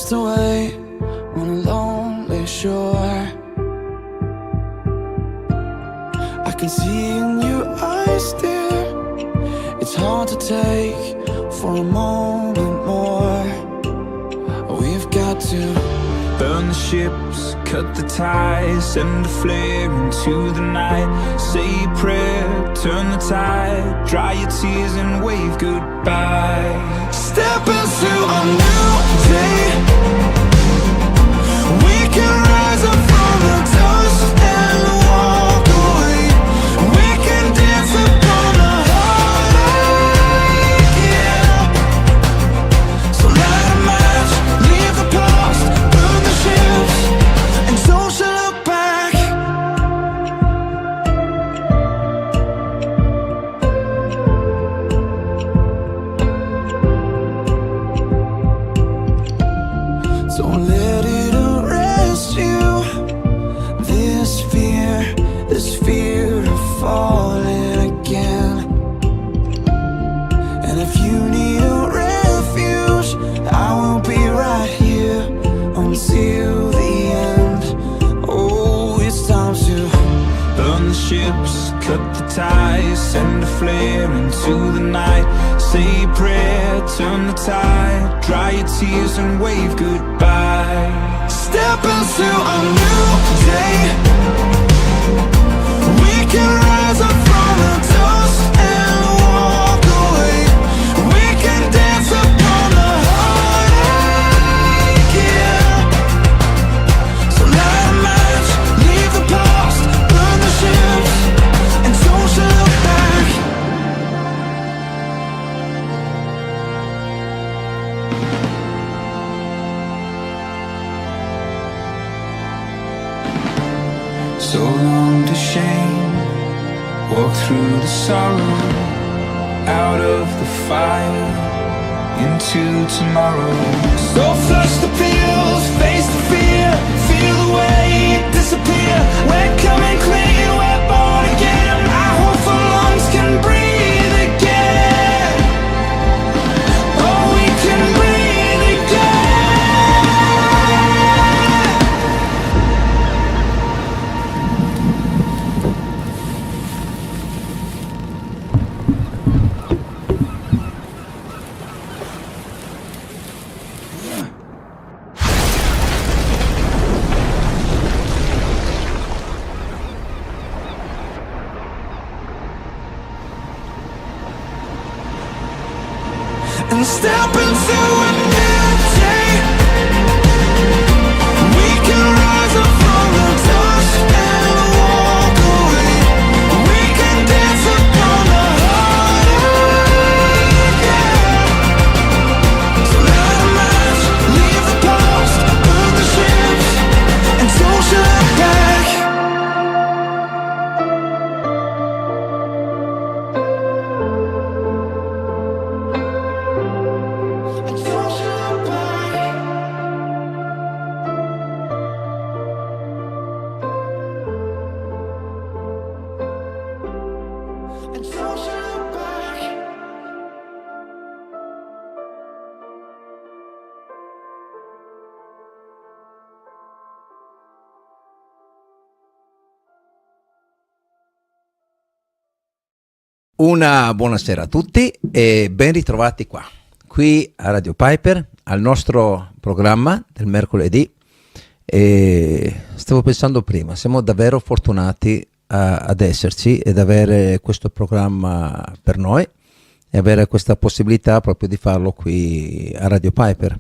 lost away on a lonely shore. I can see in your eyes, dear, it's hard to take for a moment more. We've got to burn the ships, cut the ties, send a flare into the night. Say a prayer, turn the tide, dry your tears and wave goodbye. Step into a new day. We can rise up from the dust and walk away. We can dance upon the heartache, yeah. So light a match, leave the past, burn the ships, and don't you look back. Don't let it arrest you. This fear of falling again. And if you need a refuge, I will be right here until the end. Oh, it's time to Burn the ships, cut the ties, send a flare into the night. Say a prayer, turn the tide, dry your tears and wave goodbye. step into a new day. We can rise up from the dust and walk away. We can dance upon the heartache, yeah. So light a match, leave the past, burn the ships, and don't you look back. So long to shame, walk through the sorrow, out of the fire, into tomorrow. So flush the pills, face the fear, feel the weight disappear. We're coming clean, we're born again. Our hopeful lungs can breathe again. Oh, we can breathe again. And step into a new day. We can rise up from the dust and walk away. We can dance upon the heartache, yeah. So light a match, leave the past, burn the ships, and don't you look back. And don't you look back. And don't you look back. Una buonasera a tutti e ben ritrovati qui a Radio Piper, al nostro programma del mercoledì. E stavo pensando prima, siamo davvero fortunati ad esserci ed avere questo programma per noi e avere questa possibilità proprio di farlo qui a Radio Piper,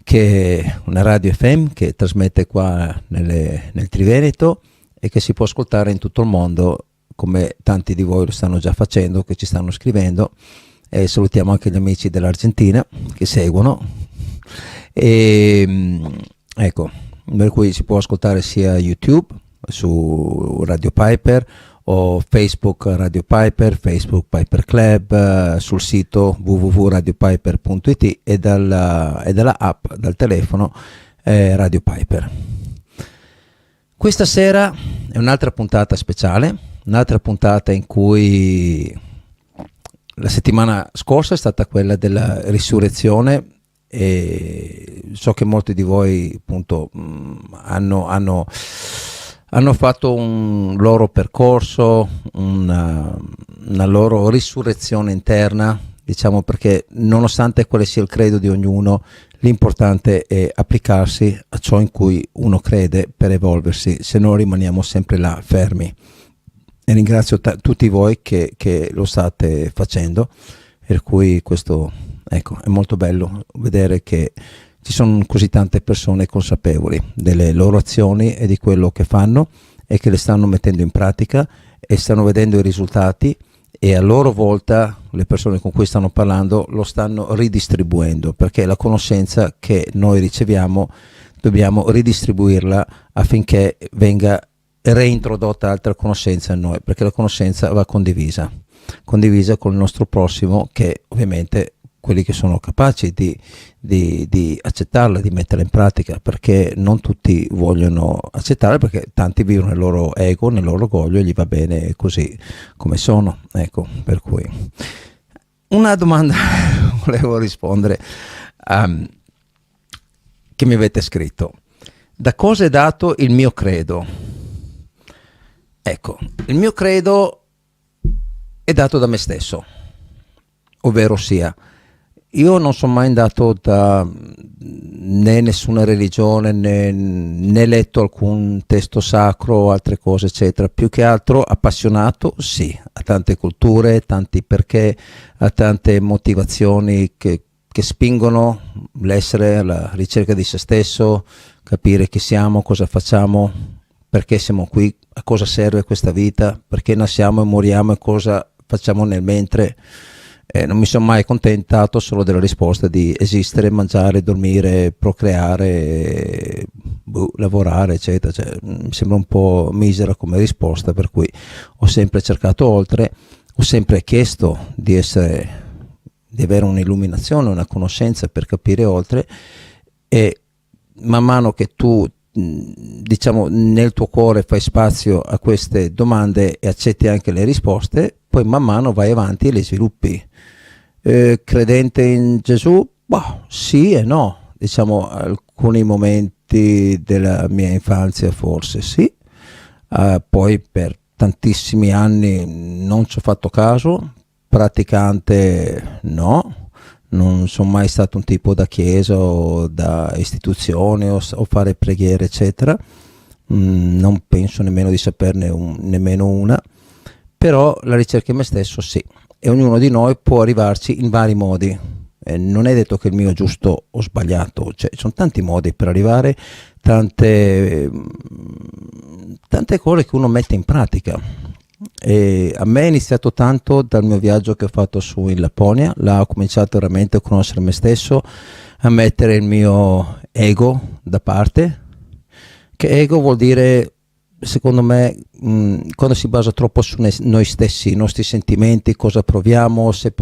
che è una radio FM che trasmette qua nel Triveneto e che si può ascoltare in tutto il mondo, come tanti di voi lo stanno già facendo, che ci stanno scrivendo, e salutiamo anche gli amici dell'Argentina che seguono. E ecco, per cui si può ascoltare sia YouTube su Radio Piper o Facebook Radio Piper, Facebook Piper Club, sul sito www.radiopiper.it e dalla app, dal telefono Radio Piper. Questa sera è un'altra puntata speciale, un'altra puntata in cui la settimana scorsa è stata quella della risurrezione e so che molti di voi appunto hanno fatto un loro percorso, una loro risurrezione interna, diciamo, perché nonostante quale sia il credo di ognuno, l'importante è applicarsi a ciò in cui uno crede per evolversi, se no rimaniamo sempre là fermi. E ringrazio tutti voi che lo state facendo, per cui questo, ecco, è molto bello vedere che ci sono così tante persone consapevoli delle loro azioni e di quello che fanno e che le stanno mettendo in pratica e stanno vedendo i risultati, e a loro volta le persone con cui stanno parlando lo stanno ridistribuendo, perché la conoscenza che noi riceviamo dobbiamo ridistribuirla affinché venga reintrodotta altra conoscenza in noi, perché la conoscenza va condivisa con il nostro prossimo, che ovviamente quelli che sono capaci di accettarla, di metterla in pratica, perché non tutti vogliono accettarla, perché tanti vivono nel loro ego, nel loro orgoglio, e gli va bene così come sono. Ecco, per cui una domanda volevo rispondere che mi avete scritto: da cosa è dato il mio credo? Ecco, il mio credo è dato da me stesso, ovvero sia, io non sono mai andato da né nessuna religione, né letto alcun testo sacro o altre cose, eccetera. Più che altro appassionato, sì, a tante culture, tanti perché, a tante motivazioni che spingono l'essere alla ricerca di se stesso, capire chi siamo, cosa facciamo, perché siamo qui, a cosa serve questa vita, perché nasciamo e moriamo e cosa facciamo nel mentre. Non mi sono mai accontentato solo della risposta di esistere, mangiare, dormire, procreare, lavorare, eccetera. Cioè, mi sembra un po' misera come risposta, per cui ho sempre cercato oltre, ho sempre chiesto di avere un'illuminazione, una conoscenza per capire oltre, e man mano che tu, diciamo, nel tuo cuore fai spazio a queste domande e accetti anche le risposte, poi man mano vai avanti e le sviluppi. Credente in Gesù? Boh, sì e no, diciamo, alcuni momenti della mia infanzia forse sì, poi per tantissimi anni non ci ho fatto caso, praticante no, non sono mai stato un tipo da chiesa o da istituzione o fare preghiere, eccetera. Non penso nemmeno di saperne nemmeno una, però la ricerca in me stesso sì, e ognuno di noi può arrivarci in vari modi. Non è detto che il mio è giusto o sbagliato, cioè ci sono tanti modi per arrivare, tante cose che uno mette in pratica. E a me è iniziato tanto dal mio viaggio che ho fatto su in Lapponia. Là ho cominciato veramente a conoscere me stesso, a mettere il mio ego da parte, che ego vuol dire, secondo me, quando si basa troppo su noi stessi, i nostri sentimenti, cosa proviamo, se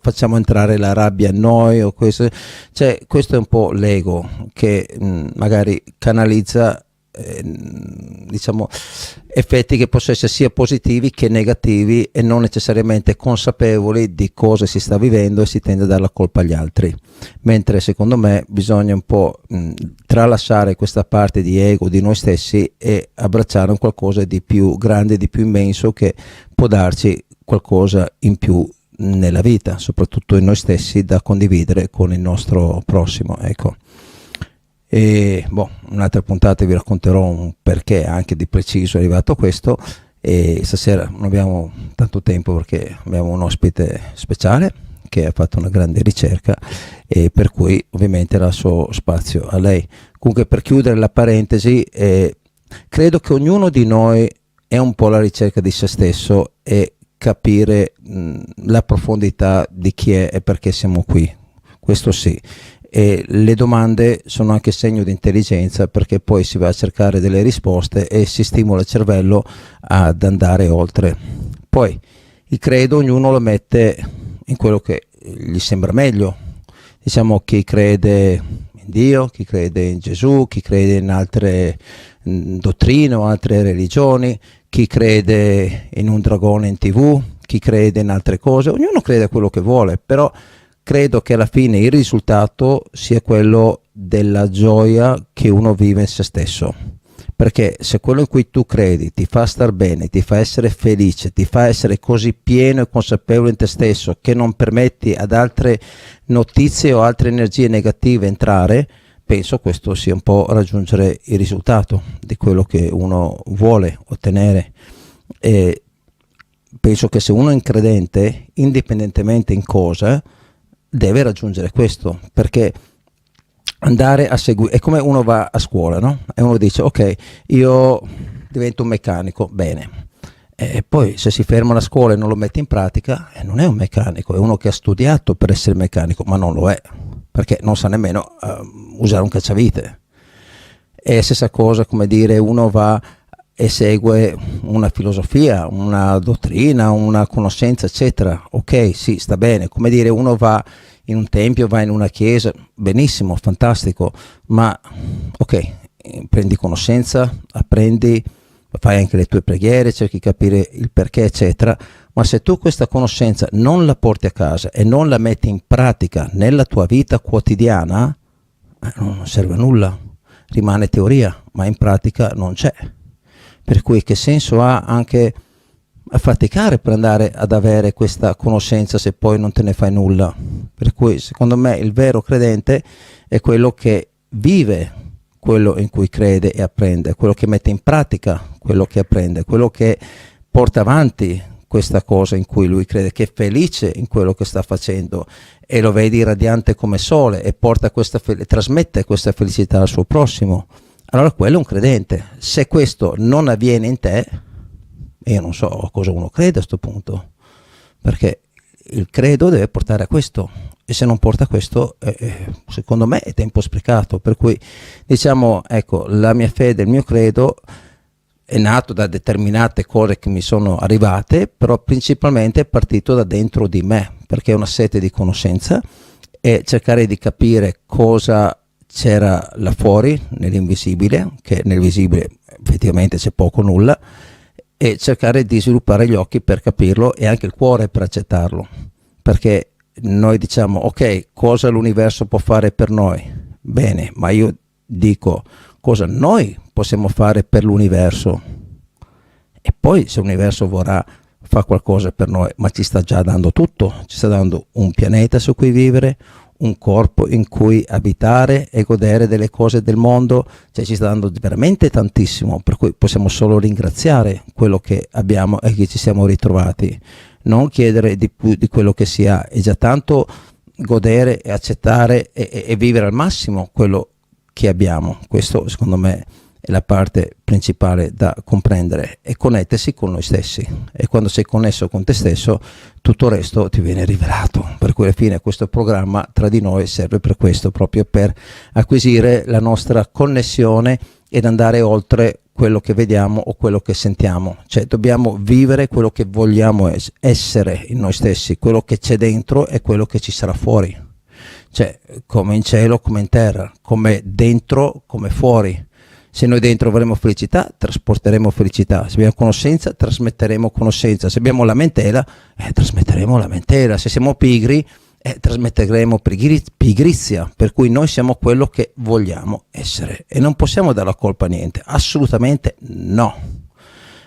facciamo entrare la rabbia in noi o questo, cioè questo è un po' l'ego che magari canalizza diciamo effetti che possono essere sia positivi che negativi e non necessariamente consapevoli di cosa si sta vivendo, e si tende a dare la colpa agli altri, mentre secondo me bisogna un po' tralasciare questa parte di ego di noi stessi e abbracciare un qualcosa di più grande, di più immenso, che può darci qualcosa in più nella vita, soprattutto in noi stessi, da condividere con il nostro prossimo. Ecco. E un'altra puntata vi racconterò un perché anche di preciso è arrivato a questo, e stasera non abbiamo tanto tempo perché abbiamo un ospite speciale che ha fatto una grande ricerca, e per cui ovviamente lascio spazio a lei. Comunque, per chiudere la parentesi, credo che ognuno di noi è un po' alla ricerca di se stesso e capire la profondità di chi è e perché siamo qui, questo sì. E le domande sono anche segno di intelligenza, perché poi si va a cercare delle risposte e si stimola il cervello ad andare oltre. Poi il credo ognuno lo mette in quello che gli sembra meglio, diciamo, chi crede in Dio, chi crede in Gesù, chi crede in altre dottrine o altre religioni, chi crede in un dragone in TV, chi crede in altre cose, ognuno crede a quello che vuole, però credo che alla fine il risultato sia quello della gioia che uno vive in se stesso, perché se quello in cui tu credi ti fa star bene, ti fa essere felice, ti fa essere così pieno e consapevole in te stesso che non permetti ad altre notizie o altre energie negative entrare, penso questo sia un po' raggiungere il risultato di quello che uno vuole ottenere. E penso che se uno è incredente, indipendentemente in cosa, deve raggiungere questo, perché andare a seguire è come uno va a scuola, no? E uno dice ok, io divento un meccanico, bene, e poi se si ferma alla scuola e non lo mette in pratica, non è un meccanico, è uno che ha studiato per essere meccanico, ma non lo è, perché non sa nemmeno usare un cacciavite. È la stessa cosa, come dire, uno va e segue una filosofia, una dottrina, una conoscenza, eccetera. Ok, sì, sta bene. Come dire, uno va in un tempio, va in una chiesa, benissimo, fantastico, ma ok, prendi conoscenza, apprendi, fai anche le tue preghiere, cerchi di capire il perché, eccetera, ma se tu questa conoscenza non la porti a casa e non la metti in pratica nella tua vita quotidiana, non serve a nulla, rimane teoria, ma in pratica non c'è. Per cui che senso ha anche a faticare per andare ad avere questa conoscenza se poi non te ne fai nulla? Per cui secondo me il vero credente è quello che vive quello in cui crede e apprende, quello che mette in pratica quello che apprende, quello che porta avanti questa cosa in cui lui crede, che è felice in quello che sta facendo e lo vedi radiante come sole e porta trasmette questa felicità al suo prossimo. Allora quello è un credente. Se questo non avviene in te, io non so cosa uno crede a questo punto, perché il credo deve portare a questo, e se non porta a questo, secondo me è tempo sprecato. Per cui diciamo, ecco, la mia fede, il mio credo è nato da determinate cose che mi sono arrivate, però principalmente è partito da dentro di me, perché è una sete di conoscenza e cercare di capire cosa c'era là fuori nell'invisibile, che nel visibile effettivamente c'è poco o nulla, e cercare di sviluppare gli occhi per capirlo e anche il cuore per accettarlo, perché noi diciamo ok, cosa l'universo può fare per noi? Bene, ma io dico cosa noi possiamo fare per l'universo, e poi se l'universo vorrà fare qualcosa per noi, ma ci sta già dando tutto, ci sta dando un pianeta su cui vivere, un corpo in cui abitare e godere delle cose del mondo, cioè ci sta dando veramente tantissimo, per cui possiamo solo ringraziare quello che abbiamo e che ci siamo ritrovati, non chiedere di più di quello che si ha, è già tanto godere e accettare e vivere al massimo quello che abbiamo. Questo secondo me è la parte principale da comprendere, e connettersi con noi stessi, e quando sei connesso con te stesso tutto il resto ti viene rivelato. Per cui alla fine questo programma tra di noi serve per questo, proprio per acquisire la nostra connessione ed andare oltre quello che vediamo o quello che sentiamo. Cioè dobbiamo vivere quello che vogliamo essere in noi stessi, quello che c'è dentro e quello che ci sarà fuori, cioè come in cielo, come in terra, come dentro, come fuori. Se noi dentro avremo felicità, trasporteremo felicità. Se abbiamo conoscenza, trasmetteremo conoscenza. Se abbiamo lamentela, trasmetteremo lamentela. Se siamo pigri, trasmetteremo pigrizia. Per cui noi siamo quello che vogliamo essere e non possiamo dare la colpa a niente, assolutamente no.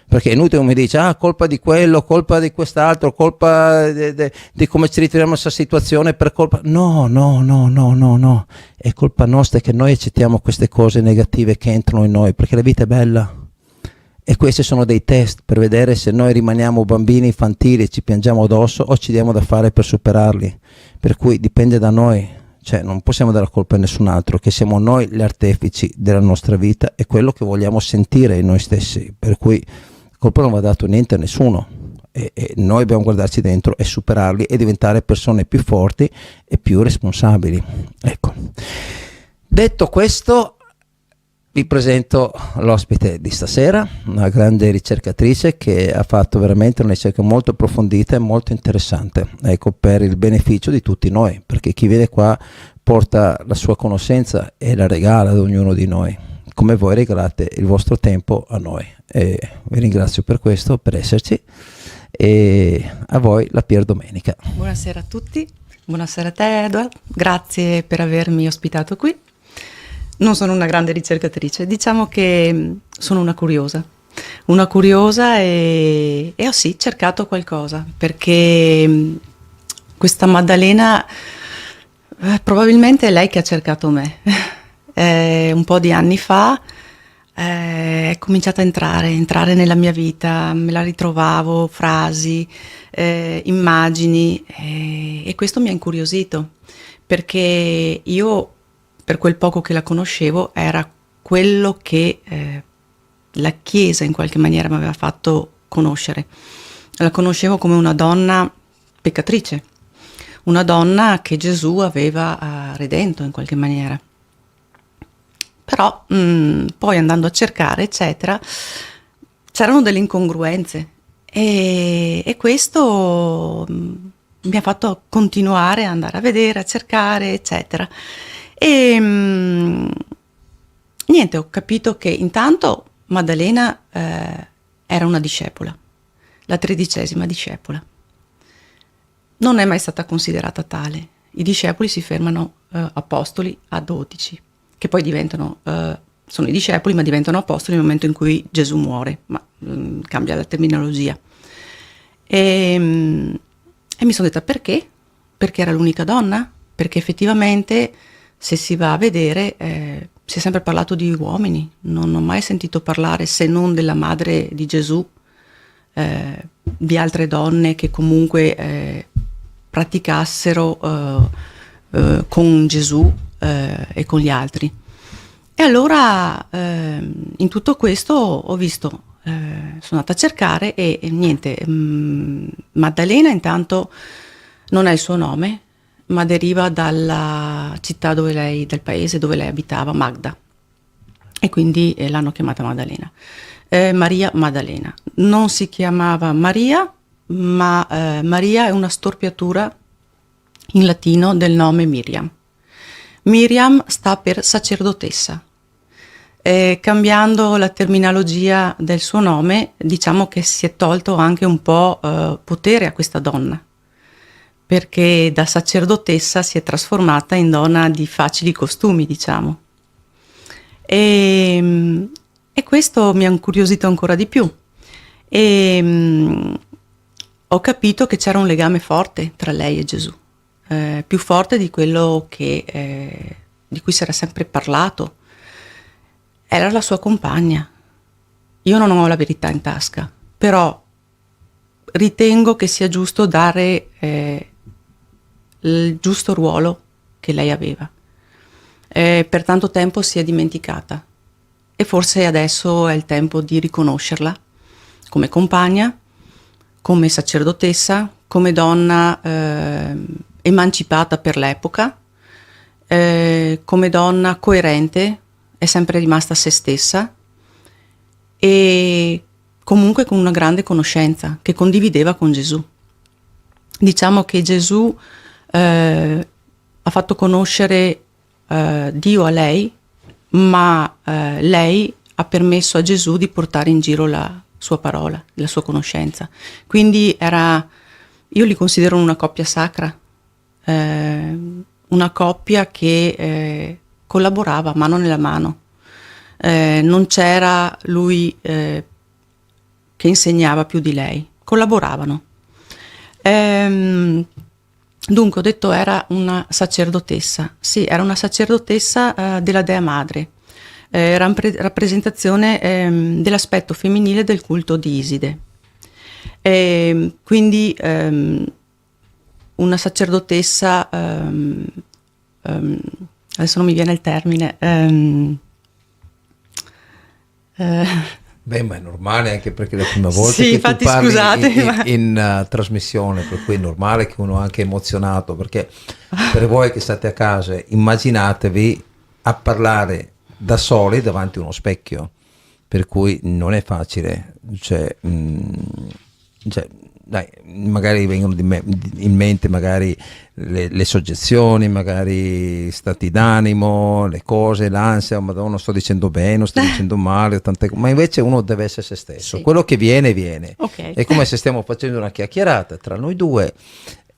Perché è inutile come dice, colpa di quello, colpa di quest'altro, colpa di come ci ritroviamo in questa situazione, per colpa... No, è colpa nostra che noi accettiamo queste cose negative che entrano in noi, perché la vita è bella. E questi sono dei test per vedere se noi rimaniamo bambini infantili e ci piangiamo addosso o ci diamo da fare per superarli. Per cui dipende da noi, cioè non possiamo dare la colpa a nessun altro, che siamo noi gli artefici della nostra vita e quello che vogliamo sentire in noi stessi. Per cui colpa non va dato niente a nessuno, e noi dobbiamo guardarci dentro e superarli e diventare persone più forti e più responsabili. Ecco, detto questo, vi presento l'ospite di stasera, una grande ricercatrice che ha fatto veramente una ricerca molto approfondita e molto interessante, ecco, per il beneficio di tutti noi, perché chi viene qua porta la sua conoscenza e la regala ad ognuno di noi, come voi regalate il vostro tempo a noi. E vi ringrazio per questo, per esserci, e a voi la Pier Domenica. Buonasera a tutti, Buonasera a te, Edward. Grazie per avermi ospitato qui. Non sono una grande ricercatrice, diciamo che sono una curiosa e ho sì cercato qualcosa, perché questa Maddalena probabilmente è lei che ha cercato me. Un po' di anni fa è cominciata a entrare nella mia vita, me la ritrovavo, frasi, immagini, e questo mi ha incuriosito, perché io, per quel poco che la conoscevo, era quello che la Chiesa in qualche maniera mi aveva fatto conoscere. La conoscevo come una donna peccatrice, una donna che Gesù aveva redento in qualche maniera. Però poi, andando a cercare, eccetera, c'erano delle incongruenze, e questo mi ha fatto continuare a andare a vedere, a cercare, eccetera. E niente, ho capito che intanto Maddalena era una discepola, la 13ª discepola. Non è mai stata considerata tale. I discepoli si fermano apostoli a 12, che poi diventano, sono i discepoli, ma diventano apostoli nel momento in cui Gesù muore, ma cambia la terminologia. E mi sono detta: perché? Perché era l'unica donna? Perché effettivamente, se si va a vedere, si è sempre parlato di uomini, non ho mai sentito parlare, se non della madre di Gesù, di altre donne che comunque praticassero con Gesù e con gli altri. E allora in tutto questo ho visto, sono andata a cercare e niente, Maddalena intanto non è il suo nome, ma deriva dalla città del paese dove lei abitava, Magda, e quindi l'hanno chiamata Maddalena. Maria Maddalena non si chiamava Maria, ma Maria è una storpiatura in latino del nome Miriam. Miriam sta per sacerdotessa. Cambiando la terminologia del suo nome, diciamo che si è tolto anche un po' potere a questa donna, perché da sacerdotessa si è trasformata in donna di facili costumi, diciamo. E questo mi ha incuriosito ancora di più. E ho capito che c'era un legame forte tra lei e Gesù, più forte di quello di cui si era sempre parlato. Era la sua compagna. Io non ho la verità in tasca, però ritengo che sia giusto dare il giusto ruolo che lei aveva. Per tanto tempo si è dimenticata, e forse adesso è il tempo di riconoscerla come compagna, come sacerdotessa, come donna emancipata per l'epoca, come donna coerente, è sempre rimasta se stessa, e comunque con una grande conoscenza che condivideva con Gesù. Diciamo che Gesù ha fatto conoscere Dio a lei, ma lei ha permesso a Gesù di portare in giro la sua parola, la sua conoscenza. Quindi io li considero una coppia sacra, una coppia che collaborava mano nella mano. Non c'era lui che insegnava più di lei, collaboravano. Dunque, ho detto, era una sacerdotessa. Sì, era una sacerdotessa della Dea Madre, rappresentazione dell'aspetto femminile del culto di Iside. Quindi una sacerdotessa, adesso non mi viene il termine. Beh, ma è normale, anche perché è la prima volta sì, che infatti, tu parli scusate, in trasmissione, per cui è normale che uno è anche emozionato, perché per voi che state a casa, immaginatevi a parlare da soli davanti a uno specchio, per cui non è facile, dai, magari vengono in mente magari le soggezioni, magari stati d'animo, le cose, l'ansia, madonna, sto dicendo bene, sto dicendo male, ma invece uno deve essere se stesso, sì. Quello che viene. Okay. È come se stiamo facendo una chiacchierata tra noi due,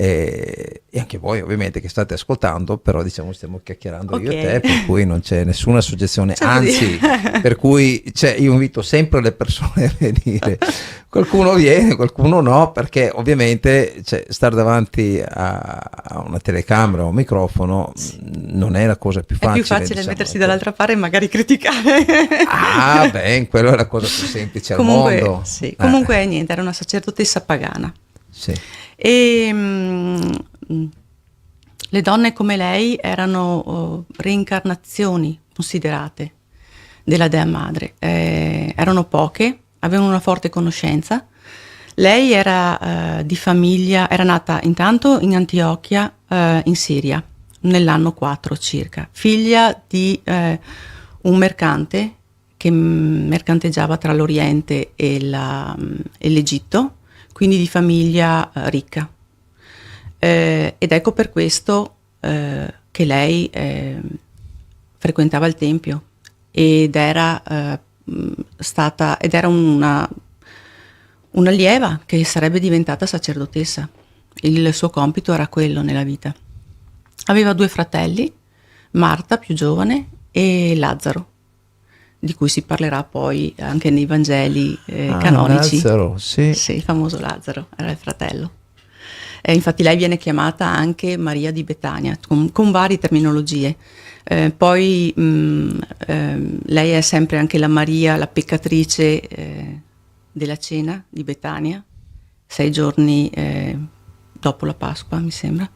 e anche voi ovviamente che state ascoltando, però diciamo stiamo chiacchierando io e Ok. te, per cui non c'è nessuna soggezione, C'è anzi così. per cui io invito sempre le persone a venire, qualcuno viene, qualcuno no, perché ovviamente stare davanti a una telecamera o un microfono non è la cosa più È facile. più facile diciamo, mettersi ecco. dall'altra parte e magari criticare. Ah, beh, quello è la cosa più semplice al Comunque, mondo. sì, comunque niente, era una sacerdotessa pagana. Sì. E le donne come lei erano reincarnazioni considerate della Dea Madre. Erano poche, avevano una forte conoscenza. Lei era di famiglia, era nata intanto in Antiochia, in Siria, nell'anno 4 circa, figlia di un mercante che mercanteggiava tra l'Oriente e l'Egitto, quindi di famiglia ricca. Ed ecco per questo che lei frequentava il Tempio ed era un'allieva che sarebbe diventata sacerdotessa. Il suo compito era quello nella vita. Aveva 2 fratelli, Marta più giovane e Lazzaro, di cui si parlerà poi anche nei Vangeli canonici. Lazzaro, sì. Sì, il famoso Lazzaro, era il fratello. Infatti lei viene chiamata anche Maria di Betania, con varie terminologie. Poi lei è sempre anche la Maria, la peccatrice della cena di Betania, 6 giorni dopo la Pasqua, mi sembra.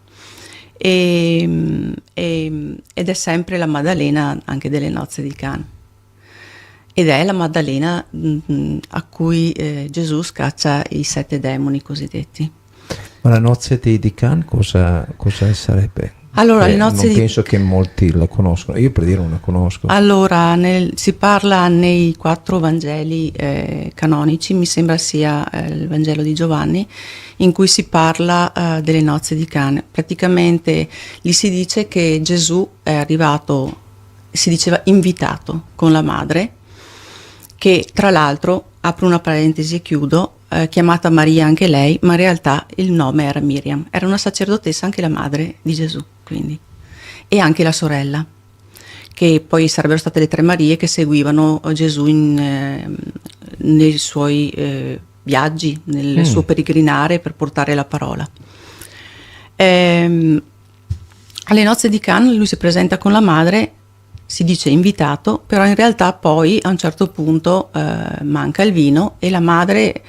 Ed è sempre la Maddalena anche delle nozze di Cana. Ed è la Maddalena a cui Gesù scaccia i 7 demoni cosiddetti. Ma la nozze di Can cosa sarebbe? Allora, le nozze non di- penso che molti la conoscono, io per dire non la conosco. Allora, si parla nei 4 Vangeli canonici, mi sembra sia il Vangelo di Giovanni, in cui si parla delle nozze di Cana. Praticamente gli si dice che Gesù è arrivato, si diceva invitato con la madre, che tra l'altro, apro una parentesi e chiudo, chiamata Maria anche lei, ma in realtà il nome era Miriam, era una sacerdotessa anche la madre di Gesù, quindi, e anche la sorella, che poi sarebbero state le 3 Marie che seguivano Gesù nei suoi viaggi, nel suo peregrinare per portare la parola. Alle nozze di Cana lui si presenta con la madre, si dice invitato, però in realtà poi a un certo punto manca il vino e la madre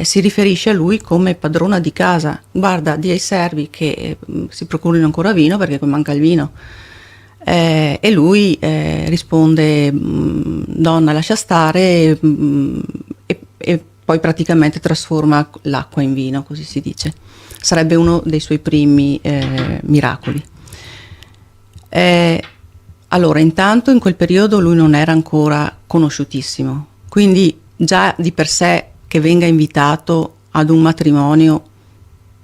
si riferisce a lui come padrona di casa. Guarda, di ai servi che si procurino ancora vino perché poi manca il vino. E lui risponde donna lascia stare e poi praticamente trasforma l'acqua in vino, così si dice. Sarebbe uno dei suoi primi miracoli. Allora, intanto in quel periodo lui non era ancora conosciutissimo, quindi già di per sé che venga invitato ad un matrimonio,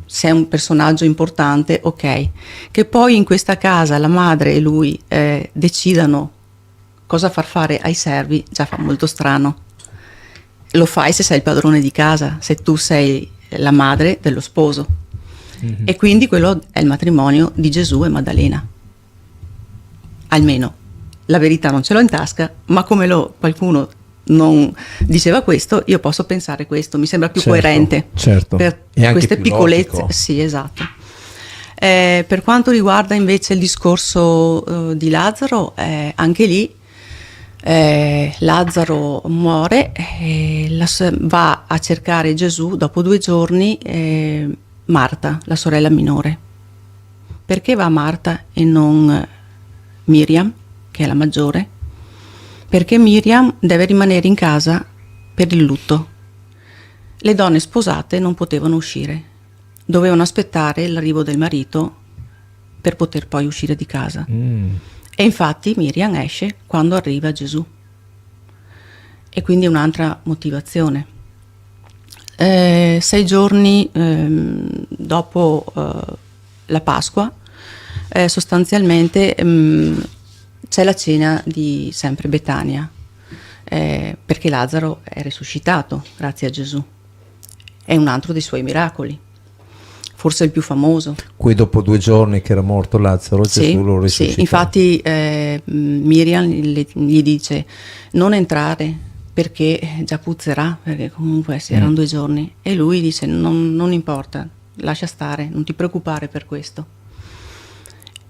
se è un personaggio importante, ok. Che poi in questa casa la madre e lui decidano cosa far fare ai servi, già fa molto strano. Lo fai se sei il padrone di casa, se tu sei la madre dello sposo. Mm-hmm. E quindi quello è il matrimonio di Gesù e Maddalena. Almeno la verità non ce l'ho in tasca, ma come qualcuno non diceva questo, io posso pensare questo, mi sembra più coerente. Certo. Per E anche queste più piccolezze. logico. Sì, esatto. Per quanto riguarda invece il discorso di Lazzaro, anche lì Lazzaro muore, va a cercare Gesù dopo 2 giorni Marta, la sorella minore. Perché va Marta e non Miriam, che è la maggiore? Perché Miriam deve rimanere in casa per il lutto. Le donne sposate non potevano uscire, dovevano aspettare l'arrivo del marito per poter poi uscire di casa. E infatti Miriam esce quando arriva Gesù. E quindi è un'altra motivazione. 6 giorni dopo la Pasqua, sostanzialmente c'è la cena di sempre Betania, perché Lazzaro è risuscitato grazie a Gesù. È un altro dei suoi miracoli. forse il più famoso. Qui dopo 2 giorni che era morto Lazzaro, Gesù lo risuscita. Sì, infatti Miriam gli dice non entrare perché già puzzerà, perché comunque erano 2 giorni, e lui dice non importa, lascia stare, non ti preoccupare per questo.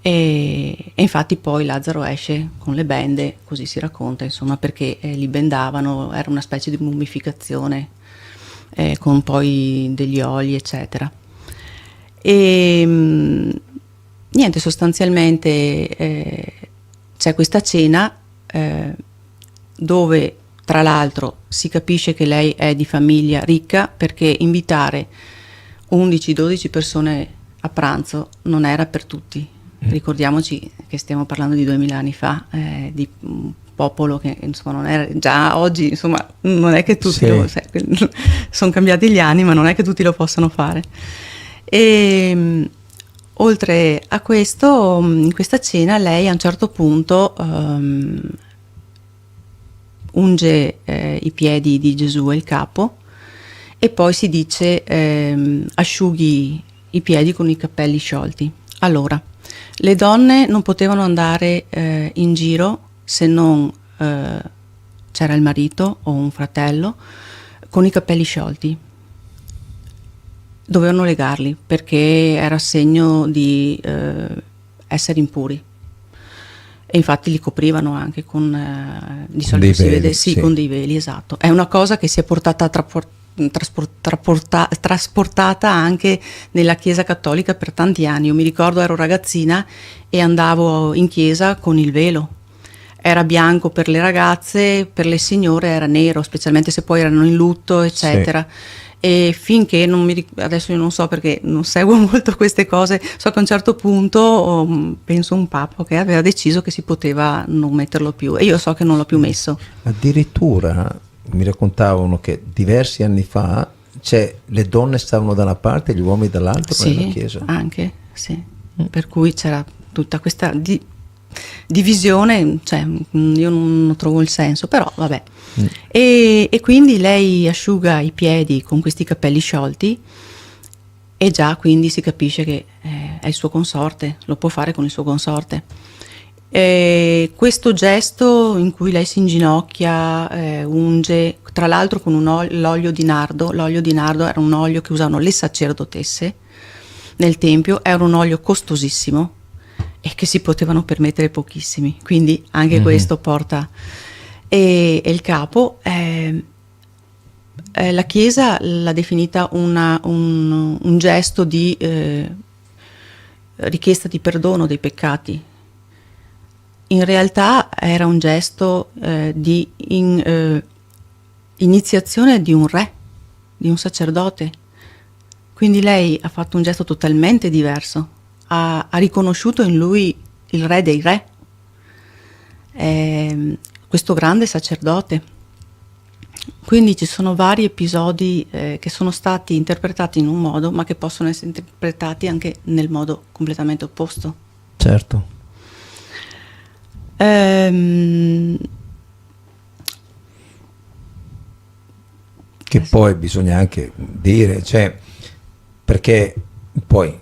E infatti poi Lazzaro esce con le bende, così si racconta, insomma, perché li bendavano, era una specie di mummificazione con poi degli oli, eccetera. E niente, sostanzialmente c'è questa cena dove tra l'altro si capisce che lei è di famiglia ricca, perché invitare 11-12 persone a pranzo non era per tutti. Ricordiamoci che stiamo parlando di 2000 anni fa, di un popolo che insomma non era, già oggi insomma non è che tutti sono cambiati gli anni, ma non è che tutti lo possano fare. E oltre a questo, in questa cena lei a un certo punto unge i piedi di Gesù e il capo, e poi si dice asciughi i piedi con i capelli sciolti. Allora, le donne non potevano andare in giro se non c'era il marito o un fratello con i capelli sciolti. Dovevano legarli perché era segno di essere impuri. E infatti li coprivano anche con di solito dei si veli, vede sì. con dei veli, esatto. È una cosa che si è portata trasportata anche nella Chiesa cattolica per tanti anni. Io mi ricordo, ero ragazzina e andavo in chiesa con il velo. Era bianco per le ragazze, per le signore era nero, specialmente se poi erano in lutto, eccetera. Sì. E finché adesso io non so perché non seguo molto queste cose, so che a un certo punto penso un papa che aveva deciso che si poteva non metterlo più, e io so che non l'ho più messo. Addirittura mi raccontavano che diversi anni fa le donne stavano da una parte e gli uomini dall'altra nella chiesa. Anche, sì. Per cui c'era tutta questa divisione, cioè io non trovo il senso, però vabbè. E quindi lei asciuga i piedi con questi capelli sciolti, e già quindi si capisce che è il suo consorte, lo può fare con il suo consorte. Questo gesto in cui lei si inginocchia, unge, tra l'altro con l'olio di nardo. L'olio di nardo era un olio che usavano le sacerdotesse nel tempio, era un olio costosissimo e che si potevano permettere pochissimi, quindi anche questo porta. E il capo, la Chiesa l'ha definita un gesto di richiesta di perdono dei peccati. In realtà era un gesto di iniziazione di un re, di un sacerdote. Quindi lei ha fatto un gesto totalmente diverso, ha riconosciuto in lui il re dei re, questo grande sacerdote. Quindi ci sono vari episodi che sono stati interpretati in un modo, ma che possono essere interpretati anche nel modo completamente opposto. Certo. Che poi bisogna anche dire, cioè, perché poi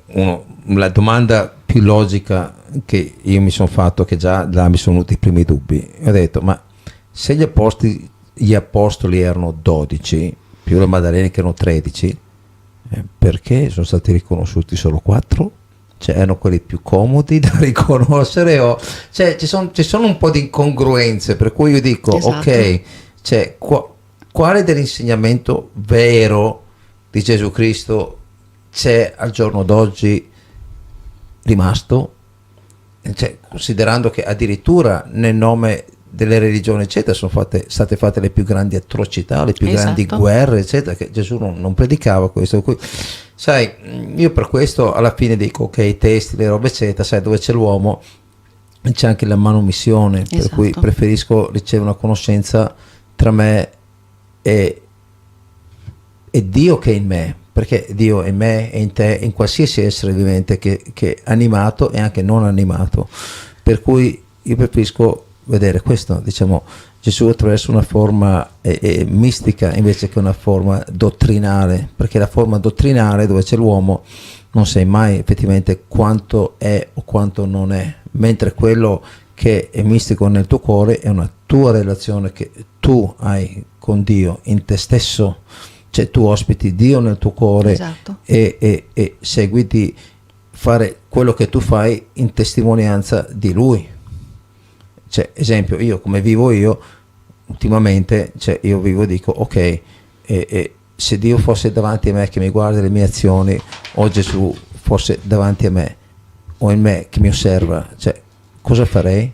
la domanda più logica che io mi sono fatto, che già là mi sono venuti i primi dubbi, ho detto, ma se gli apostoli erano 12 più la Maddalena che erano 13, perché sono stati riconosciuti solo 4? Cioè erano quelli più comodi da riconoscere, cioè ci sono un po' di incongruenze, per cui io dico, esatto. Ok, cioè quale dell'insegnamento vero di Gesù Cristo c'è al giorno d'oggi rimasto? Cioè, considerando che addirittura nel nome delle religioni eccetera sono state fatte le più grandi atrocità, le più grandi guerre eccetera, che Gesù non predicava questo. Sai, io per questo alla fine dico, ok, i testi, le robe eccetera, sai, dove c'è l'uomo c'è anche la manomissione, per cui preferisco ricevere una conoscenza tra me e Dio che è in me, perché Dio è in me, è in te, è in qualsiasi essere vivente che è animato e anche non animato, per cui io preferisco vedere questo, diciamo, Gesù attraverso una forma mistica invece che una forma dottrinale, perché la forma dottrinale dove c'è l'uomo non sai mai effettivamente quanto è o quanto non è, mentre quello che è mistico nel tuo cuore è una tua relazione che tu hai con Dio in te stesso, cioè tu ospiti Dio nel tuo cuore. Esatto. e segui di fare quello che tu fai in testimonianza di Lui. Cioè, esempio, io come vivo io ultimamente, cioè io vivo e dico ok, se Dio fosse davanti a me che mi guarda le mie azioni, o Gesù fosse davanti a me o in me che mi osserva, cioè cosa farei?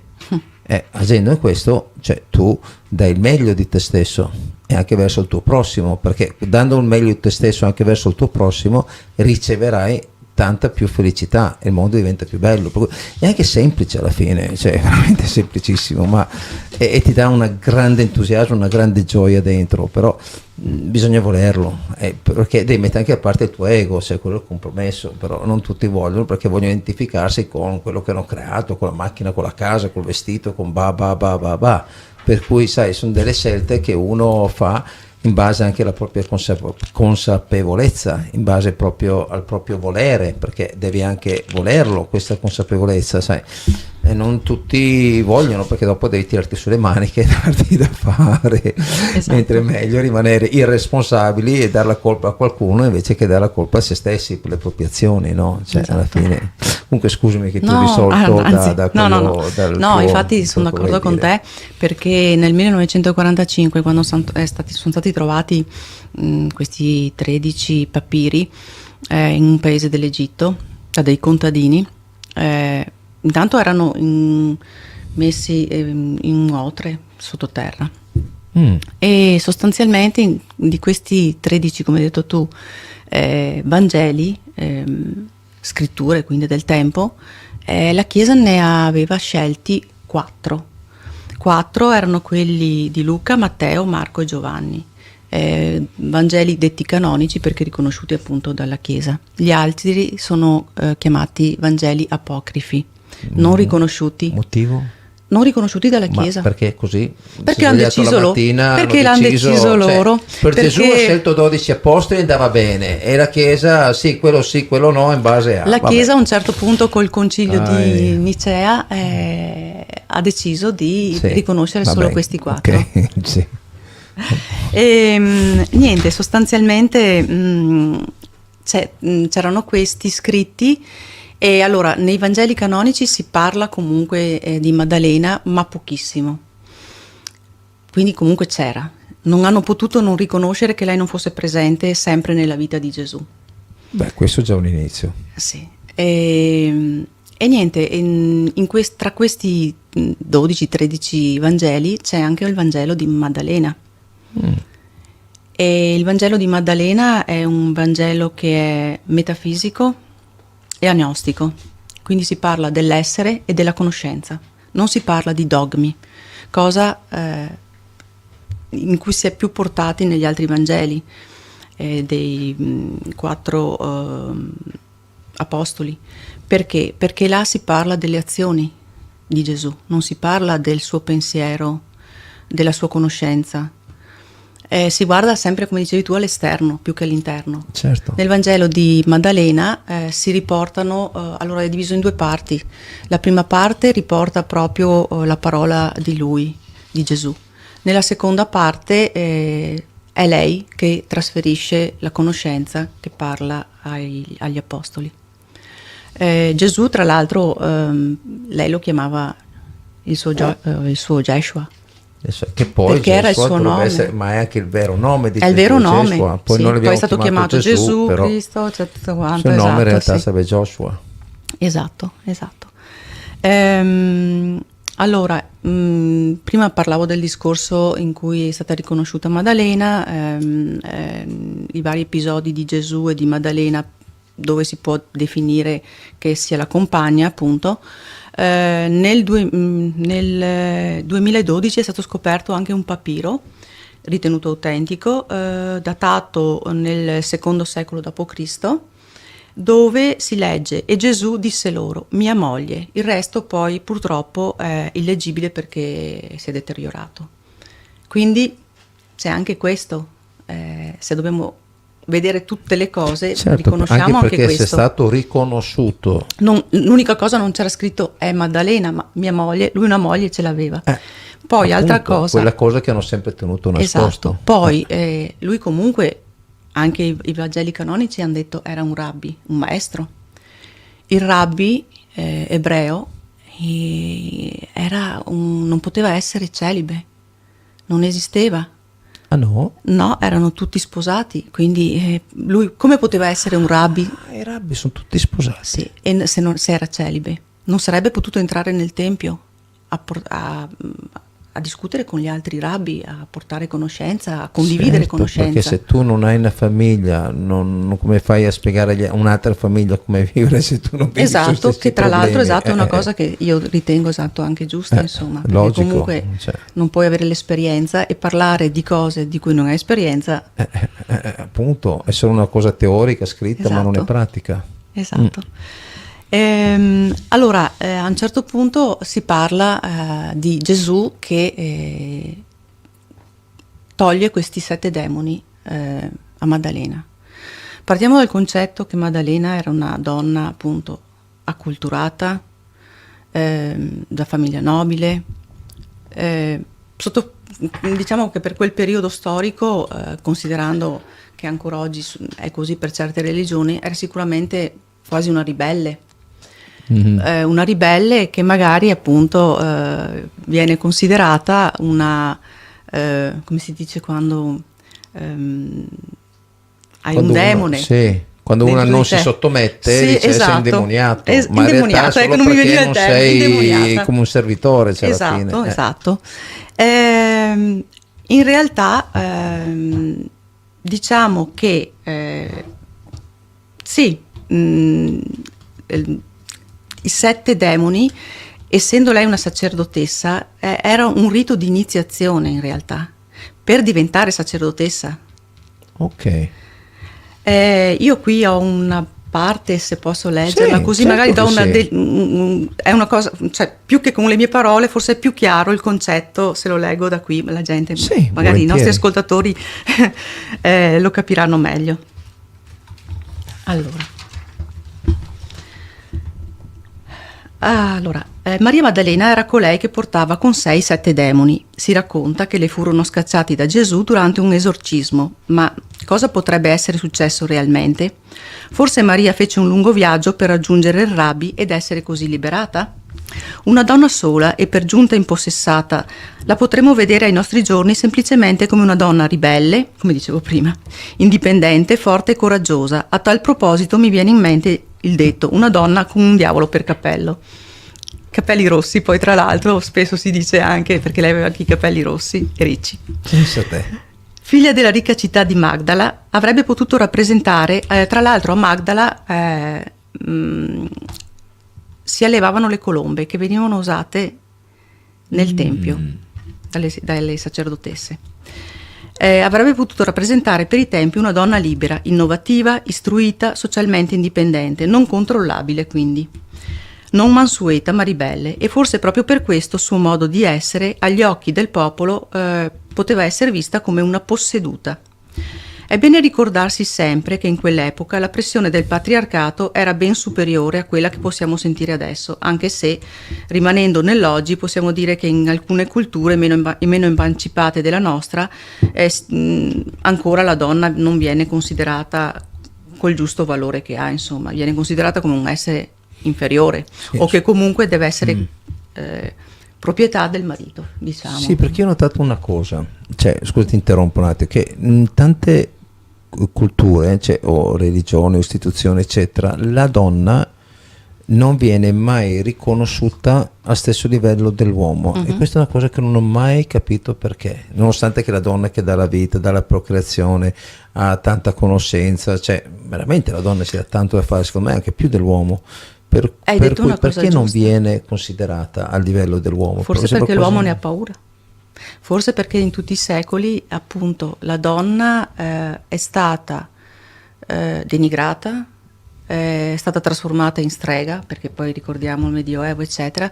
Agendo in questo, cioè tu dai il meglio di te stesso e anche verso il tuo prossimo, perché dando il meglio di te stesso anche verso il tuo prossimo riceverai tanta più felicità e il mondo diventa più bello. È anche semplice alla fine, cioè è veramente semplicissimo, ma e ti dà un grande entusiasmo, una grande gioia dentro, però bisogna volerlo, perché devi mettere anche a parte il tuo ego, se quello è il compromesso, però non tutti vogliono, perché vogliono identificarsi con quello che hanno creato, con la macchina, con la casa, col vestito, con per cui sai, sono delle scelte che uno fa in base anche alla propria consapevolezza, in base proprio al proprio volere, perché devi anche volerlo, questa consapevolezza, sai, e non tutti vogliono, perché dopo devi tirarti sulle maniche e darti da fare. Esatto. Mentre è meglio rimanere irresponsabili e dare la colpa a qualcuno invece che dare la colpa a se stessi per le proprie azioni, no? Cioè, esatto. Alla fine, comunque scusami che ti ho risolto da quello, no, infatti sono d'accordo con te, perché nel 1945, quando sono stati trovati questi 13 papiri in un paese dell'Egitto da dei contadini, intanto erano messi in un otre sottoterra e sostanzialmente di questi 13, come hai detto tu, Vangeli, scritture quindi del tempo, la Chiesa ne aveva scelti 4. 4 erano quelli di Luca, Matteo, Marco e Giovanni. Vangeli detti canonici perché riconosciuti appunto dalla Chiesa. Gli altri sono chiamati Vangeli apocrifi, non riconosciuti. Motivo? Non riconosciuti dalla Chiesa. Ma perché così? Perché l'hanno deciso loro. Perché l'hanno deciso loro. Per Gesù ha scelto 12 apostoli e andava bene, e la Chiesa sì, quello no, in base a... La Chiesa a un certo punto col concilio di Nicea ha deciso di riconoscere solo questi 4. Okay. Sì. E, niente, sostanzialmente c'erano questi scritti. E allora nei Vangeli canonici si parla comunque di Maddalena, ma pochissimo. Quindi comunque c'era. Non hanno potuto non riconoscere che lei non fosse presente sempre nella vita di Gesù. Beh, questo è già un inizio. Sì. E niente, tra questi 12-13 Vangeli c'è anche il Vangelo di Maddalena. E il Vangelo di Maddalena è un Vangelo che è metafisico e agnostico, quindi si parla dell'essere e della conoscenza, non si parla di dogmi, cosa in cui si è più portati negli altri Vangeli dei 4 apostoli. Perché? Perché là si parla delle azioni di Gesù, non si parla del suo pensiero, della sua conoscenza. Si guarda sempre, come dicevi tu, all'esterno più che all'interno. Certo. Nel Vangelo di Maddalena si riportano, allora è diviso in 2 parti. La prima parte riporta proprio la parola di lui, di Gesù. Nella seconda parte è lei che trasferisce la conoscenza, che parla agli apostoli. Gesù, tra l'altro, lei lo chiamava il suo Joshua. Che poi perché era il suo nome, ma è anche il vero nome di Gesù. È il vero nome. Poi, sì, non poi è stato chiamato Gesù, però Cristo, cioè tutto quanto. Il suo nome in realtà sì. sarebbe Joshua. Esatto. Allora, prima parlavo del discorso in cui è stata riconosciuta Maddalena, i vari episodi di Gesù e di Maddalena, dove si può definire che sia la compagna, appunto. Nel 2012 è stato scoperto anche un papiro ritenuto autentico, datato nel II secolo d.C., dove si legge: e Gesù disse loro, mia moglie. Il resto poi purtroppo è illeggibile perché si è deteriorato. Quindi c'è anche questo, se dobbiamo vedere tutte le cose, Certo, riconosciamo anche anche perché se è questo. stato riconosciuto. L'unica cosa, non c'era scritto è Maddalena, ma mia moglie, lui una moglie ce l'aveva. Poi Appunto, altra cosa, quella cosa che hanno sempre tenuto nascosto. esatto, poi lui comunque, anche i Vangeli canonici hanno detto era un rabbi, un maestro. Il rabbi ebreo non poteva essere celibe, non esisteva. Ah no? No, erano tutti sposati, quindi lui come poteva essere un rabbi? I rabbi sono tutti sposati. Sì, e se era celibe, non sarebbe potuto entrare nel tempio a discutere con gli altri rabbi, a portare conoscenza, a condividere Certo, conoscenza. perché se tu non hai una famiglia, come fai a spiegare a un'altra famiglia come vivere se tu non vivi sui Esatto, stessi che tra l'altro problemi? è una cosa che io ritengo anche giusta, insomma, perché logico, comunque cioè. non puoi avere l'esperienza e parlare di cose di cui non hai esperienza. Appunto, è solo una cosa teorica, scritta, ma non è Esatto. pratica. Esatto. Allora, a un certo punto si parla di Gesù che toglie questi 7 demoni a Maddalena. Partiamo dal concetto che Maddalena era una donna appunto acculturata, da famiglia nobile, diciamo che per quel periodo storico, considerando che ancora oggi è così per certe religioni, era sicuramente quasi una ribelle. Una ribelle che magari appunto viene considerata una, come si dice quando hai un demone. Quando uno dentro non di te. si sottomette, Sì, dice esatto. sei indemoniato, ma in realtà Indemoniato, è solo ecco, non mi perché veniva il non termine, sei indemoniata. come un servitore, cioè, alla Esatto, fine. esatto. In realtà diciamo che sì, i 7 demoni, essendo lei una sacerdotessa, era un rito di iniziazione in realtà, per diventare sacerdotessa. Ok. Io qui ho una parte, se posso leggerla, Sì, così certo magari do che una è una cosa, cioè più che con le mie parole, forse è più chiaro il concetto se lo leggo da qui, la gente, Sì, magari i nostri volentieri. ascoltatori lo capiranno meglio. Allora, Maria Maddalena era colei che portava con sé i 7 demoni. Si racconta che le furono scacciati da Gesù durante un esorcismo, ma cosa potrebbe essere successo realmente? Forse Maria fece un lungo viaggio per raggiungere il rabbi ed essere così liberata? Una donna sola e per giunta impossessata, la potremmo vedere ai nostri giorni semplicemente come una donna ribelle, come dicevo prima, indipendente, forte e coraggiosa. A tal proposito mi viene in mente il detto, una donna con un diavolo per cappello. Capelli rossi, poi tra l'altro spesso si dice anche, perché lei aveva anche i capelli rossi e ricci. Pensa a te. Figlia della ricca città di Magdala, avrebbe potuto rappresentare, tra l'altro a Magdala si allevavano le colombe che venivano usate nel tempio dalle sacerdotesse. Avrebbe potuto rappresentare per i tempi una donna libera, innovativa, istruita, socialmente indipendente, non controllabile quindi. Non mansueta ma ribelle, e forse proprio per questo suo modo di essere agli occhi del popolo poteva essere vista come una posseduta. È bene ricordarsi sempre che in quell'epoca la pressione del patriarcato era ben superiore a quella che possiamo sentire adesso, anche se, rimanendo nell'oggi, possiamo dire che in alcune culture meno emancipate della nostra ancora la donna non viene considerata col giusto valore che ha, insomma, viene considerata come un essere inferiore, Sì, o che comunque deve essere proprietà del marito, diciamo. Sì, perché io ho notato una cosa, cioè, scusa ti interrompo un attimo, che in tante culture, cioè, o religioni, o istituzioni, eccetera, la donna non viene mai riconosciuta al stesso livello dell'uomo, e questa è una cosa che non ho mai capito perché, nonostante che la donna che dà la vita, dà la procreazione, ha tanta conoscenza, cioè veramente la donna si ha tanto da fare, secondo me anche più dell'uomo. Hai Per detto cui una cosa perché non giusta. viene considerata al livello dell'uomo? Forse sembra perché l'uomo quasi- ne ha paura. Forse perché in tutti i secoli, appunto, la donna è stata denigrata, è stata trasformata in strega, perché poi ricordiamo il Medioevo, eccetera,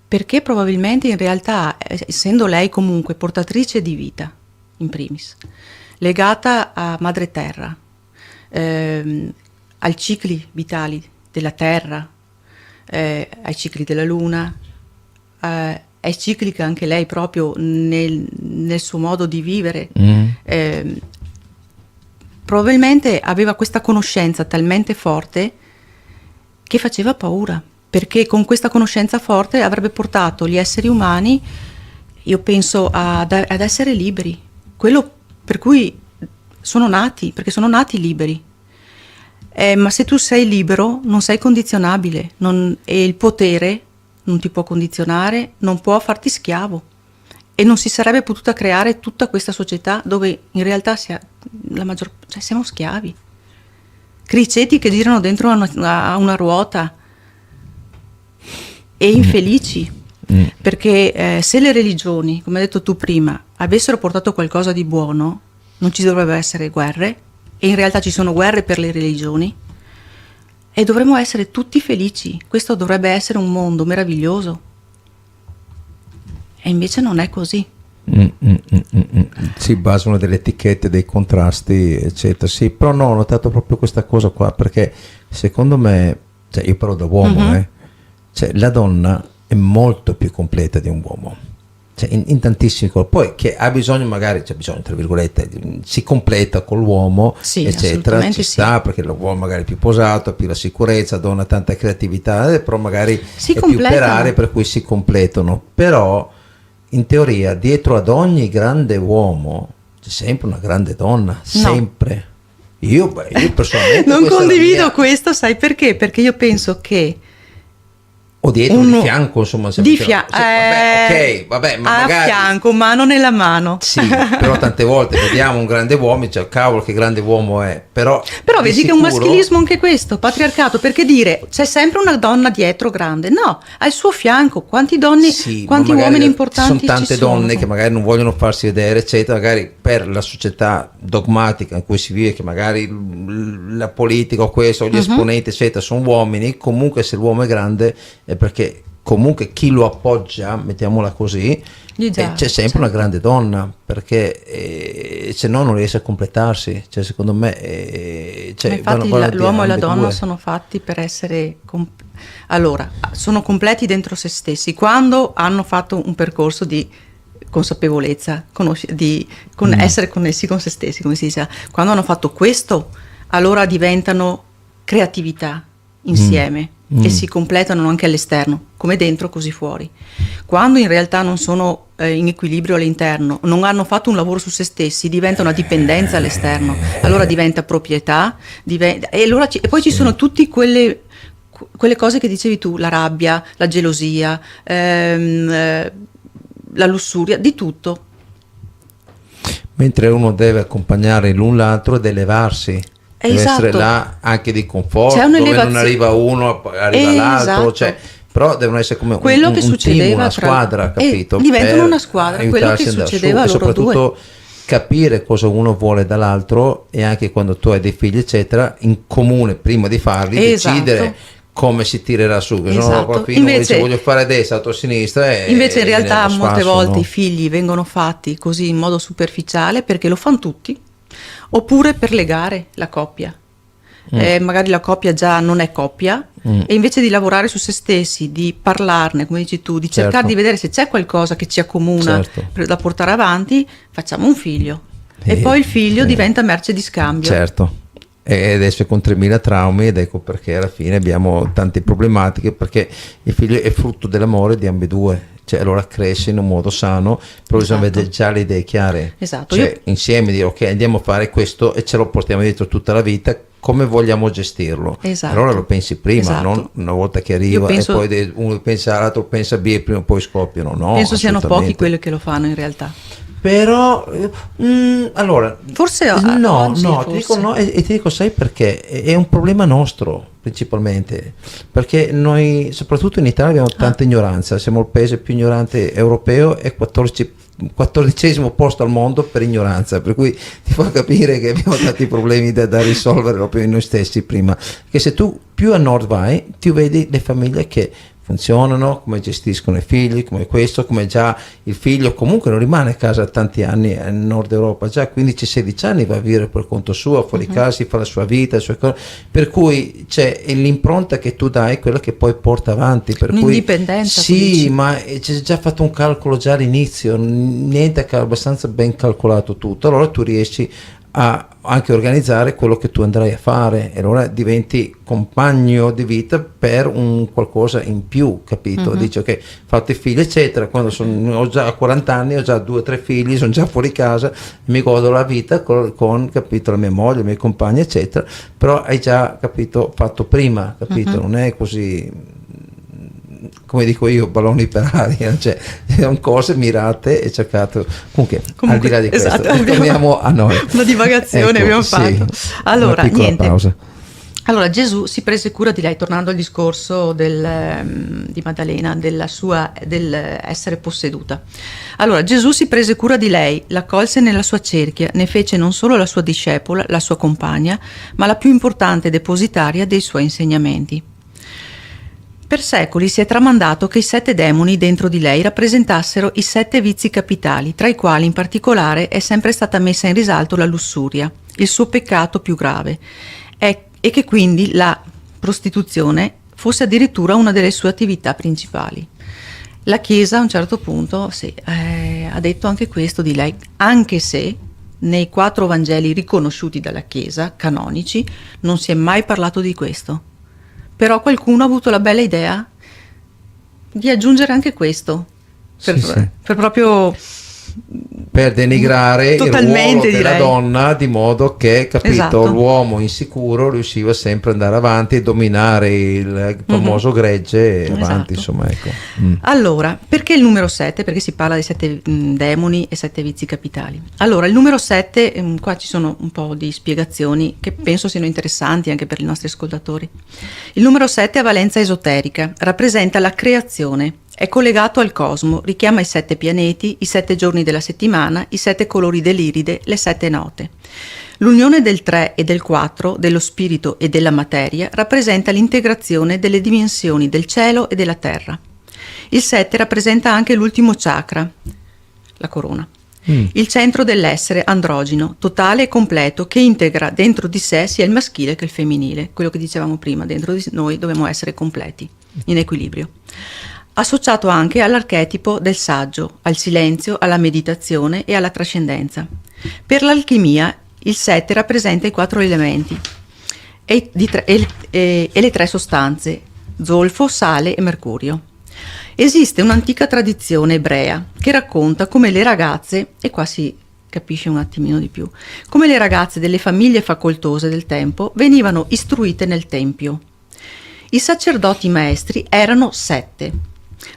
perché probabilmente in realtà, essendo lei comunque portatrice di vita, in primis, legata a madre terra, ai cicli vitali della terra, ai cicli della luna, è ciclica anche lei proprio nel suo modo di vivere. Probabilmente aveva questa conoscenza talmente forte che faceva paura, perché con questa conoscenza forte avrebbe portato gli esseri umani, io penso, ad essere liberi, quello per cui sono nati, perché sono nati liberi. Ma se tu sei libero non sei condizionabile, e il potere non ti può condizionare, non può farti schiavo, e non si sarebbe potuta creare tutta questa società dove in realtà siamo schiavi, criceti che girano dentro a una ruota e infelici, perché se le religioni, come hai detto tu prima, avessero portato qualcosa di buono, non ci dovrebbero essere guerre, e in realtà ci sono guerre per le religioni, e dovremmo essere tutti felici. Questo dovrebbe essere un mondo meraviglioso, e invece non è così. Si basano delle etichette, dei contrasti, eccetera. Sì, però no, ho notato proprio questa cosa qua, perché secondo me, cioè io parlo da uomo, cioè la donna è molto più completa di un uomo, cioè in tantissimi cose. Poi che ha bisogno, magari c'è bisogno, tra virgolette, si completa con l'uomo, Sì, eccetera, ci assolutamente sta, perché l'uomo magari è più posato, ha più la sicurezza, donna ha tanta creatività, però magari Si è più completano. per aree, per cui si completano. Però in teoria dietro ad ogni grande uomo c'è sempre una grande donna, sempre. Io personalmente Non questa è la condivido mia- questo, sai perché? Perché io penso che o dietro di fianco, insomma, se di facciamo- fianco, vabbè, ma a magari fianco, mano nella mano. sì, però tante volte vediamo un grande uomo e dice cavolo che grande uomo è, però Però di vedi che è un sicuro- maschilismo anche questo, patriarcato, perché dire c'è sempre una donna dietro grande, no, al suo fianco, quanti Sì, quanti ma magari uomini ci importanti sono tante ci sono. donne che magari non vogliono farsi vedere, eccetera, magari per la società dogmatica in cui si vive, che magari la politica o questo, o gli esponenti, eccetera, sono uomini. Comunque se l'uomo è grande è perché comunque chi lo appoggia, mettiamola così, c'è sempre una grande donna, perché se no non riesce a completarsi, cioè secondo me Ma infatti l'uomo e la donna sono fatti per essere allora, sono completi dentro se stessi quando hanno fatto un percorso di consapevolezza, essere connessi con se stessi, come si dice. Quando hanno fatto questo, allora diventano creatività insieme e si completano anche all'esterno, come dentro così fuori. Quando in realtà non sono in equilibrio all'interno, non hanno fatto un lavoro su se stessi, diventa una dipendenza all'esterno, allora diventa proprietà, e poi ci sono tutte quelle cose che dicevi tu, la rabbia, la gelosia, la lussuria, di tutto. Mentre uno deve accompagnare l'un l'altro ed elevarsi, deve essere là anche di conforto, dove non arriva uno, arriva l'altro, cioè, però devono essere come quello che un succedeva team, una squadra, capito? Diventano una squadra, quello che succedeva a e loro soprattutto due. capire cosa uno vuole dall'altro, e anche quando tu hai dei figli eccetera, in comune prima di farli, decidere come si tirerà su, che no, qua qui invece, dice, voglio fare a destra, a sinistra, invece in realtà molte volte i figli vengono fatti così in modo superficiale perché lo fanno tutti, oppure per legare la coppia. Magari la coppia già non è coppia, e invece di lavorare su se stessi, di parlarne, come dici tu, di cercare di vedere se c'è qualcosa che ci accomuna da portare avanti, facciamo un figlio e poi il figlio diventa merce di scambio. Certo. Ed esce con 3000 traumi, ed ecco perché alla fine abbiamo tante problematiche, perché il figlio è frutto dell'amore di ambedue, cioè allora cresce in un modo sano, però bisogna avere già le idee chiare, cioè insieme dire ok, andiamo a fare questo e ce lo portiamo dietro tutta la vita, come vogliamo gestirlo. Allora lo pensi prima, non una volta che arriva e poi uno pensa A, l'altro pensa B e prima o poi scoppiano. No, penso siano pochi quelli che lo fanno in realtà. Però allora forse no, ti dico no, e ti dico sai perché è un problema nostro principalmente, perché noi soprattutto in Italia abbiamo tanta ignoranza, siamo il paese più ignorante europeo e 14 14° posto al mondo per ignoranza, per cui ti fa capire che abbiamo tanti problemi da risolvere proprio in noi stessi prima, che se tu più a nord vai, tu vedi le famiglie che funzionano, come gestiscono i figli, come questo, come già il figlio comunque non rimane a casa tanti anni in Nord Europa, già 15-16 anni va a vivere per conto suo, fuori casa, si fa la sua vita, le sue cose, per cui c'è l'impronta che tu dai, quella che poi porta avanti, per cui un'indipendenza. sì, ma c'è già fatto un calcolo già all'inizio, niente abbastanza ben calcolato tutto, allora tu riesci a anche organizzare quello che tu andrai a fare e allora diventi compagno di vita per un qualcosa in più, capito? Dici ok, fate figli eccetera, quando ho già 40 anni, ho già 2 o 3 figli, sono già fuori casa, mi godo la vita con capito, la mia moglie, i miei compagni eccetera, però hai già capito fatto prima, capito? Non è così, come dico io, balloni per aria, cioè sono cose mirate e cercate. Comunque al di là di questo, esatto, torniamo a noi. Una divagazione abbiamo fatto. Allora, una piccola niente. pausa. Allora, Gesù si prese cura di lei, tornando al discorso di Maddalena, del essere posseduta. Allora, Gesù si prese cura di lei, la accolse nella sua cerchia, ne fece non solo la sua discepola, la sua compagna, ma la più importante depositaria dei suoi insegnamenti. Per secoli si è tramandato che i 7 demoni dentro di lei rappresentassero i 7 vizi capitali, tra i quali in particolare è sempre stata messa in risalto la lussuria, il suo peccato più grave, e che quindi la prostituzione fosse addirittura una delle sue attività principali. La Chiesa a un certo punto ha detto anche questo di lei, anche se nei 4 Vangeli riconosciuti dalla Chiesa, canonici, non si è mai parlato di questo. Però qualcuno ha avuto la bella idea di aggiungere anche questo, per proprio per denigrare totalmente, il ruolo della direi, donna, di modo che, capito, esatto, l'uomo insicuro riusciva sempre ad andare avanti e dominare il famoso gregge e avanti, esatto. insomma, ecco. Allora, perché il numero 7? Perché si parla di 7 demoni e 7 vizi capitali. Allora, il numero 7, qua ci sono un po' di spiegazioni che penso siano interessanti anche per i nostri ascoltatori. Il numero 7 ha valenza esoterica, rappresenta la creazione. È collegato al cosmo, richiama i 7 pianeti, i 7 giorni della settimana, i 7 colori dell'iride, le 7 note. L'unione del 3 e del 4, dello spirito e della materia, rappresenta l'integrazione delle dimensioni del cielo e della terra. Il 7 rappresenta anche l'ultimo chakra, la corona. Il centro dell'essere androgino, totale e completo, che integra dentro di sé sia il maschile che il femminile. Quello che dicevamo prima, dentro di noi dobbiamo essere completi, in equilibrio. Associato anche all'archetipo del saggio, al silenzio, alla meditazione e alla trascendenza. Per l'alchimia il 7 rappresenta i 4 elementi e le 3 sostanze, zolfo, sale e mercurio. Esiste un'antica tradizione ebrea che racconta come le ragazze, e qua si capisce un attimino di più, come le ragazze delle famiglie facoltose del tempo venivano istruite nel tempio. I sacerdoti maestri erano 7.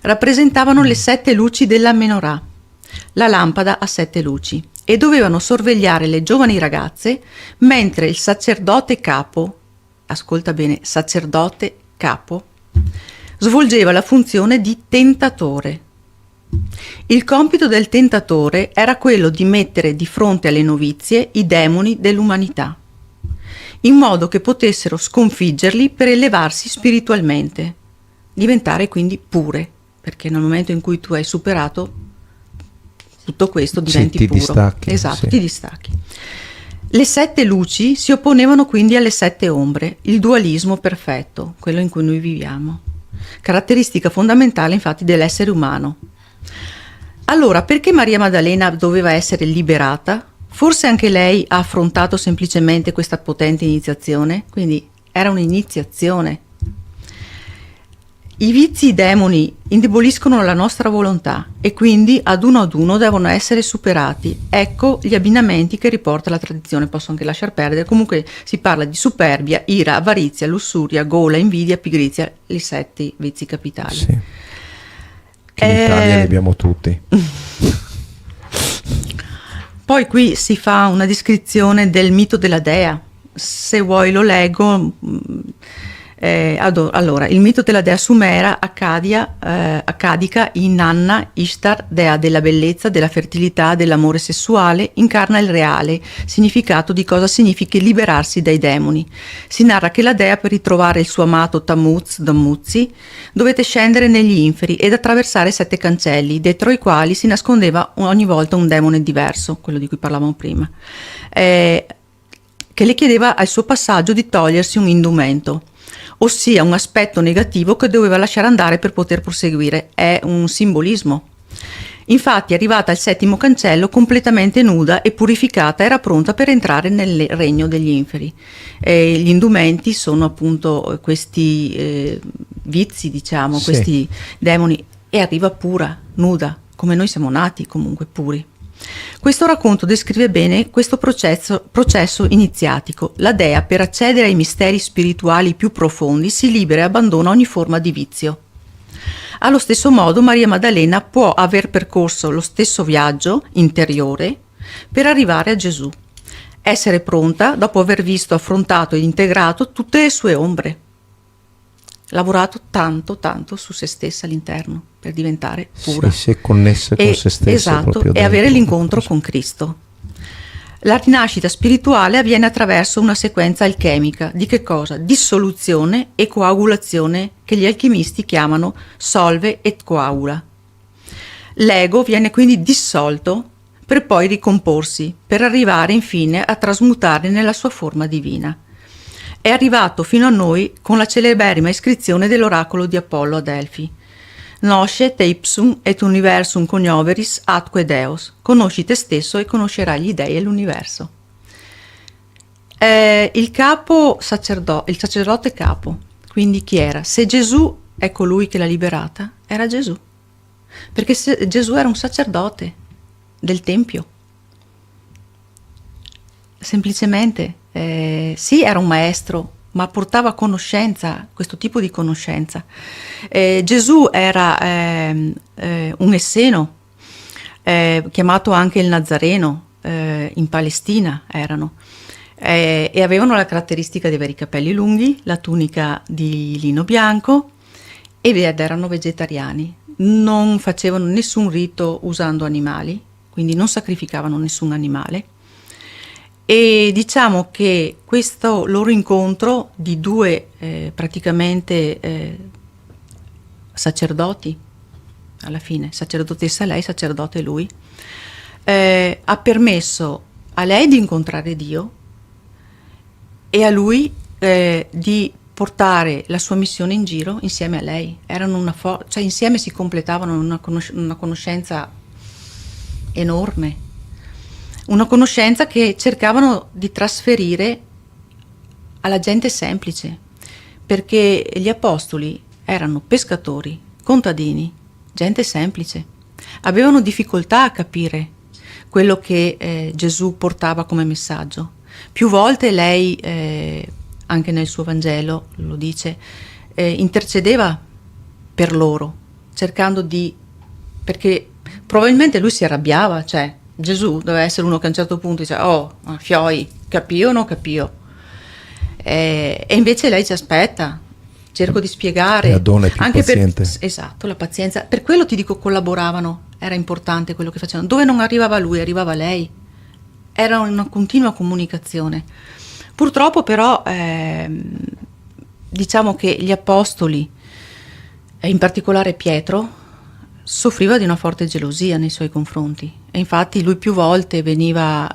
Rappresentavano le 7 luci della menorah, la lampada a 7 luci, e dovevano sorvegliare le giovani ragazze mentre il sacerdote capo, ascolta bene, sacerdote capo, svolgeva la funzione di tentatore. Il compito del tentatore era quello di mettere di fronte alle novizie i demoni dell'umanità, in modo che potessero sconfiggerli per elevarsi spiritualmente, diventare quindi pure, perché nel momento in cui tu hai superato tutto questo diventi ti puro. distacchi, esatto, sì. ti distacchi. Le 7 luci si opponevano quindi alle 7 ombre, il dualismo perfetto, quello in cui noi viviamo, caratteristica fondamentale infatti dell'essere umano. Allora, perché Maria Maddalena doveva essere liberata? Forse anche lei ha affrontato semplicemente questa potente iniziazione, quindi era un'iniziazione. I vizi demoni indeboliscono la nostra volontà e quindi ad uno devono essere superati. Ecco gli abbinamenti che riporta la tradizione, posso anche lasciar perdere. Comunque si parla di superbia, ira, avarizia, lussuria, gola, invidia, pigrizia, i 7 vizi capitali. Sì. Che in Italia li abbiamo tutti. Poi qui si fa una descrizione del mito della dea. Se vuoi lo leggo. Allora, il mito della dea sumera accadica Inanna Ishtar, dea della bellezza, della fertilità, dell'amore sessuale, incarna il reale significato di cosa significhi liberarsi dai demoni. Si narra che la dea, per ritrovare il suo amato Tammuz, Dammuzzi, dovette scendere negli inferi ed attraversare 7 cancelli, dietro i quali si nascondeva ogni volta un demone diverso, quello di cui parlavamo prima, che le chiedeva al suo passaggio di togliersi un indumento, ossia un aspetto negativo che doveva lasciare andare per poter proseguire. È un simbolismo. Infatti, arrivata al 7° cancello, completamente nuda e purificata, era pronta per entrare nel regno degli inferi. Gli indumenti sono appunto questi vizi, diciamo, Sì. questi demoni, e arriva pura, nuda, come noi siamo nati comunque puri. Questo racconto descrive bene questo processo iniziatico. La dea, per accedere ai misteri spirituali più profondi, si libera e abbandona ogni forma di vizio. Allo stesso modo, Maria Maddalena può aver percorso lo stesso viaggio interiore per arrivare a Gesù, essere pronta dopo aver visto, affrontato ed integrato tutte le sue ombre, lavorato tanto su se stessa all'interno per diventare pura. Si è connessa con se stessa. Esatto, proprio e avere dentro. l'incontro con Cristo. La rinascita spirituale avviene attraverso una sequenza alchemica di che cosa? Dissoluzione e coagulazione, che gli alchimisti chiamano solve et coagula. L'ego viene quindi dissolto per poi ricomporsi, per arrivare infine a trasmutare nella sua forma divina. È arrivato fino a noi con la celeberrima iscrizione dell'oracolo di Apollo a Delfi. Nosce te ipsum et universum cognoveris atque Deus. Conosci te stesso e conoscerai gli dei e l'universo. Il sacerdote capo, quindi chi era? Se Gesù è colui che l'ha liberata, era Gesù. Perché Gesù era un sacerdote del Tempio. Semplicemente, sì, era un maestro, ma portava conoscenza, questo tipo di conoscenza. Gesù era un esseno, chiamato anche il Nazareno, in Palestina erano, e avevano la caratteristica di avere i capelli lunghi, la tunica di lino bianco, ed erano vegetariani. Non facevano nessun rito usando animali, quindi non sacrificavano nessun animale. E diciamo che questo loro incontro di due praticamente sacerdoti, alla fine, sacerdotessa lei, sacerdote lui, ha permesso a lei di incontrare Dio e a lui di portare la sua missione in giro insieme a lei. Erano cioè insieme si completavano una conoscenza enorme. Una conoscenza che cercavano di trasferire alla gente semplice, perché gli apostoli erano pescatori, contadini, gente semplice. Avevano difficoltà a capire quello che Gesù portava come messaggio. Più volte lei, anche nel suo Vangelo lo dice, intercedeva per loro, cercando perché probabilmente lui si arrabbiava, cioè Gesù doveva essere uno che a un certo punto dice fioi, capio o non capio? E invece lei ci aspetta, cerco di spiegare. La donna è più anche paziente. Esatto, la pazienza. Per quello ti dico, collaboravano, era importante quello che facevano. Dove non arrivava lui, arrivava lei. Era una continua comunicazione. Purtroppo però, diciamo che gli apostoli, e in particolare Pietro, soffriva di una forte gelosia nei suoi confronti, e infatti lui più volte veniva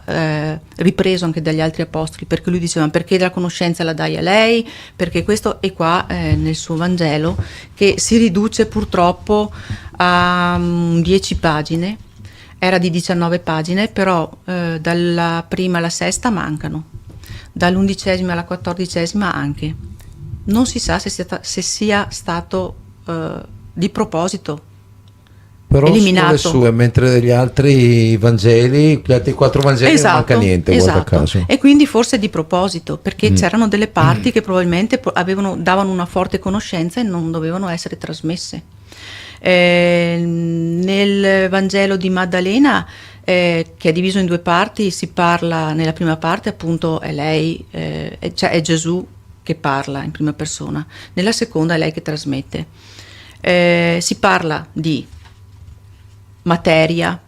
ripreso anche dagli altri apostoli, perché lui diceva: perché la conoscenza la dai a lei, perché questo. E qua nel suo Vangelo, che si riduce purtroppo a 10 pagine, era di 19 pagine, però dalla prima alla sesta mancano, dall'11ª alla 14ª anche. Non si sa se sia stato di proposito però eliminato. sono le sue, mentre degli altri Vangeli, gli altri 4 Vangeli non manca niente, guarda caso. E quindi forse di proposito, perché c'erano delle parti che probabilmente davano una forte conoscenza e non dovevano essere trasmesse. Nel Vangelo di Maddalena, che è diviso in 2 parti, si parla nella prima parte, appunto, è lei, cioè è Gesù che parla in prima persona, nella seconda è lei che trasmette. Si parla di materia,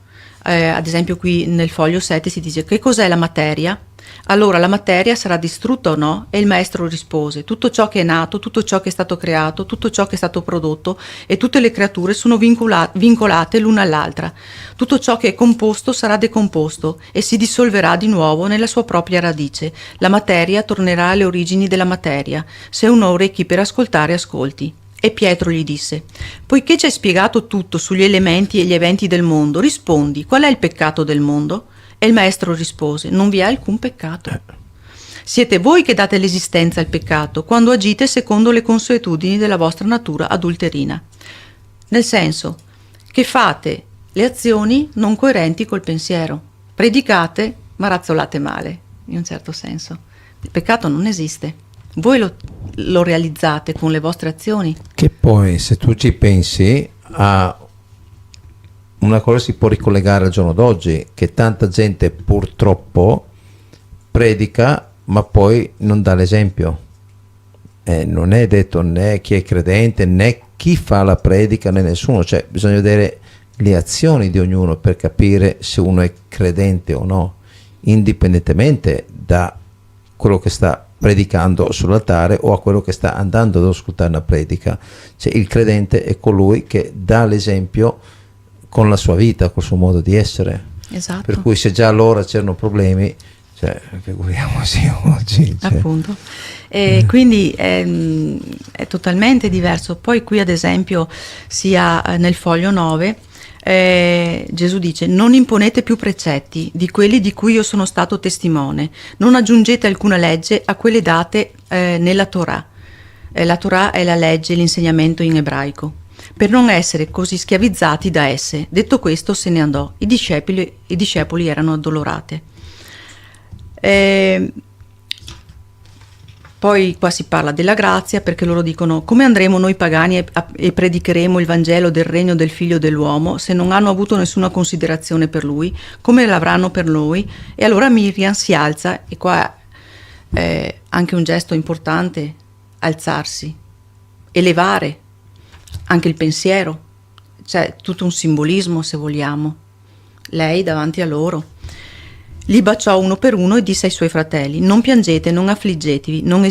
ad esempio qui nel foglio 7 si dice che cos'è la materia? Allora la materia sarà distrutta o no? E il maestro rispose: tutto ciò che è nato, tutto ciò che è stato creato, tutto ciò che è stato prodotto e tutte le creature sono vincolate l'una all'altra. Tutto ciò che è composto sarà decomposto e si dissolverà di nuovo nella sua propria radice. La materia tornerà alle origini della materia. Se uno ha orecchi per ascoltare, ascolti. E Pietro gli disse: poiché ci hai spiegato tutto sugli elementi e gli eventi del mondo, rispondi, qual è il peccato del mondo? E il maestro rispose: non vi è alcun peccato. Siete voi che date l'esistenza al peccato quando agite secondo le consuetudini della vostra natura adulterina. Nel senso che fate le azioni non coerenti col pensiero. Predicate, ma razzolate male, in un certo senso. Il peccato non esiste. Voi lo realizzate con le vostre azioni. Che poi, se tu ci pensi, a una cosa si può ricollegare al giorno d'oggi, che tanta gente purtroppo predica ma poi non dà l'esempio. Non è detto né chi è credente né chi fa la predica né nessuno, cioè bisogna vedere le azioni di ognuno per capire se uno è credente o no, indipendentemente da quello che sta predicando sull'altare o a quello che sta andando ad ascoltare una predica. Cioè, il credente è colui che dà l'esempio con la sua vita, col suo modo di essere. Esatto. Per cui se già allora c'erano problemi, cioè, figuriamoci oggi. Cioè. Appunto. Quindi è totalmente diverso. Poi qui ad esempio sia nel foglio 9 Gesù dice: non imponete più precetti di quelli di cui io sono stato testimone, non aggiungete alcuna legge a quelle date nella Torah. La Torah è la legge, l'insegnamento in ebraico, per non essere così schiavizzati da esse. Detto questo se ne andò. I discepoli erano addolorati. Poi qua si parla della grazia, perché loro dicono: come andremo noi pagani e predicheremo il Vangelo del regno del figlio dell'uomo se non hanno avuto nessuna considerazione per lui? Come l'avranno per noi? E allora Miriam si alza, e qua è anche un gesto importante: alzarsi, elevare anche il pensiero, c'è tutto un simbolismo, se vogliamo. Lei davanti a loro li baciò uno per uno e disse ai suoi fratelli: non piangete, non affliggetevi, non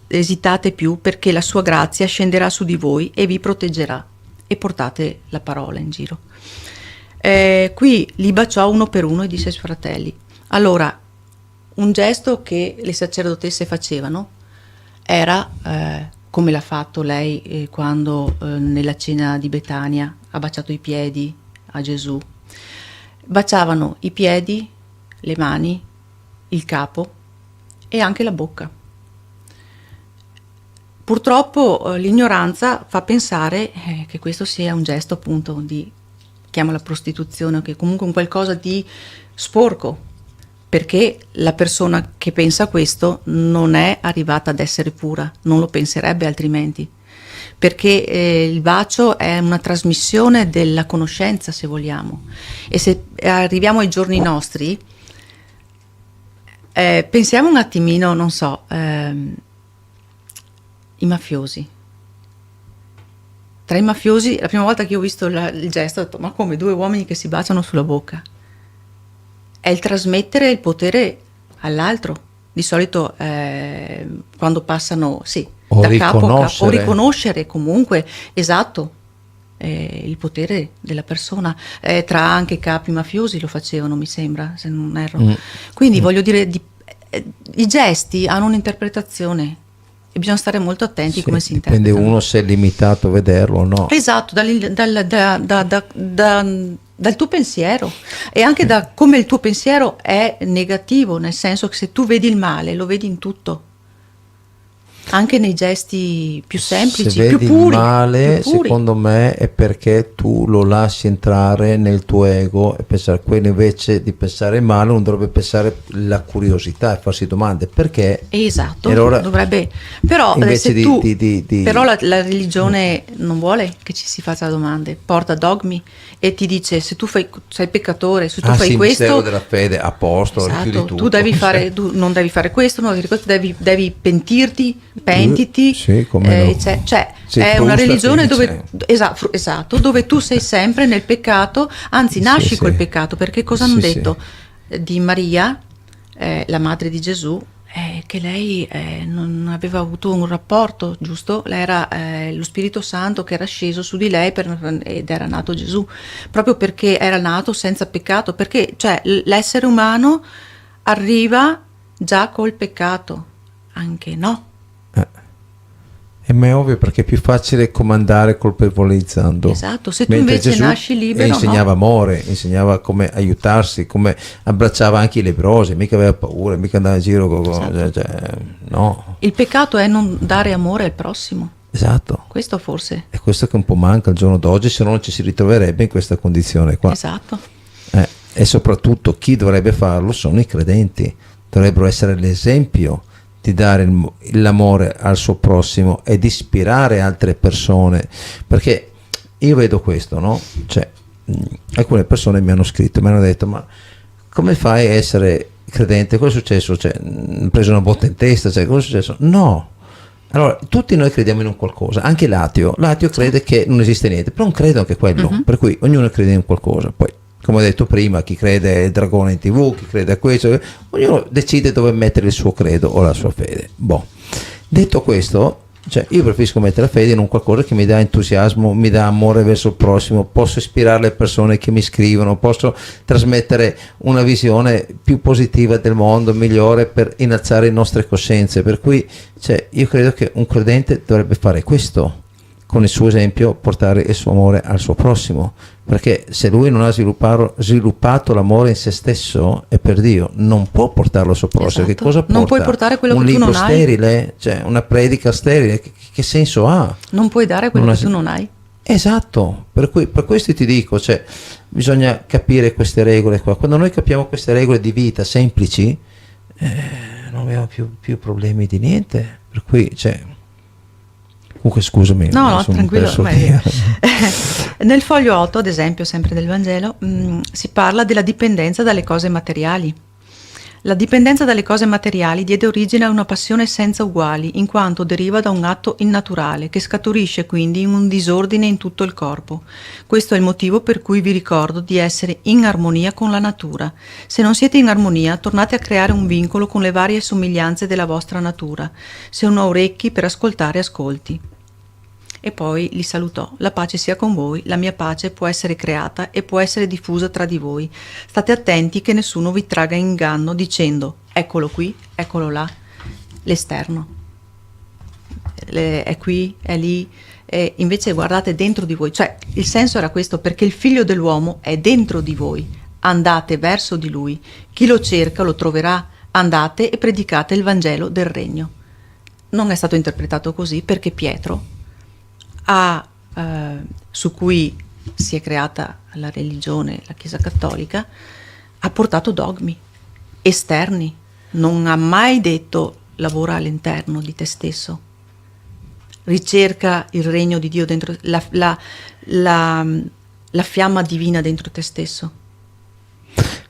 esitate più, perché la sua grazia scenderà su di voi e vi proteggerà. E portate la parola in giro. Qui li baciò uno per uno e disse ai suoi fratelli. Allora, un gesto che le sacerdotesse facevano era come l'ha fatto lei quando nella cena di Betania ha baciato i piedi a Gesù. Baciavano i piedi, le mani, il capo e anche la bocca. Purtroppo l'ignoranza fa pensare che questo sia un gesto appunto di, chiamala prostituzione, o che comunque un qualcosa di sporco, perché la persona che pensa questo non è arrivata ad essere pura, non lo penserebbe altrimenti, perché il bacio è una trasmissione della conoscenza, se vogliamo. E se arriviamo ai giorni nostri, pensiamo un attimino, non so, i mafiosi. Tra i mafiosi, la prima volta che ho visto il gesto ho detto: ma come, due uomini che si baciano sulla bocca? È il trasmettere il potere all'altro. Di solito quando passano, sì, o da capo a capo, o riconoscere. riconoscere comunque, esatto, il potere della persona. Tra anche i capi mafiosi lo facevano, mi sembra, se non erro. Quindi voglio dire, i gesti hanno un'interpretazione e bisogna stare molto attenti, Sì, come si dipende interpretano. uno se è limitato a vederlo o no. Esatto, dal tuo pensiero, e anche da come il tuo pensiero è negativo, nel senso che se tu vedi il male lo vedi in tutto. anche nei gesti più semplici, se vedi più puri, il male, più puri. secondo me è perché tu lo lasci entrare nel tuo ego e pensare quello, invece di pensare il male non dovrebbe pensare la curiosità e farsi domande perché. Esatto, E allora, dovrebbe, però invece se tu, di però la religione non vuole che ci si faccia domande, porta dogmi e ti dice se tu sei peccatore, se tu fai sì, il mistero questo, della fede, a posto, chiudi esatto, tutto. tu devi fare, tu non devi fare questo, non devi fare questo, devi pentirti, pentiti, sì, come no. cioè Sì, è una frustati, religione dove, cioè. esatto, dove tu sei sempre nel peccato, anzi nasci Sì, col sì. peccato, perché cosa Sì, hanno sì. detto di Maria, la madre di Gesù? Che lei non aveva avuto un rapporto, giusto? Lei era lo Spirito Santo che era sceso su di lei ed era nato Gesù, proprio perché era nato senza peccato, perché cioè, l'essere umano arriva già col peccato, anche no. Ma è ovvio perché è più facile comandare colpevolizzando. Esatto, se tu Mentre invece Gesù nasci libero, insegnava no? amore, insegnava come aiutarsi, come abbracciava anche i leprosi, mica aveva paura, mica andava in giro Esatto. no, Il peccato è non dare amore al prossimo, esatto. questo forse, È questo che un po' manca al giorno d'oggi, se no non ci si ritroverebbe in questa condizione qua. esatto. E soprattutto chi dovrebbe farlo sono i credenti, dovrebbero essere l'esempio di dare l'amore al suo prossimo e di ispirare altre persone, perché io vedo questo, no? Cioè, alcune persone mi hanno scritto, mi hanno detto ma come fai a essere credente? Cosa è successo? Cioè, ho preso una botta in testa, cioè, cosa è successo? No. Allora, tutti noi crediamo in un qualcosa, anche l'ateo crede che non esiste niente, però non credo anche quello, per cui ognuno crede in qualcosa, poi come ho detto prima, chi crede al dragone in TV, chi crede a questo, ognuno decide dove mettere il suo credo o la sua fede. Boh. Detto questo, cioè io preferisco mettere la fede in un qualcosa che mi dà entusiasmo, mi dà amore verso il prossimo, posso ispirare le persone che mi scrivono, posso trasmettere una visione più positiva del mondo, migliore, per innalzare le nostre coscienze, per cui cioè, io credo che un credente dovrebbe fare questo, con il suo esempio portare il suo amore al suo prossimo, perché se lui non ha sviluppato l'amore in se stesso e per Dio non può portarlo al suo prossimo. Esatto. Che cosa porta? Non puoi portare quello un che tu libro non hai. sterile, cioè una predica sterile, che senso ha? Non puoi dare quello che tu non hai. Esatto, per questo ti dico, cioè, bisogna capire queste regole qua. Quando noi capiamo queste regole di vita semplici, non abbiamo più problemi di niente, per cui cioè, comunque scusami, No, sono tranquillo. perso Ma via. nel foglio 8, ad esempio, sempre del Vangelo, si parla della dipendenza dalle cose materiali. La dipendenza dalle cose materiali diede origine a una passione senza uguali, in quanto deriva da un atto innaturale, che scaturisce quindi in un disordine in tutto il corpo. Questo è il motivo per cui vi ricordo di essere in armonia con la natura. Se non siete in armonia, tornate a creare un vincolo con le varie somiglianze della vostra natura. Se uno ha orecchi per ascoltare, ascolti. E poi li salutò. La pace sia con voi, la mia pace può essere creata e può essere diffusa tra di voi. State attenti che nessuno vi traga in inganno dicendo eccolo qui, eccolo là, l'esterno. È qui, è lì, e invece guardate dentro di voi. Cioè il senso era questo, perché il figlio dell'uomo è dentro di voi. Andate verso di lui. Chi lo cerca lo troverà. Andate e predicate il Vangelo del Regno. Non è stato interpretato così perché Pietro su cui si è creata la religione, la Chiesa Cattolica, ha portato dogmi esterni, non ha mai detto lavora all'interno di te stesso, ricerca il regno di Dio dentro, la fiamma divina dentro te stesso.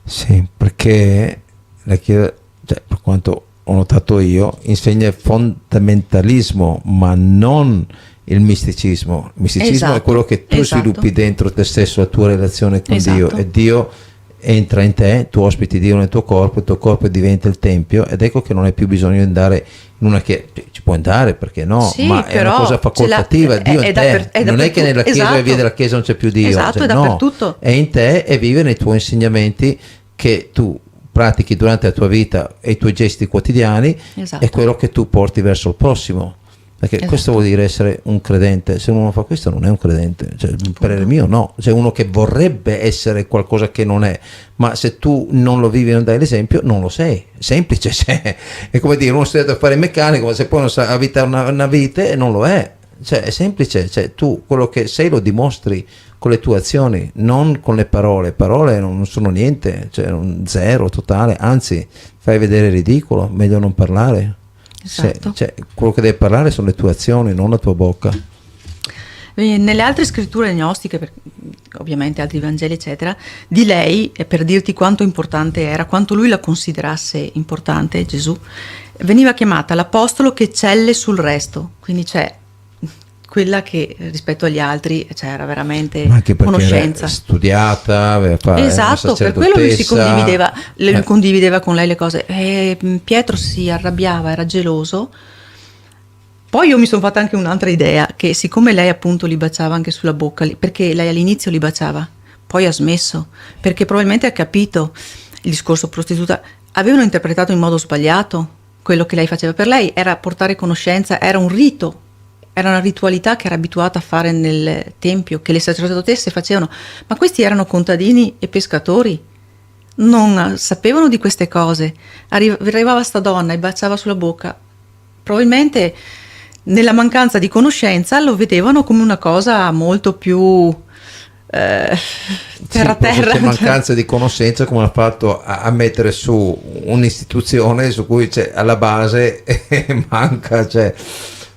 Sì, perché la Chiesa, cioè, per quanto ho notato io, insegna il fondamentalismo, ma non il misticismo. Il misticismo Esatto, è quello che tu esatto. sviluppi dentro te stesso, la tua relazione con Esatto. Dio, e Dio entra in te, tu ospiti Dio nel tuo corpo diventa il tempio, ed ecco che non hai più bisogno di andare in una chiesa, ci puoi andare perché no, Sì, ma è una però cosa facoltativa, Dio è in te, non è che nella chiesa esatto. vai via della chiesa non c'è più Dio, Esatto, cioè, è no, dappertutto. è in te e vive nei tuoi insegnamenti che tu pratichi durante la tua vita e i tuoi gesti quotidiani, Esatto. è quello che tu porti verso il prossimo. perché Esatto. questo vuol dire essere un credente. Se uno fa questo non è un credente, cioè, per il mio no, c'è uno che vorrebbe essere qualcosa che non è, ma se tu non lo vivi e non dai l'esempio non lo sei, semplice, cioè, è come dire uno studiato a fare il meccanico ma se poi non sa abitare una vite non lo è, cioè è semplice, cioè tu quello che sei lo dimostri con le tue azioni, non con le parole non sono niente, cioè un zero totale, anzi fai vedere ridicolo, meglio non parlare. Esatto. Cioè, quello che deve parlare sono le tue azioni, non la tua bocca. Nelle altre scritture gnostiche, ovviamente altri Vangeli eccetera, di lei, e per dirti quanto importante era, quanto lui la considerasse importante, Gesù, veniva chiamata l'apostolo che eccelle sul resto, quindi c'è quella che rispetto agli altri era veramente Ma anche perché conoscenza. era studiata, Esatto, per quello lui si condivideva, lui condivideva con lei le cose. Pietro si arrabbiava, era geloso. Poi io mi sono fatta anche un'altra idea, che siccome lei appunto li baciava anche sulla bocca, perché lei all'inizio li baciava, poi ha smesso, perché probabilmente ha capito il discorso prostituta, avevano interpretato in modo sbagliato quello che lei faceva. Per lei era portare conoscenza, era un rito, era una ritualità che era abituata a fare nel tempio, che le sacerdotesse facevano, ma questi erano contadini e pescatori, non sapevano di queste cose. Arrivava sta donna e baciava sulla bocca, probabilmente nella mancanza di conoscenza lo vedevano come una cosa molto più terra terra. C'è mancanza di conoscenza, come ha fatto a mettere su un'istituzione su cui alla base manca, cioè.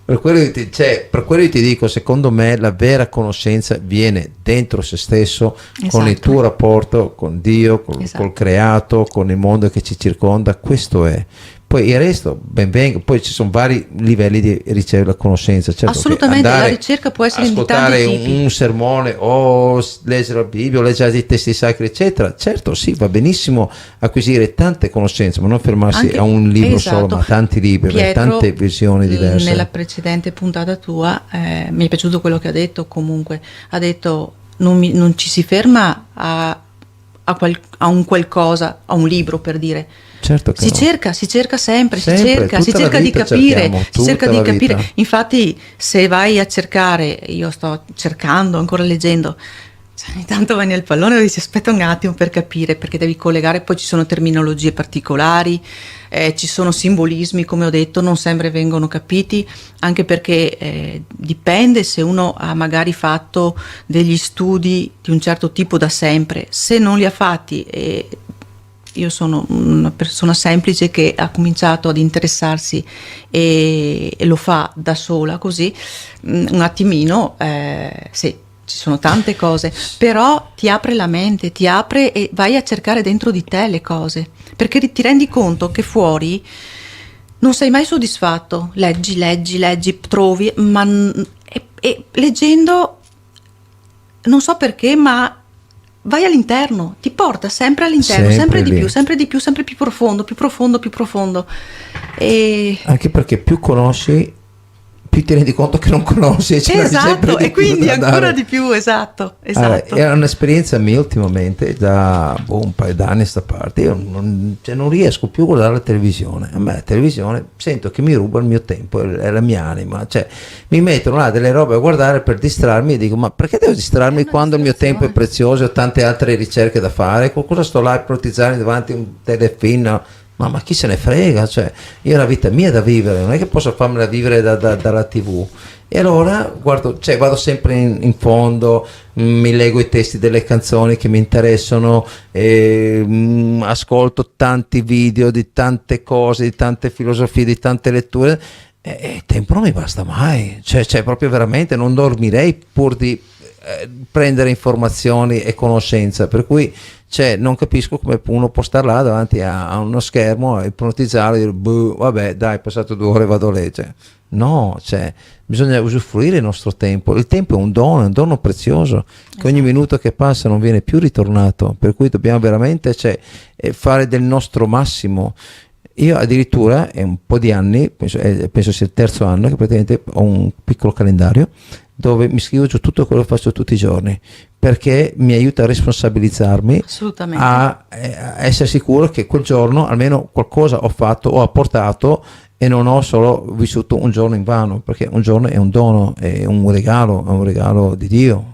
Per quello io ti dico, secondo me la vera conoscenza viene dentro se stesso, con il tuo rapporto con Dio, col creato, con il mondo che ci circonda, questo è. Poi il resto ben venga, poi ci sono vari livelli di ricevere la conoscenza. Certo, assolutamente, la ricerca può essere di tanti tipi. Un sermone o leggere la Bibbia o leggere i testi sacri eccetera, certo sì, va benissimo acquisire tante conoscenze, ma non fermarsi a un libro solo, ma tanti libri, Pietro, tante visioni diverse. Nella precedente puntata tua mi è piaciuto quello che ha detto, comunque ha detto non ci si ferma a un qualcosa, a un libro, per dire. Certo che si cerca sempre, si cerca di capire, Infatti se vai a cercare, io sto cercando, ancora leggendo, ogni tanto vai nel pallone e dici aspetta un attimo per capire, perché devi collegare, poi ci sono terminologie particolari, ci sono simbolismi, come ho detto, non sempre vengono capiti, anche perché dipende se uno ha magari fatto degli studi di un certo tipo da sempre, se non li ha fatti io sono una persona semplice che ha cominciato ad interessarsi e lo fa da sola così, un attimino, sì, ci sono tante cose, però ti apre la mente, ti apre e vai a cercare dentro di te le cose, perché ti rendi conto che fuori non sei mai soddisfatto, leggi, trovi, ma e leggendo, non so perché, ma vai all'interno, ti porta sempre all'interno, sempre di più, sempre più profondo. E anche perché più conosci, più ti rendi conto che non conosci, esatto, e quindi ancora di più, esatto. Allora, era un'esperienza mia ultimamente, da un paio d'anni a sta parte, io non riesco più a guardare la televisione. A me la televisione sento che mi ruba il mio tempo e la mia anima, cioè mi mettono là delle robe a guardare per distrarmi e dico ma perché devo distrarmi quando il mio tempo è prezioso e ho tante altre ricerche da fare? Cosa sto là a ipotizzare davanti a un telefilm? Ma chi se ne frega, cioè io ho la vita mia da vivere, non è che posso farmela vivere dalla TV. E allora guardo, vado sempre in fondo, mi leggo i testi delle canzoni che mi interessano, ascolto tanti video di tante cose, di tante filosofie, di tante letture, e tempo non mi basta mai, cioè proprio veramente non dormirei pur di prendere informazioni e conoscenza, per cui non capisco come uno può star là davanti a uno schermo e ipnotizzare e dire vabbè dai, è passato 2 ore, vado a leggere. No, bisogna usufruire il nostro tempo. Il tempo è un dono prezioso, che ogni minuto che passa non viene più ritornato, per cui dobbiamo veramente fare del nostro massimo. Io addirittura è un po' di anni, penso sia il 3° anno, che praticamente ho un piccolo calendario dove mi scrivo giù tutto quello che faccio tutti i giorni, perché mi aiuta a responsabilizzarmi, a essere sicuro che quel giorno almeno qualcosa ho fatto o apportato e non ho solo vissuto un giorno in vano, perché un giorno è un dono, è un regalo di Dio,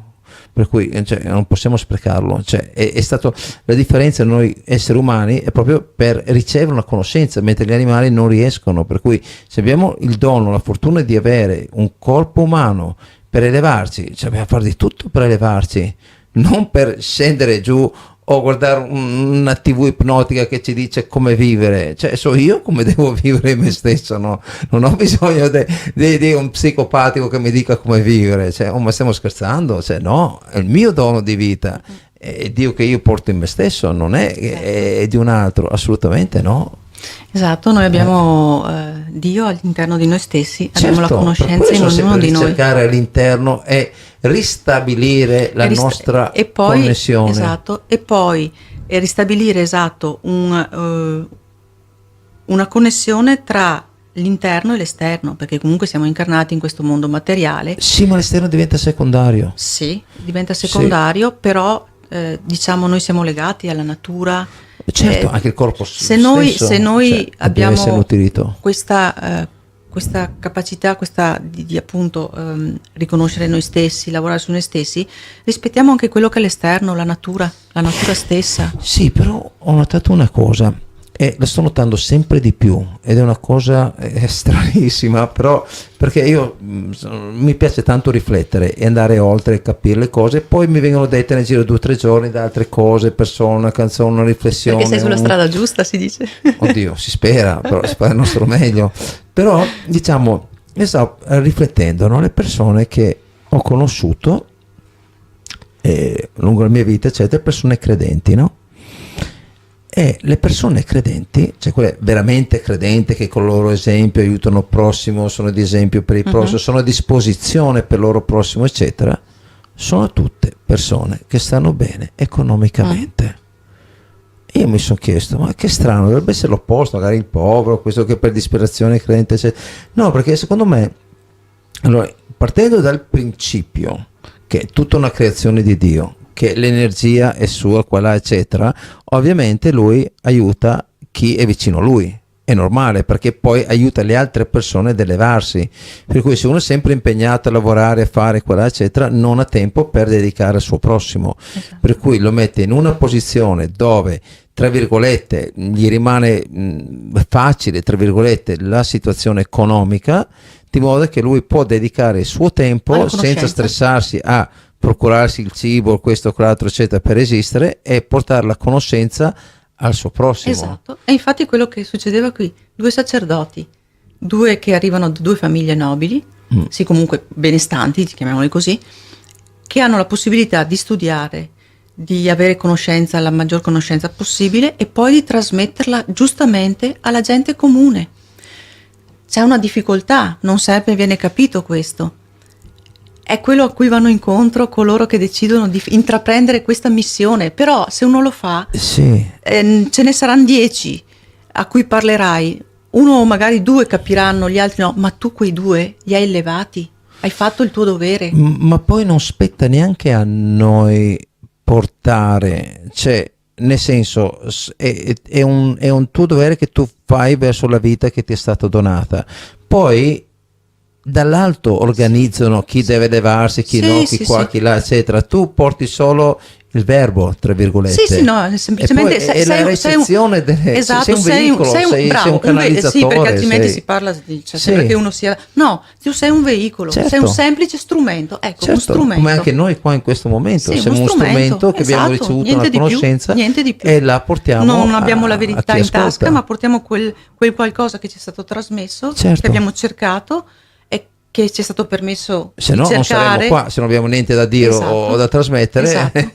per cui cioè, non possiamo sprecarlo. Cioè, è stato la differenza noi esseri umani è proprio per ricevere una conoscenza, mentre gli animali non riescono, per cui se abbiamo il dono, la fortuna di avere un corpo umano per elevarci, cioè dobbiamo fare di tutto per elevarci, non per scendere giù o guardare una TV ipnotica che ci dice come vivere. Cioè so io come devo vivere me stesso, no? Non ho bisogno di un psicopatico che mi dica come vivere. Cioè, ma stiamo scherzando? Cioè, no, è il mio dono di vita, è Dio che io porto in me stesso, non è di un altro, assolutamente no. Esatto, noi abbiamo Dio all'interno di noi stessi, abbiamo la conoscenza in ognuno di noi. Cercare all'interno e ristabilire la nostra e poi, connessione. Esatto, e poi ristabilire una connessione tra l'interno e l'esterno, perché comunque siamo incarnati in questo mondo materiale. Sì, ma l'esterno diventa secondario. Sì, diventa secondario, però diciamo noi siamo legati alla natura. Certo, anche il corpo se noi abbiamo questa capacità di appunto riconoscere noi stessi, lavorare su noi stessi, rispettiamo anche quello che è l'esterno, la natura stessa. Sì, però ho notato una cosa e la sto notando sempre di più ed è una cosa stranissima, però perché io mi piace tanto riflettere e andare oltre e capire le cose, poi mi vengono dette nel giro 2 o 3 giorni da altre cose, persone, una canzone, una riflessione. Perché sei sulla strada giusta, si dice. Oddio, si spera, però si spera il nostro meglio. Però diciamo, io stavo riflettendo, no? Le persone che ho conosciuto lungo la mia vita, eccetera, persone credenti, no? E le persone credenti, cioè quelle veramente credenti che con il loro esempio aiutano il prossimo, sono di esempio per il prossimo, sono a disposizione per il loro prossimo, eccetera, sono tutte persone che stanno bene economicamente. Io mi sono chiesto, ma che strano, dovrebbe essere l'opposto, magari il povero, questo che per disperazione è credente, eccetera. No, perché secondo me, allora, partendo dal principio che è tutta una creazione di Dio, che l'energia è sua, quella eccetera, ovviamente lui aiuta chi è vicino a lui, è normale, perché poi aiuta le altre persone ad elevarsi, per cui se uno è sempre impegnato a lavorare, a fare quella eccetera, non ha tempo per dedicare al suo prossimo, per cui lo mette in una posizione dove tra virgolette gli rimane facile tra virgolette la situazione economica, di modo che lui può dedicare il suo tempo senza stressarsi a procurarsi il cibo, questo, quell'altro, eccetera, per esistere e portare la conoscenza al suo prossimo. Esatto, e infatti quello che succedeva qui, 2 sacerdoti, 2 che arrivano da 2 famiglie nobili, sì, comunque benestanti, chiamiamoli così, che hanno la possibilità di studiare, di avere conoscenza, la maggior conoscenza possibile e poi di trasmetterla giustamente alla gente comune. C'è una difficoltà, non sempre viene capito questo. È quello a cui vanno incontro coloro che decidono di intraprendere questa missione, però se uno lo fa, sì. Ce ne saranno 10 a cui parlerai, uno o magari 2 capiranno, gli altri no, ma tu quei 2 li hai elevati, hai fatto il tuo dovere. Ma poi non spetta neanche a noi portare, cioè nel senso è un tuo dovere che tu fai verso la vita che ti è stata donata, poi dall'alto organizzano chi deve levarsi, chi no, chi qua, chi là, eccetera. Tu porti solo il verbo, tra virgolette. Sì, no, semplicemente è la recezione esatto, sei un veicolo, sei un canalizzatore. Sì, perché altrimenti si parla, sembra che uno sia... No, tu sei un veicolo, certo. Sei un semplice strumento, ecco, certo, un strumento. Come anche noi qua in questo momento, siamo uno strumento che abbiamo ricevuto una conoscenza niente di più. E la portiamo non abbiamo la verità in ascolta. tasca, ma portiamo quel qualcosa che ci è stato trasmesso, certo. che abbiamo cercato che ci è stato permesso se di no cercare. Non saremmo qua, se non abbiamo niente da dire o da trasmettere,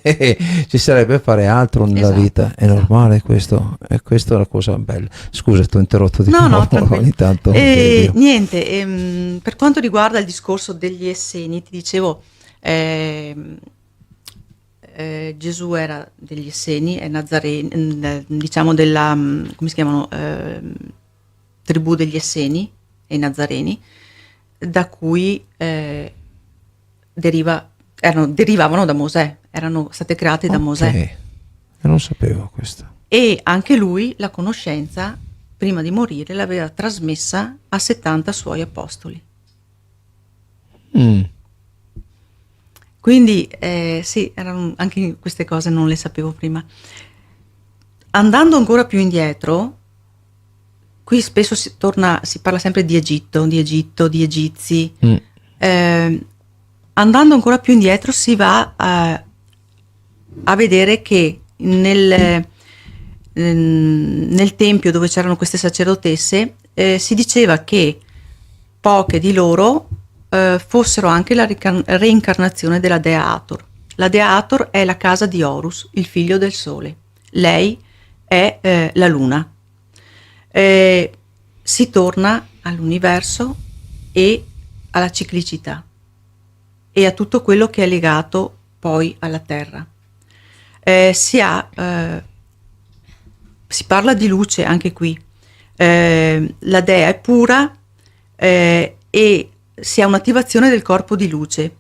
ci sarebbe a fare altro nella vita, è normale questo, e questa è una cosa bella. Scusa, ti ho interrotto di nuovo ogni tanto. Niente, per quanto riguarda il discorso degli Esseni, ti dicevo, Gesù era degli Esseni, è Nazareni, diciamo della, come si chiamano, tribù degli Esseni e Nazareni, da cui derivavano da Mosè, erano state create da Mosè. Non sapevo questo. E anche lui la conoscenza prima di morire, l'aveva trasmessa a 70 suoi apostoli. Quindi sì, anche queste cose non le sapevo prima. Andando ancora più indietro, qui spesso si parla sempre di Egitto, di egizi. Andando ancora più indietro si va a vedere che nel tempio dove c'erano queste sacerdotesse si diceva che poche di loro fossero anche la reincarnazione della dea Hathor. La dea Hathor è la casa di Horus, il figlio del sole. Lei è la luna. Si torna all'universo e alla ciclicità e a tutto quello che è legato poi alla Terra. Si parla di luce anche qui. La dea è pura e si ha un'attivazione del corpo di luce.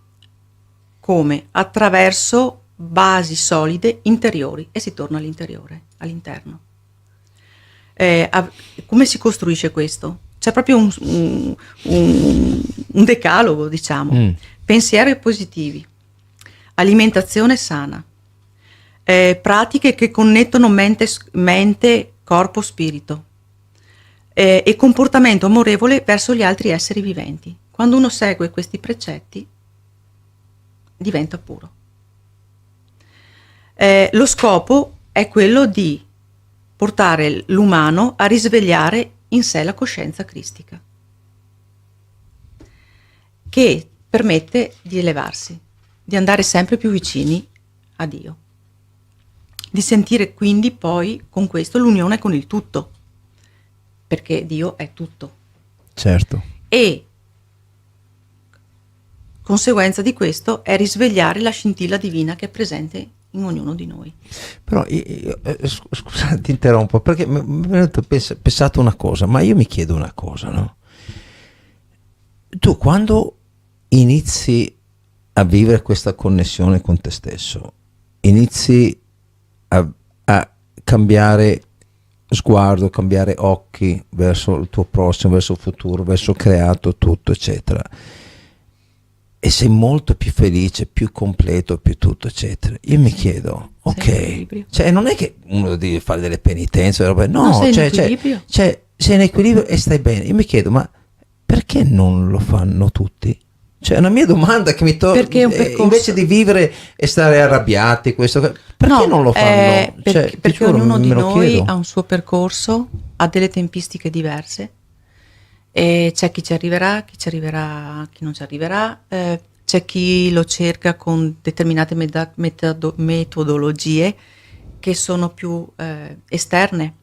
Come? Attraverso basi solide interiori, e si torna all'interno. Come si costruisce questo? C'è proprio un decalogo, diciamo. Pensieri positivi, alimentazione sana, pratiche che connettono mente, corpo, spirito, e comportamento amorevole verso gli altri esseri viventi. Quando uno segue questi precetti diventa puro. Lo scopo è quello di portare l'umano a risvegliare in sé la coscienza cristica, che permette di elevarsi, di andare sempre più vicini a Dio, di sentire quindi poi con questo l'unione con il tutto, perché Dio è tutto. Certo. E conseguenza di questo è risvegliare la scintilla divina che è presente in ognuno di noi. Però scusa, ti interrompo, perché mi è venuto pensato una cosa, ma io mi chiedo una cosa, no? Tu quando inizi a vivere questa connessione con te stesso, inizi a cambiare sguardo, cambiare occhi verso il tuo prossimo, verso il futuro, verso il creato, tutto, eccetera, e sei molto più felice, più completo, più tutto, eccetera. Io mi chiedo, ok, cioè non è che uno deve fare delle penitenze, no, sei in equilibrio e stai bene. Io mi chiedo, ma perché non lo fanno tutti? Cioè, è una mia domanda che mi torna, invece di vivere e stare arrabbiati, perché non lo fanno? Perché ognuno di noi ha un suo percorso, ha delle tempistiche diverse, e c'è chi ci arriverà, chi non ci arriverà, c'è chi lo cerca con determinate metodologie che sono più esterne,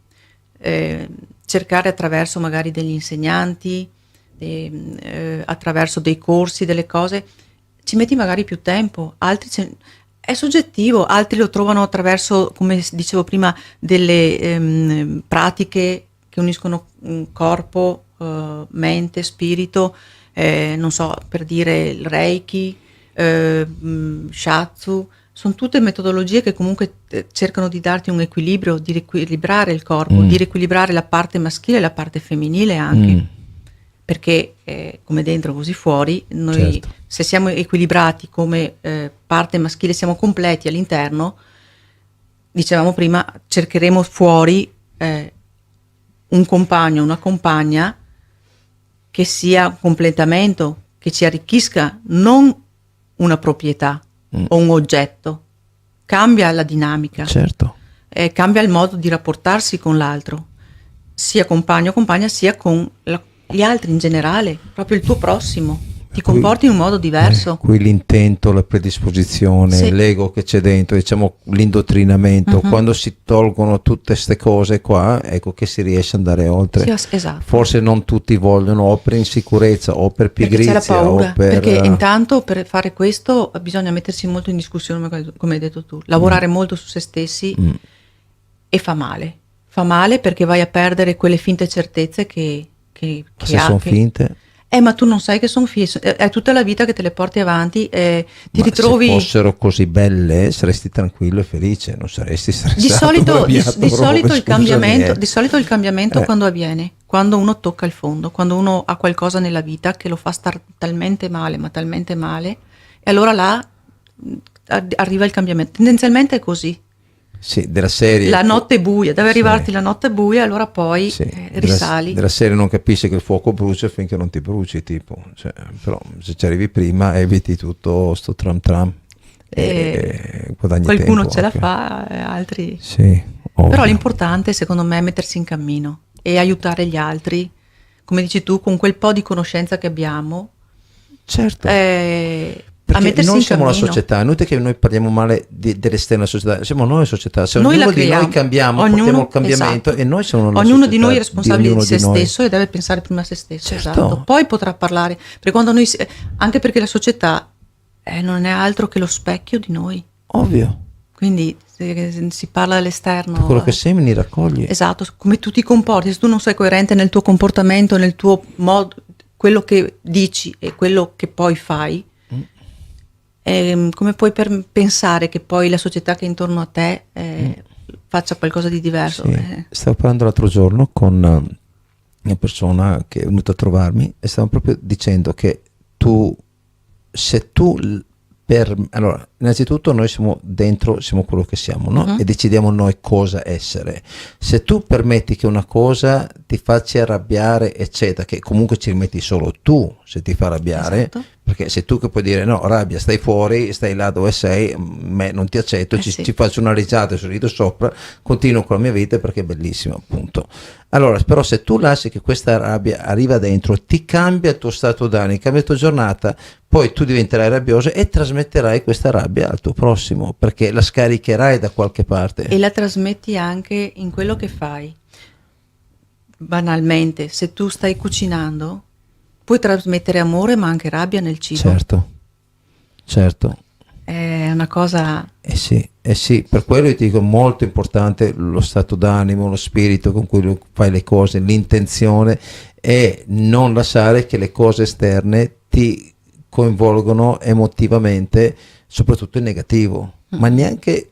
cercare attraverso magari degli insegnanti, attraverso dei corsi, delle cose, ci metti magari più tempo, altri è soggettivo, altri lo trovano attraverso, come dicevo prima, delle pratiche che uniscono corpo, mente, spirito, non so, per dire il Reiki, Shiatsu, sono tutte metodologie che comunque cercano di darti un equilibrio, di riequilibrare il corpo, di riequilibrare la parte maschile e la parte femminile anche. Perché come dentro così fuori, noi certo, se siamo equilibrati come parte maschile, siamo completi all'interno, dicevamo prima, cercheremo fuori un compagno, una compagna che sia un completamento, che ci arricchisca, non una proprietà o un oggetto. Cambia la dinamica, certo, cambia il modo di rapportarsi con l'altro, sia compagno o compagna, sia con gli altri in generale, proprio il tuo prossimo. Ti comporti in un modo diverso. Qui l'intento, la predisposizione, sì, l'ego che c'è dentro, diciamo l'indottrinamento, quando si tolgono tutte queste cose qua, ecco che si riesce ad andare oltre. Sì, esatto. Forse non tutti vogliono, o per insicurezza o per pigrizia, perché c'è la paura, o per... perché intanto per fare questo bisogna mettersi molto in discussione, come hai detto tu, lavorare molto su se stessi, e fa male perché vai a perdere quelle finte certezze che se sono finte. Ma tu non sai che sono figlie, è tutta la vita che te le porti avanti e ti Ma ritrovi. se fossero così belle saresti tranquillo e felice, non saresti stressato. Di solito, arrabbiato, di solito il cambiamento, scusami, di solito il cambiamento Eh. quando avviene? Quando uno tocca il fondo, quando uno ha qualcosa nella vita che lo fa star talmente male, ma talmente male, e allora là arriva il cambiamento. Tendenzialmente è così. Sì, della serie. La notte buia, deve Sì. arrivarti la notte buia, allora poi Sì, risali. della serie non capisci che il fuoco brucia finché non ti bruci, tipo. Cioè, però se ci arrivi prima eviti tutto sto tram e guadagni Qualcuno tempo ce la anche. fa, altri. Sì, ovvio. Però l'importante secondo me è mettersi in cammino e aiutare gli altri, come dici tu, con quel po' di conoscenza che abbiamo, Certo. a Perché mettersi noi in siamo cammino. la società, è inutile che noi parliamo male dell'esterna società, siamo noi la società, se Noi la ognuno di noi creiamo. cambiamo, Ognuno- portiamo il cambiamento esatto. e noi siamo la Ognuno società di noi è responsabile ognuno di se noi. stesso e deve pensare prima a se stesso, Certo. esatto. Poi potrà parlare, perché quando noi anche perché la società non è altro che lo specchio di noi. Ovvio, Quindi se si parla dell'esterno, per quello che semini raccogli. esatto, come tu ti comporti, se tu non sei coerente nel tuo comportamento, nel tuo modo, quello che dici e quello che poi fai, come puoi pensare che poi la società che è intorno a te faccia qualcosa di diverso? Sì. Stavo parlando l'altro giorno con una persona che è venuta a trovarmi e stavamo proprio dicendo che allora, innanzitutto noi siamo dentro, siamo quello che siamo, no? Mhm. E decidiamo noi cosa essere. Se tu permetti che una cosa ti faccia arrabbiare, eccetera, che comunque ci rimetti solo tu se ti fa arrabbiare, Esatto. perché sei tu che puoi dire no, rabbia, stai fuori, stai là dove sei, me non ti accetto, Sì. ci faccio una risata e sorrido sopra, continuo con la mia vita perché è bellissimo, appunto. Allora, però se tu lasci che questa rabbia arriva dentro, ti cambia il tuo stato d'animo, cambia la tua giornata, poi tu diventerai rabbioso e trasmetterai questa rabbia al tuo prossimo, perché la scaricherai da qualche parte. E la trasmetti anche in quello che fai. Banalmente, se tu stai cucinando, puoi trasmettere amore ma anche rabbia nel cibo. Certo. È una cosa. Eh sì, per quello io ti dico molto importante lo stato d'animo, lo spirito con cui fai le cose, l'intenzione e non lasciare che le cose esterne ti coinvolgono emotivamente, soprattutto in negativo, ma neanche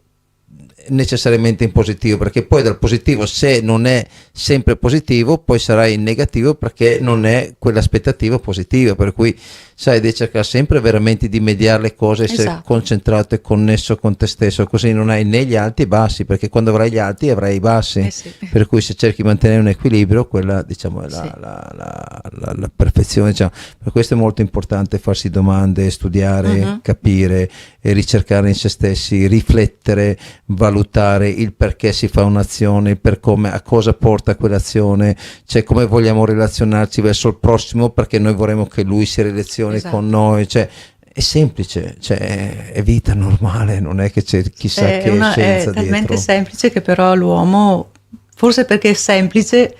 necessariamente in positivo, perché poi dal positivo, se non è sempre positivo, poi sarai in negativo perché non è quell'aspettativa positiva, per cui sai, devi cercare sempre veramente di mediare le cose, essere Esatto. concentrato e connesso con te stesso, così non hai né gli alti e i bassi, perché quando avrai gli alti avrai i bassi, Sì. per cui se cerchi di mantenere un equilibrio, quella diciamo è Sì. la perfezione, diciamo. Per questo è molto importante farsi domande, studiare, capire e ricercare in se stessi, riflettere, valutare il perché si fa un'azione, per come, a cosa porta quell'azione, cioè come vogliamo relazionarci verso il prossimo, perché noi vorremmo che lui si relazioni Esatto. con noi, cioè è semplice, cioè è vita normale, non è che c'è chissà che È scienza talmente dietro. semplice che però l'uomo, forse perché è semplice,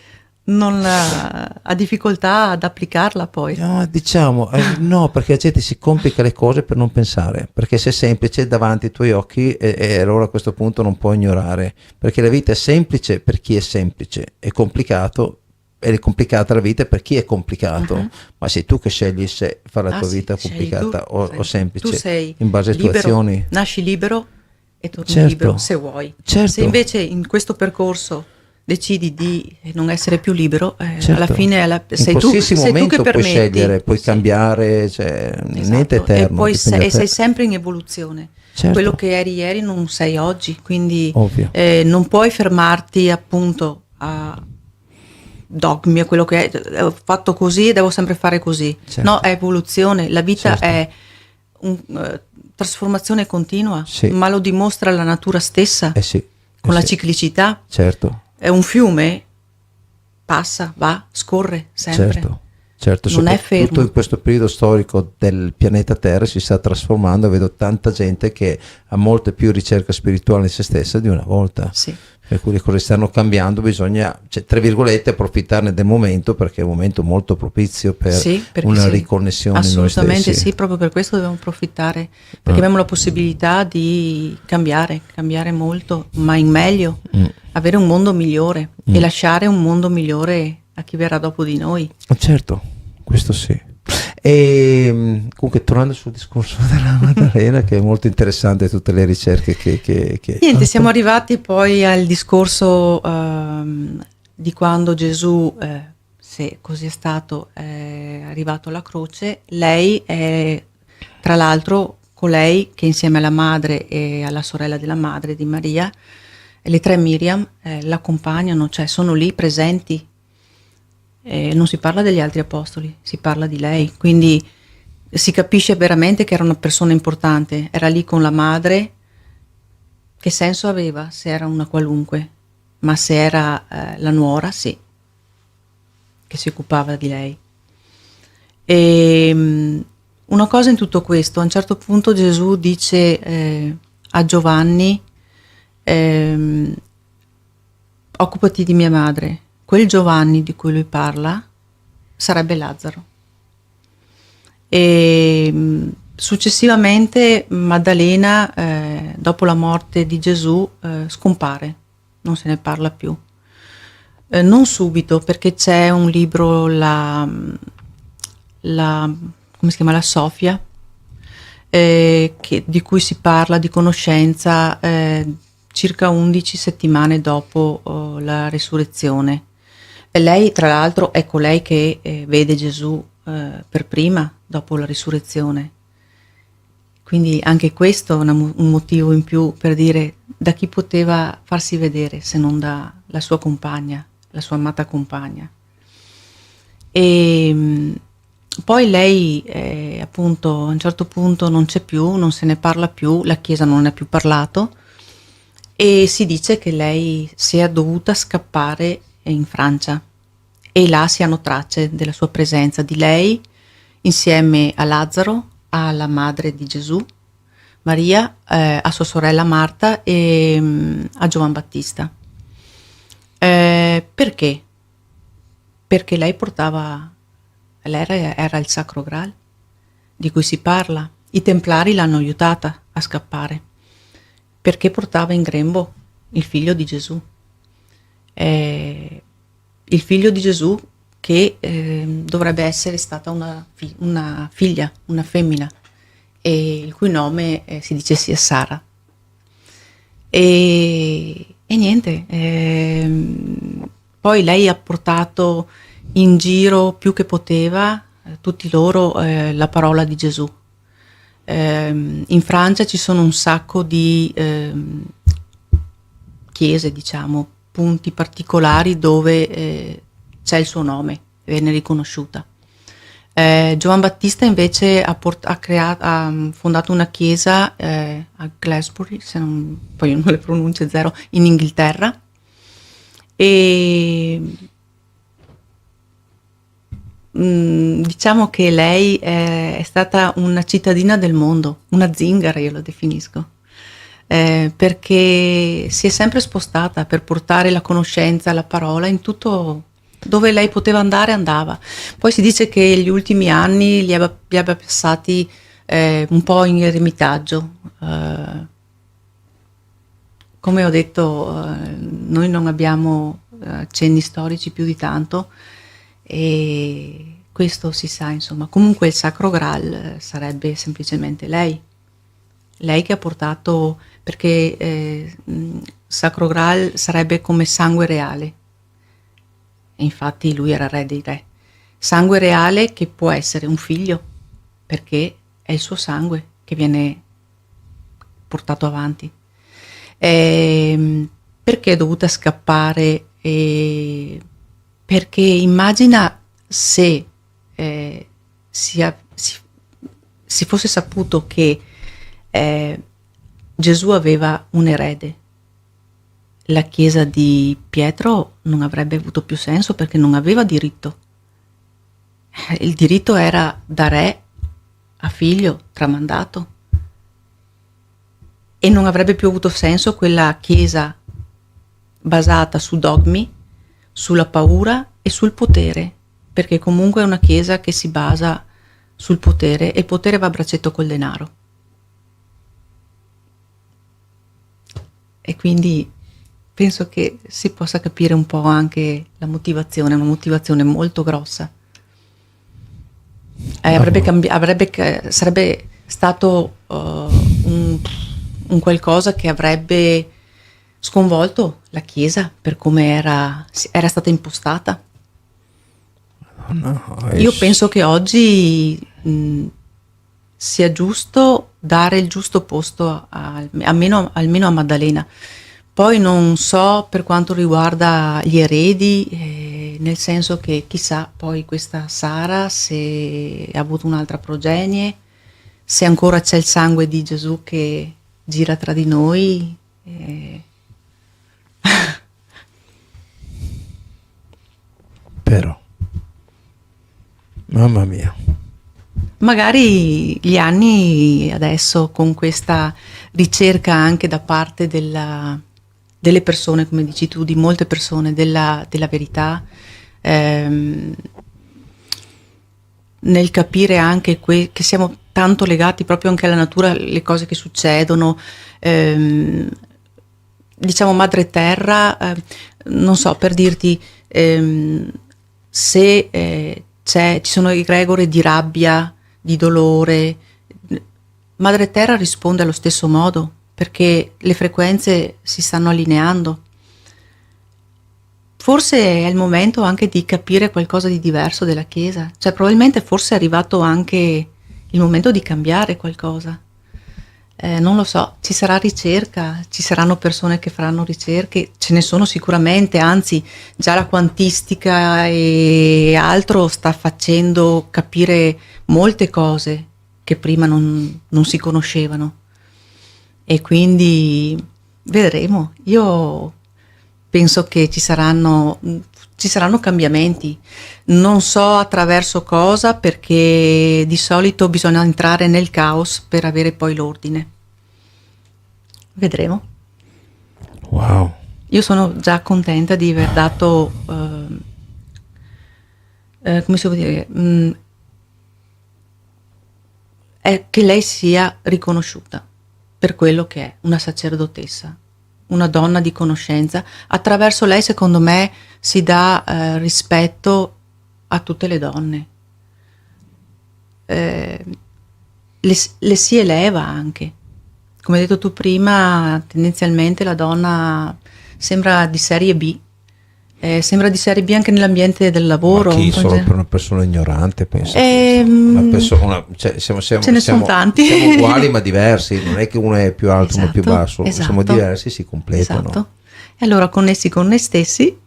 non ha difficoltà ad applicarla poi. No, diciamo, no, perché la gente si complica le cose per non pensare, perché se è semplice davanti ai tuoi occhi e allora a questo punto non puoi ignorare, perché la vita è semplice per chi è semplice, è complicato ed è complicata la vita per chi è complicato, ma sei tu che scegli se fare la tua sì, vita scegli complicata tu, o semplice, tu sei in base alle tue libero, azioni. nasci libero e torni Certo. libero se vuoi. Certo. Se invece in questo percorso decidi di non essere più libero, Certo. alla fine sei in tu, qualsiasi sei tu momento che puoi permetti. scegliere, puoi Sì. cambiare, cioè, Esatto. niente è eterno. E poi dipende da te. sei sempre in evoluzione. Certo. Quello che eri ieri non sei oggi, quindi Ovvio. non puoi fermarti appunto a dogmi, a quello che è, ho fatto così e devo sempre fare così. Certo. No, è evoluzione, la vita Certo. è trasformazione continua, Sì. ma lo dimostra la natura stessa Sì. con la sì. ciclicità. Certo. È un fiume, passa, va, scorre sempre. Certo, Non è soprattutto fermo. in questo periodo storico del pianeta Terra si sta trasformando, vedo tanta gente che ha molta più ricerca spirituale in se stessa di una volta, Sì. per cui le cose stanno cambiando, bisogna, cioè, tra virgolette, approfittarne del momento, perché è un momento molto propizio per Sì, perché una sì, riconnessione in noi assolutamente stessi. sì, proprio per questo dobbiamo approfittare, perché abbiamo la possibilità di cambiare molto, ma in meglio, avere un mondo migliore e lasciare un mondo migliore a chi verrà dopo di noi. Certo, questo sì. E comunque tornando sul discorso della Maddalena, che è molto interessante, tutte le ricerche che hai Niente, fatto. siamo arrivati poi al discorso di quando Gesù, se così è stato, è arrivato alla croce. Lei è, tra l'altro, colei che insieme alla madre e alla sorella della madre di Maria, le tre Miriam, l'accompagnano, cioè sono lì presenti. Non si parla degli altri apostoli, si parla di lei, quindi si capisce veramente che era una persona importante, era lì con la madre. Che senso aveva se era una qualunque? Ma se era la nuora, sì, che si occupava di lei. E una cosa in tutto questo, a un certo punto Gesù dice a Giovanni, occupati di mia madre. Quel Giovanni di cui lui parla sarebbe Lazzaro. E successivamente Maddalena, dopo la morte di Gesù, scompare, non se ne parla più. Non subito, perché c'è un libro, come si chiama, la Sofia, di cui si parla di conoscenza circa 11 settimane dopo la risurrezione. E lei, tra l'altro, è colei che vede Gesù per prima dopo la risurrezione. Quindi anche questo è un motivo in più per dire da chi poteva farsi vedere se non dalla sua compagna, la sua amata compagna. E poi lei appunto a un certo punto non c'è più, non se ne parla più, la Chiesa non ne ha più parlato e si dice che lei sia dovuta scappare in Francia e là si hanno tracce della sua presenza, di lei insieme a Lazzaro, alla madre di Gesù, Maria, a sua sorella Marta e a Giovan Battista. Perché? Perché lei era il Sacro Graal di cui si parla. I Templari l'hanno aiutata a scappare perché portava in grembo il figlio di Gesù. Il figlio di Gesù che dovrebbe essere stata una figlia, una femmina, e il cui nome si dice sia Sara. E niente, poi lei ha portato in giro più che poteva tutti loro la parola di Gesù. In Francia ci sono un sacco di chiese, diciamo, punti particolari dove c'è il suo nome, viene riconosciuta. Giovan Battista invece ha fondato una chiesa a Glastonbury, poi non le pronunce zero, in Inghilterra, e diciamo che lei è stata una cittadina del mondo, una zingara io la definisco, perché si è sempre spostata per portare la conoscenza, la parola in tutto. Dove lei poteva andare andava. Poi si dice che gli ultimi anni li abbia passati un po' in eremitaggio. Come ho detto, noi non abbiamo cenni storici più di tanto e questo si sa, insomma. Comunque il Sacro Graal sarebbe semplicemente lei che ha portato, perché Sacro Graal sarebbe come sangue reale. Infatti lui era re dei re. Sangue reale che può essere un figlio, perché è il suo sangue che viene portato avanti. Perché è dovuta scappare? Perché immagina se si fosse saputo che Gesù aveva un erede. La chiesa di Pietro non avrebbe avuto più senso perché non aveva diritto. Il diritto era da re a figlio tramandato. E non avrebbe più avuto senso quella chiesa basata su dogmi, sulla paura e sul potere, perché comunque è una chiesa che si basa sul potere e il potere va a braccetto col denaro. E quindi penso che si possa capire un po' anche la motivazione, una motivazione molto grossa. sarebbe stato un qualcosa che avrebbe sconvolto la Chiesa per come era stata impostata. Io penso che oggi sia giusto dare il giusto posto almeno a Maddalena. Poi non so per quanto riguarda gli eredi, nel senso che chissà poi questa Sara se ha avuto un'altra progenie, se ancora c'è il sangue di Gesù che gira tra di noi. Però, mamma mia. Magari gli anni adesso, con questa ricerca anche da parte delle persone, come dici tu, di molte persone, della verità, nel capire anche che siamo tanto legati proprio anche alla natura, le cose che succedono, diciamo madre terra, non so, per dirti, se ci sono egregore di rabbia, di dolore, madre terra risponde allo stesso modo, perché le frequenze si stanno allineando. Forse è il momento anche di capire qualcosa di diverso della Chiesa, cioè probabilmente forse è arrivato anche il momento di cambiare qualcosa. Non lo so, ci sarà ricerca, ci saranno persone che faranno ricerche, ce ne sono sicuramente, anzi già la quantistica e altro sta facendo capire molte cose che prima non si conoscevano. E quindi vedremo. Io penso che ci saranno cambiamenti. Non so attraverso cosa, perché di solito bisogna entrare nel caos per avere poi l'ordine. Vedremo. Wow. Io sono già contenta di aver dato, come si può dire, è che lei sia riconosciuta per quello che è, una sacerdotessa, una donna di conoscenza. Attraverso lei, secondo me, si dà rispetto a tutte le donne. Le si eleva anche. Come hai detto tu prima, tendenzialmente la donna sembra di serie B. Sembra di serie B anche nell'ambiente del lavoro. Ma chi? Solo per una persona ignorante, penso. Cioè, ce ne sono tanti. Siamo uguali ma diversi, non è che uno è più alto, uno è più basso, esatto. Siamo diversi, si completano. Esatto. E allora connessi con noi stessi,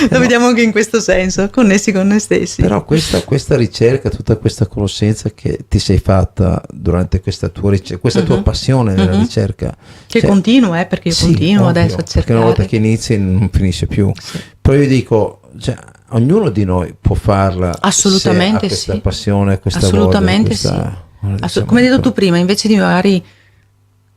lo vediamo anche in questo senso, connessi con noi stessi. Però questa ricerca, tutta questa conoscenza che ti sei fatta durante questa tua ricerca, questa tua passione nella ricerca, che continua, perché io continuo ovvio, adesso a cercare. Perché una volta che inizi non finisce più. Sì. Però io dico, cioè, ognuno di noi può farla. Assolutamente, se ha questa sì. passione, questa assolutamente voglia, questa, come hai detto tu prima, invece di magari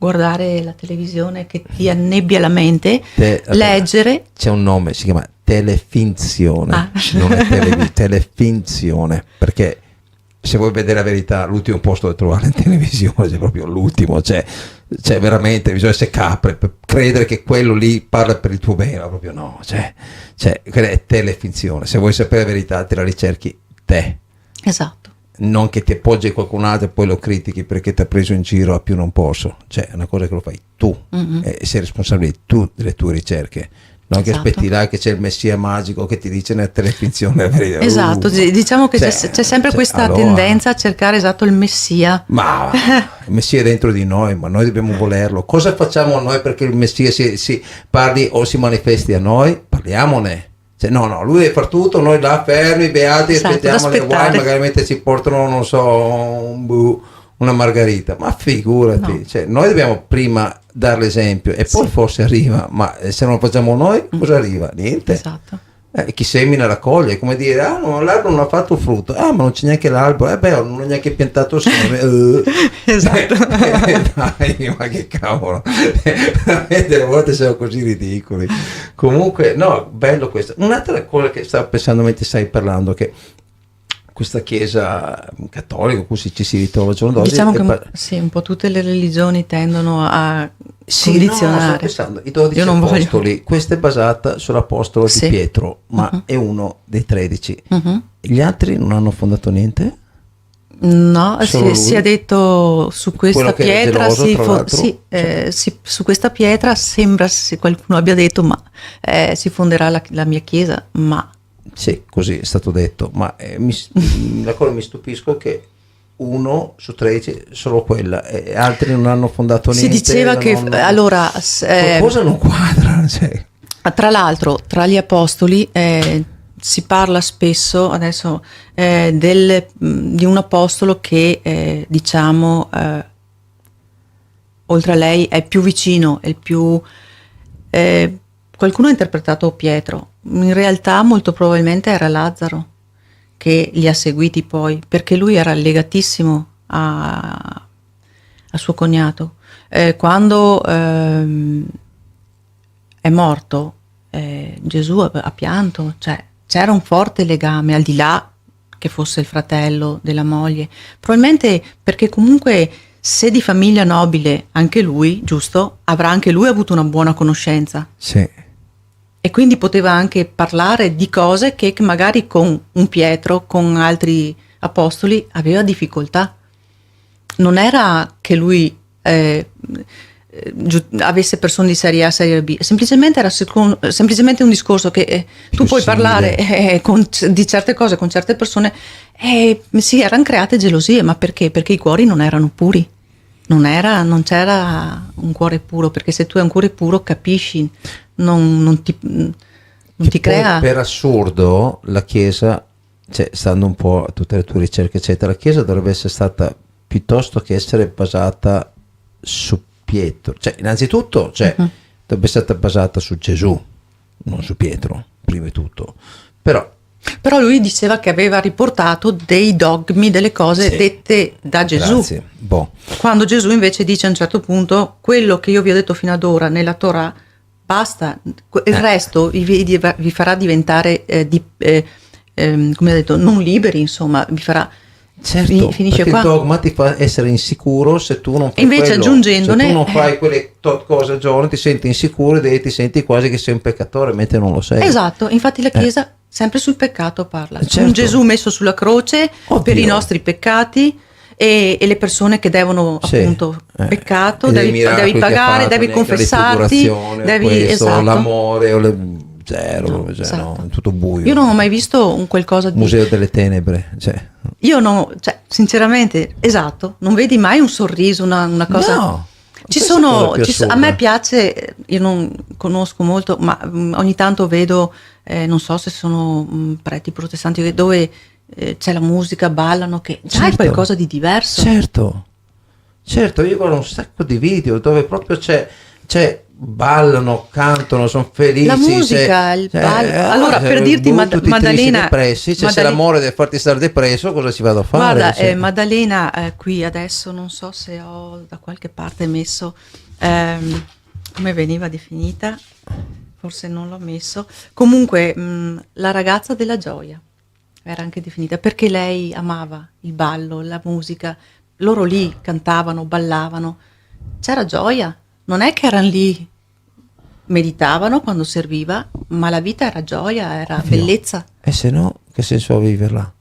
guardare la televisione che ti annebbia la mente, leggere. C'è un nome, si chiama telefinzione, non è telefinzione, perché se vuoi vedere la verità, l'ultimo posto da trovare in televisione è proprio l'ultimo, cioè veramente bisogna essere capre per credere che quello lì parla per il tuo bene, proprio no, cioè quella è telefinzione. Se vuoi sapere la verità, te la ricerchi te. Esatto. Non che ti appoggi a qualcun altro e poi lo critichi perché ti ha preso in giro a più non posso, cioè è una cosa che lo fai tu, e sei responsabile tu delle tue ricerche, non che aspetti là che c'è il messia magico che ti dice nella telefinzione la verità. Esatto, diciamo che c'è sempre questa tendenza a cercare il messia. Ma il messia è dentro di noi, ma noi dobbiamo volerlo. Cosa facciamo noi perché il messia si parli o si manifesti a noi? Parliamone. Cioè, no, lui deve far tutto, noi là fermi, beati, aspettiamo le guai, magari mentre ci portano, non so, una margarita, ma figurati, no. Cioè, noi dobbiamo prima dare l'esempio e poi forse arriva, ma se non lo facciamo noi, cosa arriva? Niente. Esatto. Chi semina raccoglie, come dire, no, l'albero non ha fatto frutto, ma non c'è neanche l'albero, non ho neanche piantato seme. Esatto. Dai, ma che cavolo, veramente a volte siamo così ridicoli. Comunque, no, bello questo. Un'altra cosa che stavo pensando mentre stai parlando, che questa chiesa cattolica, così ci si ritrova al giorno d'oggi. Diciamo che sì, un po' tutte le religioni tendono a sì, condizionare. no, sto pensando, i 12 Io non voglio. apostoli, questa è basata sull'apostolo Sì. di Pietro, ma è uno dei 13. Gli altri non hanno fondato niente? No, Solo si lui? è detto su questa Quello che era pietra, geloso, tra l'altro. su questa pietra sembra se qualcuno abbia detto si fonderà la mia chiesa, ma Sì, così è stato detto, ma la cosa mi stupisco che 1 su 13 solo quella, e altri non hanno fondato si niente. diceva che allora qualcosa non quadra, cioè. tra l'altro tra gli apostoli si parla spesso adesso di un apostolo che diciamo oltre a lei è più vicino, è il più qualcuno ha interpretato Pietro, in realtà molto probabilmente era Lazzaro che li ha seguiti poi, perché lui era legatissimo a suo cognato. Quando è morto Gesù ha pianto, cioè c'era un forte legame, al di là che fosse il fratello della moglie, probabilmente perché comunque se di famiglia nobile anche lui, giusto, avrà anche lui avuto una buona conoscenza. Sì. E quindi poteva anche parlare di cose che magari con un Pietro, con altri apostoli, aveva difficoltà. Non era che lui avesse persone di serie A, serie B, semplicemente era semplicemente un discorso che tu puoi parlare di certe cose con certe persone e sì, erano create gelosie, ma perché? Perché i cuori non erano puri. Non c'era un cuore puro, perché se tu hai un cuore puro capisci, non ti crea. Per assurdo la Chiesa, cioè, stando un po' a tutte le tue ricerche eccetera, la Chiesa dovrebbe essere stata piuttosto che essere basata su Pietro, cioè innanzitutto dovrebbe essere stata basata su Gesù, non su Pietro, prima di tutto, però lui diceva che aveva riportato dei dogmi, delle cose dette da Gesù. Grazie. Boh. Quando Gesù invece dice a un certo punto: quello che io vi ho detto fino ad ora nella Torah basta, il resto vi farà diventare come ha detto, non liberi, insomma, vi farà. Certo, finisce perché qua. il dogma ti fa essere insicuro se tu non fai invece quello. aggiungendone, se tu non fai quelle cose al giorno ti senti insicuro e ti senti quasi che sei un peccatore mentre non lo sei. Esatto, infatti la Chiesa sempre sul peccato parla, Certo. un Gesù messo sulla croce Oddio. per i nostri peccati e le persone che devono appunto peccato, E dei devi miracoli che ha pagare, fatto, devi neanche confessarti, la devi questo, esatto. l'amore zero, No, cioè, esatto. no, è tutto buio. Io non ho mai visto un qualcosa di Museo delle tenebre, cioè. io no, cioè sinceramente, esatto, non vedi mai un sorriso, una cosa. No, Ci questa sono, cosa più assurda. a me piace, io non conosco molto, ma ogni tanto vedo, non so se sono preti protestanti, dove c'è la musica, ballano, che già è Certo. qualcosa di diverso. Certo, io guardo un sacco di video dove proprio c'è ballano, cantano, sono felici. La musica, il ballo. Allora, per dirti, Maddalena, depressi, se l'amore deve farti stare depresso, cosa ci vado a fare? guarda, Cioè, Maddalena, qui adesso non so se ho da qualche parte messo come veniva definita, forse non l'ho messo. Comunque, la ragazza della gioia era anche definita perché lei amava il ballo, la musica. Loro lì cantavano, ballavano, c'era gioia. Non è che erano lì, meditavano quando serviva, ma la vita era gioia, era bellezza. E se no, che senso ha viverla?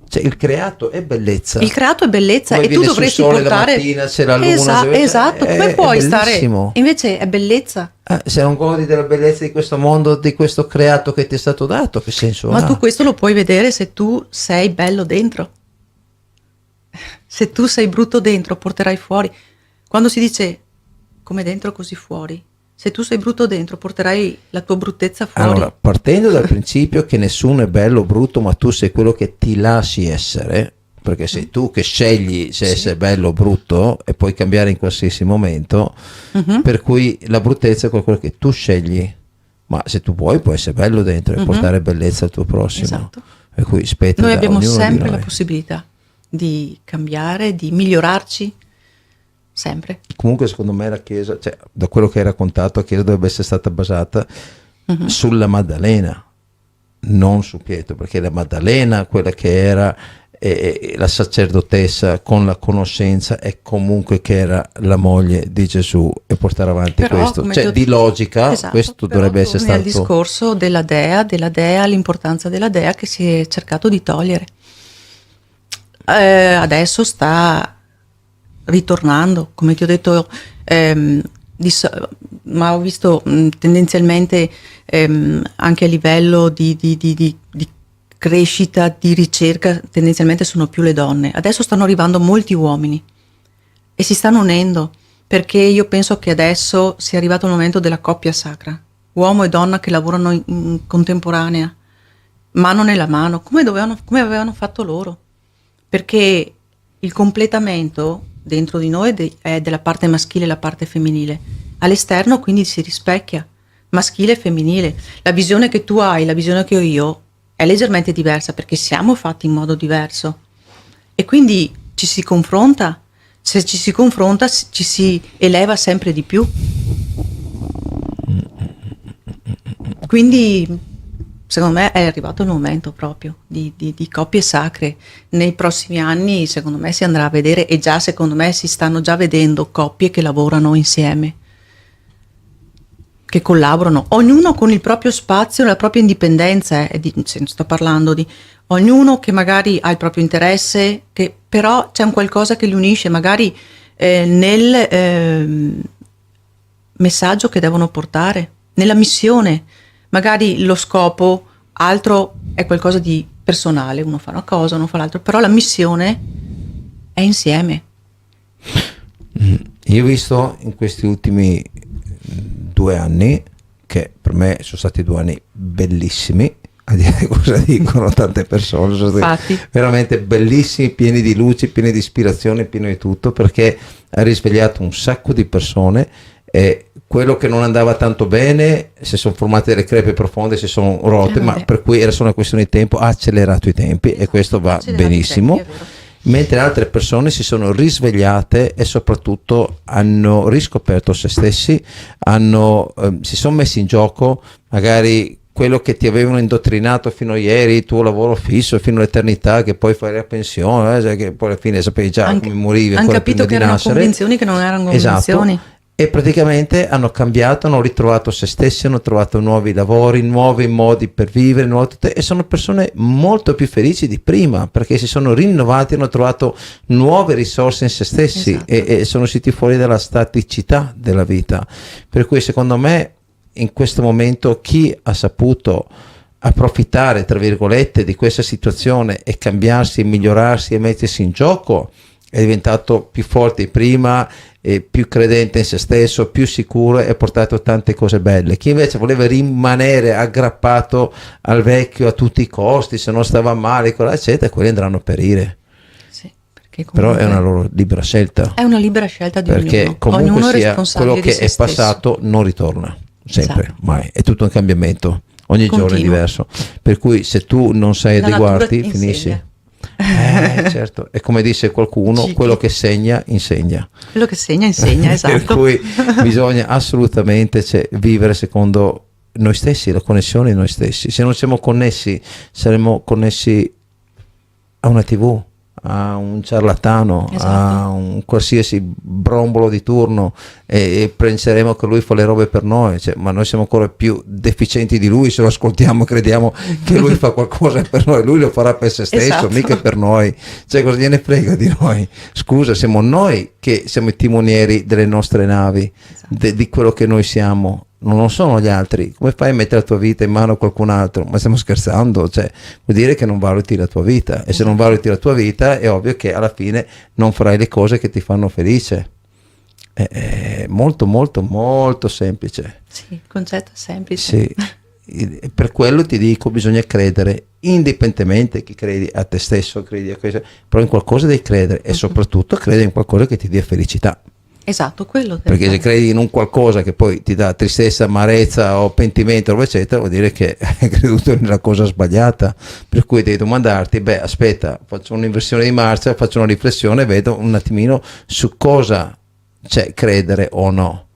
Cioè, il creato è bellezza. Il creato è bellezza. Come e tu viene sul dovresti sole portare. la mattina, c'è la luna, Esatto, come puoi è stare? bellissimo. Invece è bellezza. Se non godi della bellezza di questo mondo, di questo creato che ti è stato dato, che senso Ma ha? tu questo lo puoi vedere se tu sei bello dentro. Se tu sei brutto dentro, porterai fuori. Quando si dice come dentro così fuori, se tu sei brutto dentro, porterai la tua bruttezza fuori. Allora, partendo dal principio che nessuno è bello o brutto, ma tu sei quello che ti lasci essere, perché sei tu che scegli se essere bello o brutto e puoi cambiare in qualsiasi momento, per cui la bruttezza è qualcosa che tu scegli, ma se tu vuoi puoi essere bello dentro e portare bellezza al tuo prossimo. Esatto. Per cui spetta Noi da abbiamo ognuno di sempre la noi. possibilità di cambiare, di migliorarci, sempre. Comunque secondo me la Chiesa, cioè, da quello che hai raccontato, la Chiesa dovrebbe essere stata basata sulla Maddalena, non su Pietro, perché la Maddalena, quella che era la sacerdotessa con la conoscenza e comunque che era la moglie di Gesù, e portare avanti Però, questo, come cioè ti ho- di logica, Esatto, questo però dovrebbe essere torni al stato discorso della dea, l'importanza della dea che si è cercato di togliere. Adesso sta ritornando, come ti ho detto, ma ho visto tendenzialmente anche a livello di crescita, di ricerca, tendenzialmente sono più le donne. Adesso stanno arrivando molti uomini e si stanno unendo, perché io penso che adesso sia arrivato il momento della coppia sacra, uomo e donna che lavorano in contemporanea, mano nella mano, come avevano fatto loro, perché il completamento dentro di noi è della parte maschile e la parte femminile, all'esterno quindi si rispecchia, maschile e femminile. La visione che tu hai, la visione che ho io è leggermente diversa, perché siamo fatti in modo diverso e quindi ci si confronta. Se ci si confronta ci si eleva sempre di più. Quindi secondo me è arrivato il momento proprio di coppie sacre. Nei prossimi anni secondo me si andrà a vedere, e già secondo me si stanno già vedendo coppie che lavorano insieme, che collaborano, ognuno con il proprio spazio, la propria indipendenza, sto parlando di ognuno che magari ha il proprio interesse, che però c'è un qualcosa che li unisce, magari nel messaggio che devono portare, nella missione. Magari lo scopo altro è qualcosa di personale, uno fa una cosa, uno fa l'altro, però la missione è insieme. Io ho visto in questi ultimi 2 anni, che per me sono stati 2 anni bellissimi, a dire cosa dicono tante persone, sono stati Infatti. veramente bellissimi, pieni di luci, pieni di ispirazione, pieni di tutto, perché ha risvegliato un sacco di persone, e quello che non andava tanto bene, si sono formate delle crepe profonde, si sono rotte, ma per cui era solo una questione di tempo, ha accelerato i tempi, e questo va benissimo. Mentre altre persone si sono risvegliate e soprattutto hanno riscoperto se stessi, si sono messi in gioco, magari quello che ti avevano indottrinato fino a ieri, il tuo lavoro fisso fino all'eternità, che poi fai la pensione, che poi alla fine sapevi già come morivi. Hanno capito che erano convinzioni che non erano convinzioni. Esatto. E praticamente hanno cambiato, hanno ritrovato se stessi, hanno trovato nuovi lavori, nuovi modi per vivere, e sono persone molto più felici di prima, perché si sono rinnovati, hanno trovato nuove risorse in se stessi. Esatto. e sono usciti fuori dalla staticità della vita. Per cui secondo me in questo momento chi ha saputo approfittare, tra virgolette, di questa situazione e cambiarsi, migliorarsi e mettersi in gioco, è diventato più forte di prima, e più credente in se stesso, più sicuro, e ha portato tante cose belle. Chi invece voleva rimanere aggrappato al vecchio a tutti i costi, se non stava male, eccetera, quelli andranno a perire. Sì, perché però è una loro libera scelta. È una libera scelta di perché ognuno. comunque Ognuno è sia responsabile quello che di è se passato non ritorna sempre, Esatto. mai. È tutto un cambiamento. Ogni giorno è Continuo. diverso. Per cui se tu non sai La natura adeguarti, ti finisci. insegna. Certo, è come dice qualcuno, Sì. quello che segna insegna. Quello che segna insegna, esatto. Per cui bisogna assolutamente vivere secondo noi stessi, la connessione in noi stessi. Se non siamo connessi, saremo connessi a una TV, a un ciarlatano, Esatto. a un qualsiasi brombolo di turno, e penseremo che lui fa le robe per noi, ma noi siamo ancora più deficienti di lui se lo ascoltiamo, crediamo che lui fa qualcosa per noi, lui lo farà per se stesso, Esatto. mica per noi. Cosa gliene frega di noi? Scusa, siamo noi che siamo i timonieri delle nostre navi, Esatto. di quello che noi siamo. Non sono gli altri. Come fai a mettere la tua vita in mano a qualcun altro? Ma stiamo scherzando? Vuol dire che non valuti la tua vita, e se non valuti la tua vita è ovvio che alla fine non farai le cose che ti fanno felice. È molto molto molto semplice. Sì, il concetto è semplice. Sì. Per quello ti dico, bisogna credere, indipendentemente che credi a te stesso, credi a questo, però in qualcosa devi credere, e soprattutto credi in qualcosa che ti dia felicità. Esatto, quello. Perché se credi in un qualcosa che poi ti dà tristezza, amarezza o pentimento, eccetera, vuol dire che hai creduto nella cosa sbagliata. Per cui devi domandarti, aspetta, faccio un'inversione di marcia, faccio una riflessione, vedo un attimino su cosa c'è credere o no.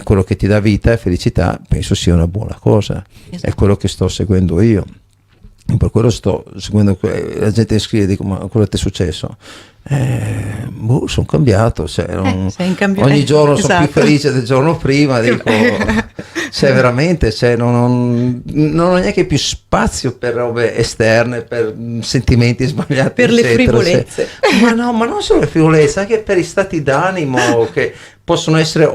Quello che ti dà vita e felicità, penso sia una buona cosa. Esatto. È quello che sto seguendo io. Per quello sto seguendo, la gente scrive, dico, ma cosa ti è successo? Sono cambiato, cioè, sei in cambiamento, ogni giorno sono più esatto. felice del giorno prima, dico, cioè veramente, cioè, non ho neanche più spazio per robe esterne, per sentimenti sbagliati, Per le eccetera, frivolezze. cioè, ma non solo le frivolezze, anche per i stati d'animo che possono essere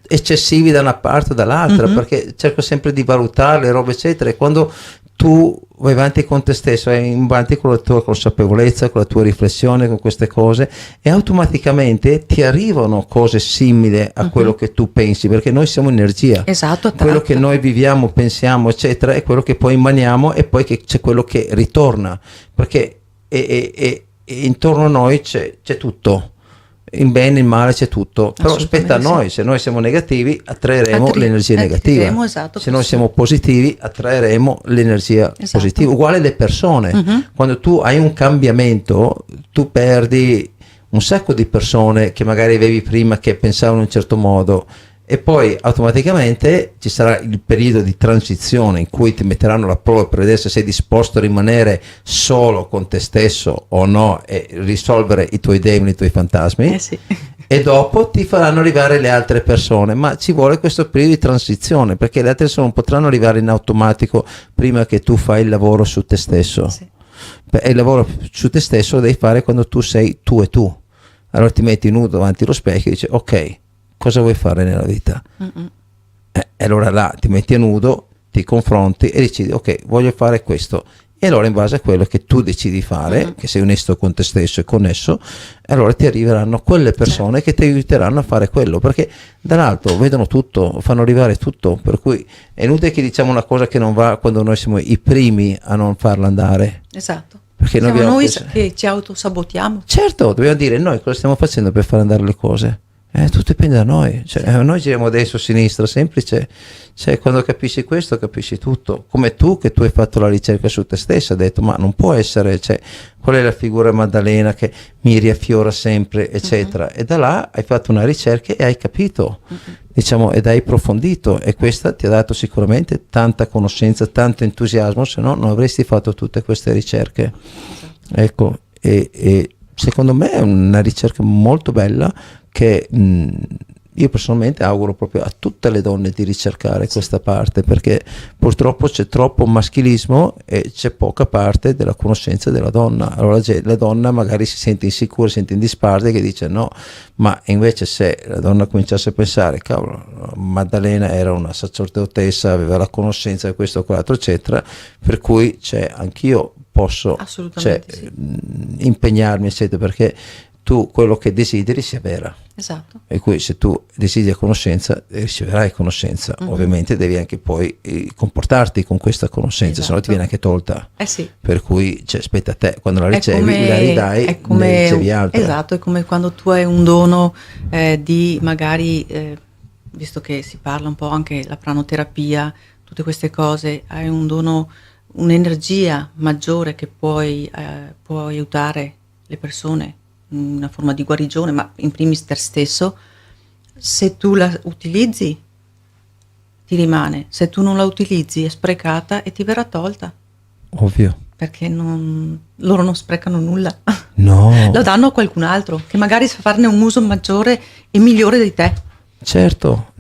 eccessivi da una parte o dall'altra, perché cerco sempre di valutare le robe eccetera, e quando tu vai avanti con te stesso, vai avanti con la tua consapevolezza, con la tua riflessione, con queste cose, e automaticamente ti arrivano cose simili a quello che tu pensi, perché noi siamo energia. Esatto, Quello che noi viviamo, pensiamo, eccetera, è quello che poi emaniamo, e poi che c'è quello che ritorna, perché e intorno a noi c'è tutto. In bene, in male, c'è tutto, però spetta a noi, se noi siamo negativi attraeremo l'energia negativa, esatto, se noi siamo positivi attraeremo l'energia positiva, uguale le persone. Quando tu hai un cambiamento, tu perdi un sacco di persone che magari avevi prima che pensavano in un certo modo, e poi automaticamente ci sarà il periodo di transizione in cui ti metteranno alla prova per vedere se sei disposto a rimanere solo con te stesso o no, e risolvere i tuoi demoni, i tuoi fantasmi, sì. E dopo ti faranno arrivare le altre persone, ma ci vuole questo periodo di transizione, perché le altre persone non potranno arrivare in automatico prima che tu fai il lavoro su te stesso. E il lavoro su te stesso lo devi fare quando tu sei tu e tu. Allora ti metti nudo davanti allo specchio e dici ok, cosa vuoi fare nella vita? E allora là ti metti a nudo, ti confronti e decidi ok, voglio fare questo, e allora in base a quello che tu decidi fare, che sei onesto con te stesso e connesso, allora ti arriveranno quelle persone che ti aiuteranno a fare quello, perché dall'alto vedono tutto, fanno arrivare tutto, per cui è inutile che diciamo una cosa che non va quando noi siamo i primi a non farla andare. Esatto. Perché Siamo abbiamo noi che ci autosabotiamo. Certo, dobbiamo dire noi cosa stiamo facendo per far andare le cose. Tutto dipende da noi, cioè, noi giriamo destra o sinistra, semplice, cioè, quando capisci questo capisci tutto, come tu che tu hai fatto la ricerca su te stessa, hai detto ma non può essere, cioè, qual è la figura Maddalena che mi riaffiora sempre, eccetera, e da là hai fatto una ricerca e hai capito, diciamo, ed hai approfondito, e questa ti ha dato sicuramente tanta conoscenza, tanto entusiasmo, se no non avresti fatto tutte queste ricerche. Ecco, e secondo me è una ricerca molto bella che io personalmente auguro proprio a tutte le donne di ricercare questa parte, perché purtroppo c'è troppo maschilismo e c'è poca parte della conoscenza della donna. Allora la donna magari si sente insicura, si sente in disparte, che dice no, ma invece se la donna cominciasse a pensare cavolo, Maddalena era una sacerdotessa, aveva la conoscenza di questo, quell'altro, eccetera, per cui anch'io posso impegnarmi, eccetera, perché tu quello che desideri si avvera. Esatto. E cui se tu desideri conoscenza riceverai conoscenza, ovviamente devi anche poi comportarti con questa conoscenza, se no ti viene anche tolta. Sì. Per cui aspetta a te, quando la ricevi la ridai, ne ricevi altra. Esatto, è come quando tu hai un dono di magari, visto che si parla un po' anche la pranoterapia, tutte queste cose, hai un dono, un'energia maggiore che può aiutare le persone, una forma di guarigione, ma in primis te stesso. Se tu la utilizzi ti rimane, se tu non la utilizzi è sprecata e ti verrà tolta. Ovvio. Perché loro non sprecano nulla. No. Lo danno a qualcun altro che magari sa farne un uso maggiore e migliore di te. Certo,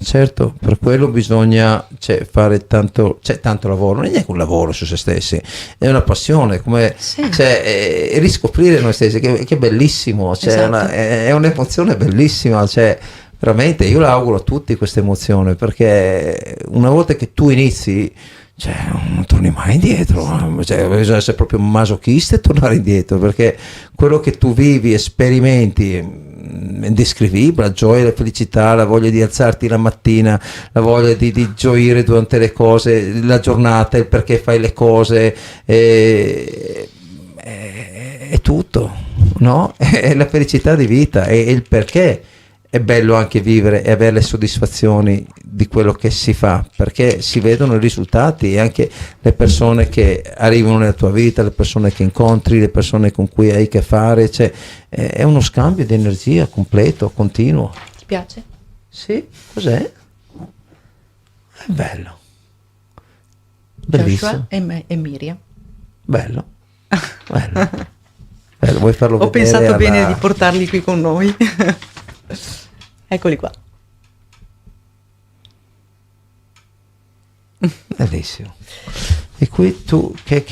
per quello bisogna fare tanto lavoro, non è neanche un lavoro su se stessi, è una passione, come riscoprire noi stessi, che è bellissimo, Esatto. è un'emozione bellissima, veramente io l'auguro a tutti questa emozione, perché una volta che tu inizi, non torni mai indietro, bisogna essere proprio masochista e tornare indietro, perché quello che tu vivi e sperimenti è indescrivibile, la gioia, la felicità, la voglia di alzarti la mattina, la voglia di gioire durante le cose, la giornata, il perché fai le cose, è tutto, no? È la felicità di vita, è il perché è bello anche vivere e avere le soddisfazioni di quello che si fa, perché si vedono i risultati, e anche le persone che arrivano nella tua vita, le persone che incontri, le persone con cui hai a che fare, è uno scambio di energia completo, continuo. Ti piace? Sì, cos'è? È bello, bellissimo. Joshua e Miriam. Bello. Bello. Bello. Vuoi farlo Ho vedere pensato alla- bene di portarli qui con noi. Eccoli qua. Bellissimo. E qui tu che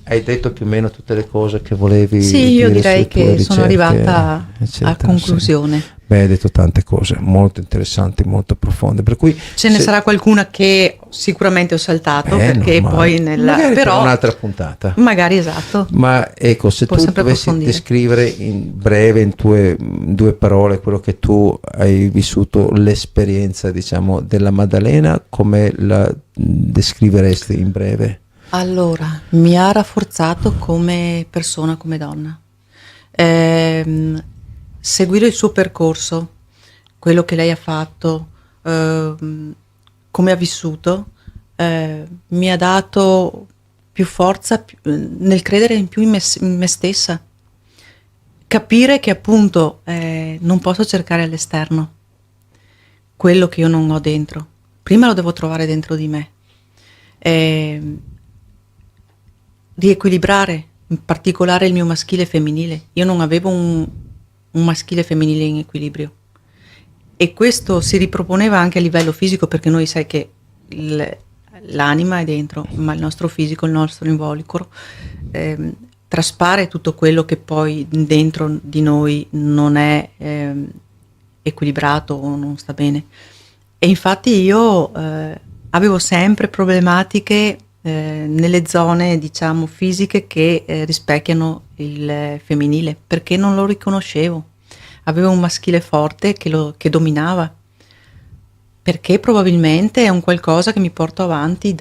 hai detto più o meno tutte le cose che volevi Sì, io dire direi sulle tue che sono ricerche, arrivata eccetera, a conclusione. sì. Beh, hai detto tante cose molto interessanti, molto profonde, per cui Ce ne se- sarà qualcuna che sicuramente ho saltato, è perché normale. poi nella... Magari per però un'altra puntata. magari esatto. Ma ecco, se Può tu sempre dovessi approfondire. descrivere in breve, in due parole, quello che tu hai vissuto, l'esperienza, diciamo, della Maddalena, come la descriveresti in breve? Allora, mi ha rafforzato come persona, come donna. Seguire il suo percorso, quello che lei ha fatto, come ha vissuto, mi ha dato più forza nel credere in più in me stessa. Capire che appunto non posso cercare all'esterno quello che io non ho dentro. Prima lo devo trovare dentro di me. Riequilibrare in particolare il mio maschile e femminile. Io non avevo un maschile e femminile in equilibrio, e questo si riproponeva anche a livello fisico, perché noi sai che l'anima è dentro, ma il nostro fisico, il nostro involucro traspare tutto quello che poi dentro di noi non è equilibrato o non sta bene. E infatti io avevo sempre problematiche nelle zone, diciamo, fisiche che rispecchiano il femminile, perché non lo riconoscevo. Avevo un maschile forte che dominava, perché probabilmente è un qualcosa che mi porto avanti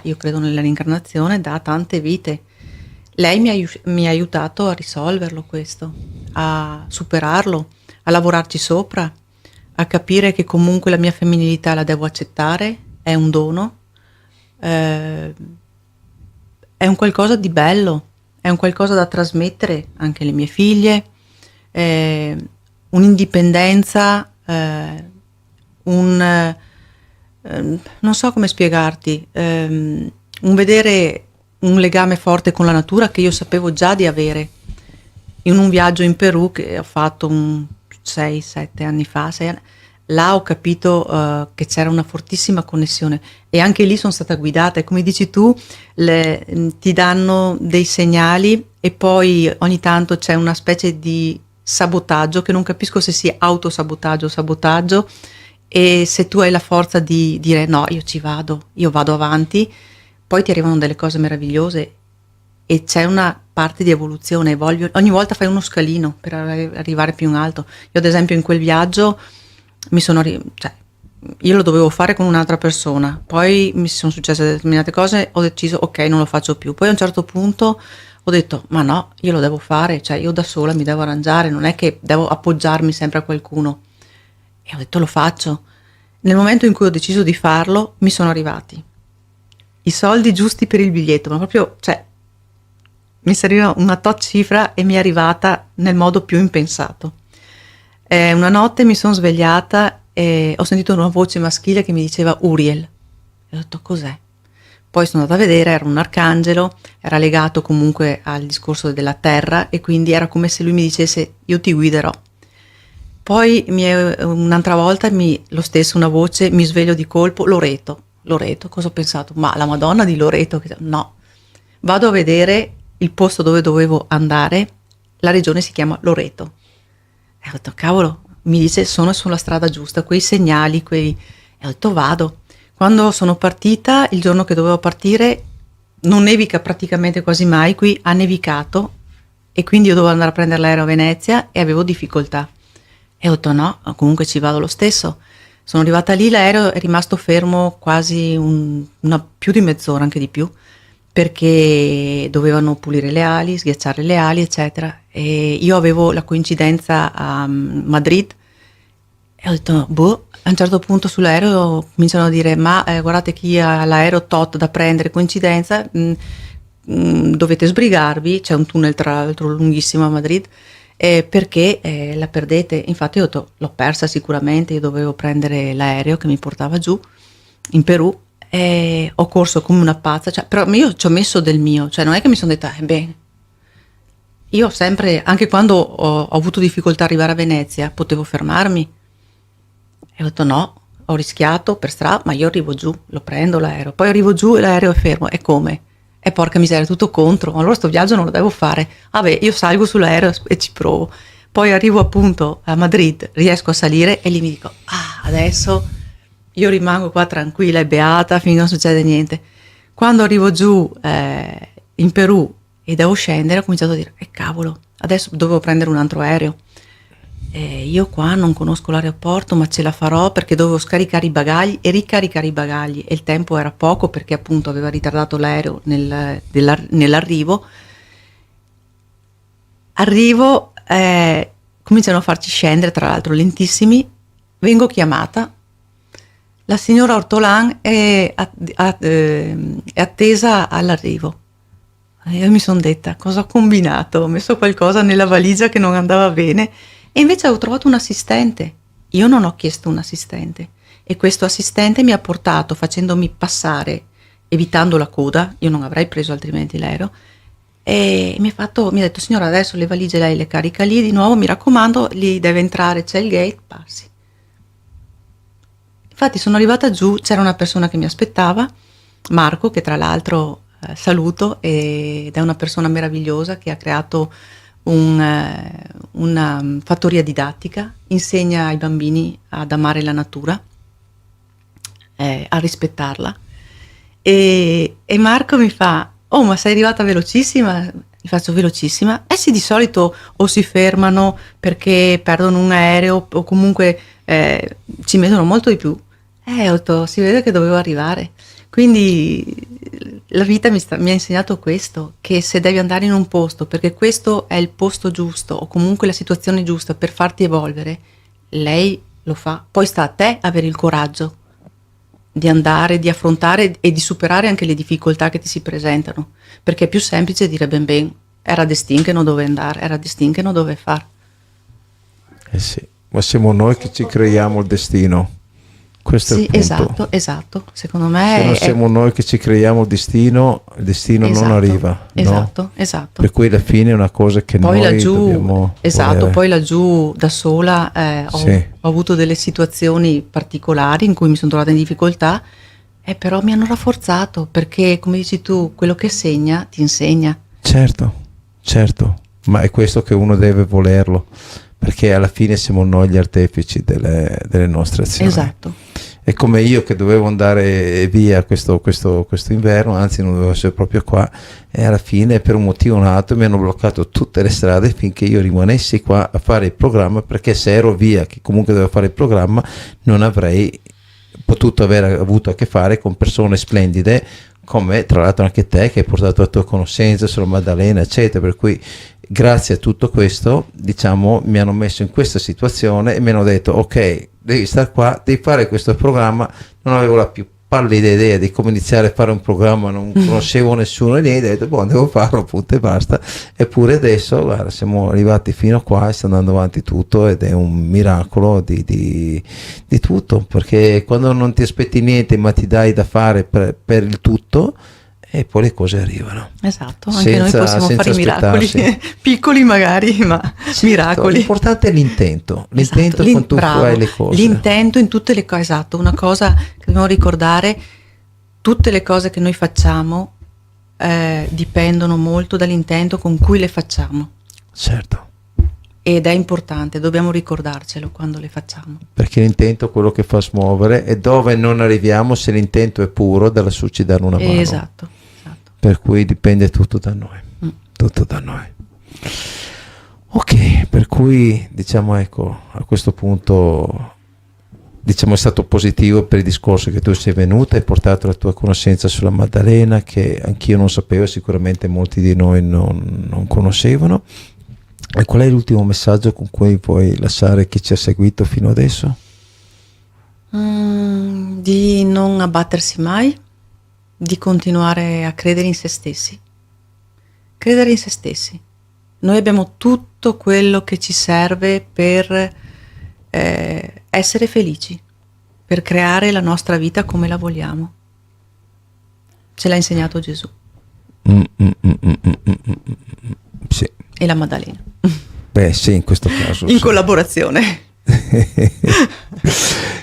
io credo nella reincarnazione, da tante vite. Lei mi ha aiutato a risolverlo questo, a superarlo, a lavorarci sopra, a capire che comunque la mia femminilità la devo accettare, è un dono. È un qualcosa di bello, è un qualcosa da trasmettere anche alle mie figlie, un'indipendenza, non so come spiegarti, un vedere un legame forte con la natura che io sapevo già di avere in un viaggio in Perù che ho fatto 6-7 anni fa, 6 anni. Là ho capito che c'era una fortissima connessione, e anche lì sono stata guidata, e come dici tu, ti danno dei segnali e poi ogni tanto c'è una specie di sabotaggio, che non capisco se sia autosabotaggio o sabotaggio, e se tu hai la forza di dire no, io vado avanti, poi ti arrivano delle cose meravigliose e c'è una parte di evoluzione, ogni volta fai uno scalino per arrivare più in alto. Io ad esempio in quel viaggio io lo dovevo fare con un'altra persona, poi mi sono successe determinate cose, ho deciso ok, non lo faccio più. Poi a un certo punto ho detto ma no, io lo devo fare, cioè io da sola mi devo arrangiare, non è che devo appoggiarmi sempre a qualcuno. E ho detto lo faccio. Nel momento in cui ho deciso di farlo mi sono arrivati i soldi giusti per il biglietto, ma proprio, cioè, mi serviva una tot cifra e mi è arrivata nel modo più impensato. Una notte mi sono svegliata e ho sentito una voce maschile che mi diceva Uriel. E ho detto cos'è? Poi sono andata a vedere, era un arcangelo, era legato comunque al discorso della terra, e quindi era come se lui mi dicesse io ti guiderò. Poi un'altra volta lo stesso, una voce, mi sveglio di colpo, Loreto, cosa ho pensato? Ma la Madonna di Loreto? No, vado a vedere il posto dove dovevo andare, la regione si chiama Loreto. E ho detto cavolo, mi dice sono sulla strada giusta, quei segnali, e ho detto vado. Quando sono partita, il giorno che dovevo partire, non nevica praticamente quasi mai, qui ha nevicato, e quindi io dovevo andare a prendere l'aereo a Venezia e avevo difficoltà. E ho detto no, comunque ci vado lo stesso. Sono arrivata lì, l'aereo è rimasto fermo quasi più di mezz'ora, anche di più, perché dovevano pulire le ali, sghiacciare le ali, eccetera. E io avevo la coincidenza a Madrid e ho detto, a un certo punto sull'aereo cominciano a dire, ma guardate chi ha l'aereo tot da prendere, coincidenza, dovete sbrigarvi, c'è un tunnel tra l'altro lunghissimo a Madrid, perché la perdete. Infatti l'ho persa sicuramente, io dovevo prendere l'aereo che mi portava giù in Perù, Ho corso come una pazza, cioè, però io ci ho messo del mio, cioè non è che mi sono detta, beh, io ho sempre, anche quando ho avuto difficoltà a arrivare a Venezia, potevo fermarmi. E ho detto no, ho rischiato per strada, ma io arrivo giù, lo prendo l'aereo, poi arrivo giù e l'aereo è fermo, e come? E porca miseria, tutto contro, allora sto viaggio non lo devo fare. Vabbè, io salgo sull'aereo e ci provo. Poi arrivo appunto a Madrid, riesco a salire e lì mi dico, adesso io rimango qua tranquilla e beata finché non succede niente. Quando arrivo giù in Perù e devo scendere, ho cominciato a dire, cavolo, adesso dovevo prendere un altro aereo. Io qua non conosco l'aeroporto, ma ce la farò perché dovevo scaricare i bagagli e ricaricare i bagagli e il tempo era poco perché appunto aveva ritardato l'aereo nell'arrivo. Arrivo, cominciano a farci scendere, tra l'altro lentissimi, vengo chiamata, la signora Ortolan è attesa all'arrivo. Io mi sono detta, cosa ho combinato? Ho messo qualcosa nella valigia che non andava bene e invece ho trovato un assistente. Io non ho chiesto un assistente e questo assistente mi ha portato facendomi passare, evitando la coda, io non avrei preso altrimenti l'aereo, e mi ha detto, signora, adesso le valigie lei le carica lì di nuovo, mi raccomando, lì deve entrare, c'è il gate, passi. Infatti sono arrivata giù, c'era una persona che mi aspettava, Marco, che tra l'altro saluto, ed è una persona meravigliosa che ha creato una fattoria didattica, insegna ai bambini ad amare la natura, a rispettarla. E Marco mi fa, oh, ma sei arrivata velocissima? Gli faccio, velocissima? Sì, di solito o si fermano perché perdono un aereo o comunque ci mettono molto di più. Ho detto, si vede che dovevo arrivare. Quindi la vita mi ha insegnato questo, che se devi andare in un posto perché questo è il posto giusto o comunque la situazione giusta per farti evolvere, lei lo fa. Poi sta a te avere il coraggio di andare, di affrontare e di superare anche le difficoltà che ti si presentano, perché è più semplice dire ben, era destin che non dove andare, era destin che non dove fare. Sì, ma siamo noi che ci creiamo il destino. Questo sì, è il punto. Esatto, secondo me se non siamo noi che ci creiamo il destino non arriva, esatto. Per cui alla fine è una cosa che poi noi laggiù, dobbiamo volere. Poi laggiù da sola ho avuto delle situazioni particolari in cui mi sono trovata in difficoltà, però mi hanno rafforzato, perché come dici tu, quello che segna ti insegna. Certo, ma è questo che uno deve volerlo, perché alla fine siamo noi gli artefici delle nostre azioni. Esatto. È come io che dovevo andare via questo inverno, anzi non dovevo essere proprio qua, e alla fine per un motivo o un altro mi hanno bloccato tutte le strade finché io rimanessi qua a fare il programma, perché se ero via, che comunque dovevo fare il programma, non avrei potuto aver avuto a che fare con persone splendide come tra l'altro anche te, che hai portato la tua conoscenza sulla Maddalena eccetera, per cui grazie a tutto questo, diciamo, mi hanno messo in questa situazione e mi hanno detto, ok, devi stare qua, devi fare questo programma. Non avevo la più pallida idea di come iniziare a fare un programma, non conoscevo nessuno e niente, ho detto, boh, devo farlo, punto e basta. Eppure adesso, guarda, siamo arrivati fino a qua e sta andando avanti tutto, ed è un miracolo di tutto, perché quando non ti aspetti niente ma ti dai da fare per il tutto, e poi le cose arrivano. Esatto, anche noi possiamo fare i miracoli, piccoli magari, ma miracoli. L'importante è l'intento, quando tu fai le cose. L'intento in tutte le cose, esatto, una cosa che dobbiamo ricordare, tutte le cose che noi facciamo dipendono molto dall'intento con cui le facciamo. Certo. Ed è importante, dobbiamo ricordarcelo quando le facciamo. Perché l'intento è quello che fa smuovere, e dove non arriviamo, se l'intento è puro, da lassù ci danno una mano. Esatto. Per cui dipende tutto da noi. Tutto da noi. Ok, per cui diciamo, ecco, a questo punto diciamo è stato positivo per il discorso che tu sei venuta, hai portato la tua conoscenza sulla Maddalena, che anch'io non sapevo, sicuramente molti di noi non conoscevano. E qual è l'ultimo messaggio con cui vuoi lasciare chi ci ha seguito fino adesso? Di non abbattersi mai, di continuare a credere in se stessi. Credere in se stessi. Noi abbiamo tutto quello che ci serve per essere felici, per creare la nostra vita come la vogliamo. Ce l'ha insegnato Gesù Sì. e la Maddalena. Beh, sì, in questo caso. In sì. collaborazione.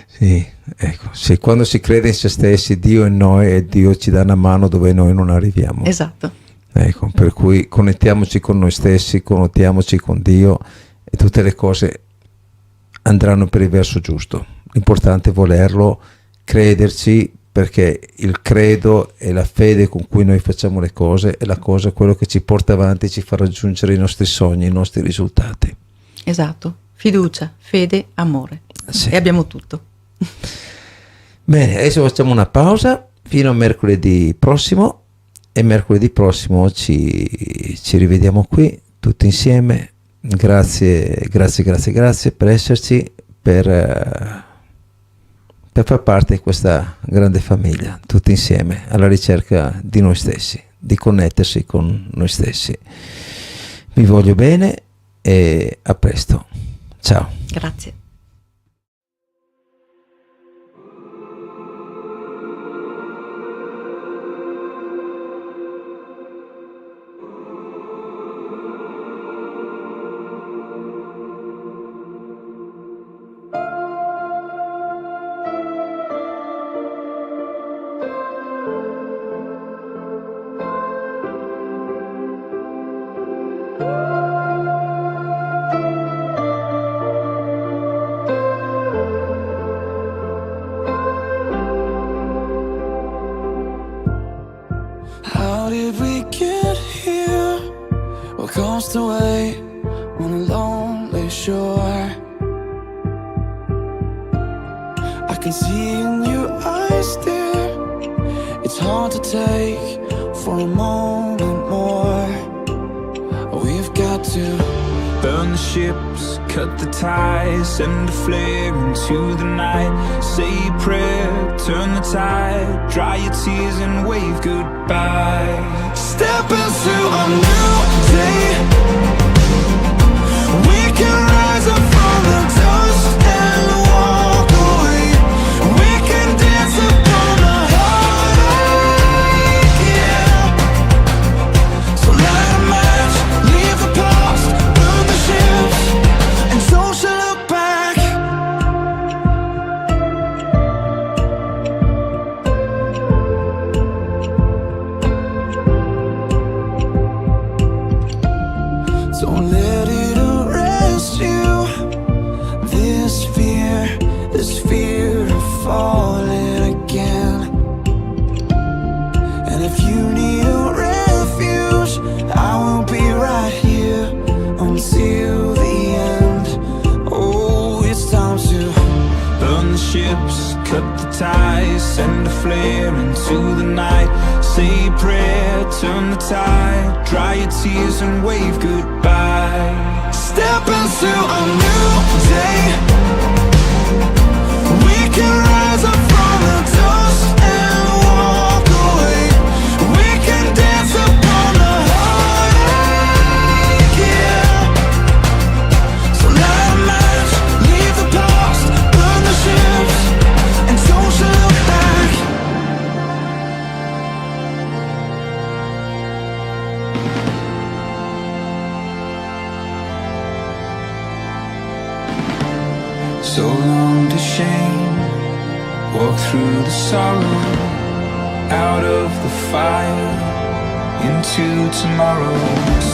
Sì, ecco, sì, quando si crede in se stessi, Dio è in noi e Dio ci dà una mano dove noi non arriviamo. Esatto. Ecco, per cui connettiamoci con noi stessi, connettiamoci con Dio e tutte le cose andranno per il verso giusto. L'importante è volerlo, crederci, perché il credo e la fede con cui noi facciamo le cose è la cosa, quello che ci porta avanti e ci fa raggiungere i nostri sogni, i nostri risultati. Esatto. Fiducia, fede, amore. Sì. E abbiamo tutto. Bene, adesso facciamo una pausa fino a mercoledì prossimo e mercoledì prossimo ci rivediamo qui tutti insieme. Grazie per esserci, per far parte di questa grande famiglia, tutti insieme alla ricerca di noi stessi, di connettersi con noi stessi. Vi voglio bene e a presto. Ciao. Grazie. How did we get here? What comes to wait on a lonely shore? I can see in your eyes, dear. It's hard to take for a moment more. We've got to Burn the ships, cut the ties, send a flare into the night. Say a prayer, turn the tide, dry your tears and wave goodbye. step into a new day. We can rise up from the dust and walk away. We can dance upon the heartache, yeah. So light a match, leave the past, burn the ships, and don't you look back. Don't let it arrest you. This fear of falling again. And if you need a refuge, I will be right here until the end. Oh, it's time to Burn the ships, cut the ties, send a flare into the night. Say a prayer, turn the tide, dry your tears and wave goodbye. step into a new day. We can rise up from the dust and walk away. We can dance upon the heartache, yeah. So light a match, leave the past, burn the ships, and don't you look back. So long to shame, walk through the sorrow, out of the fire, into tomorrow.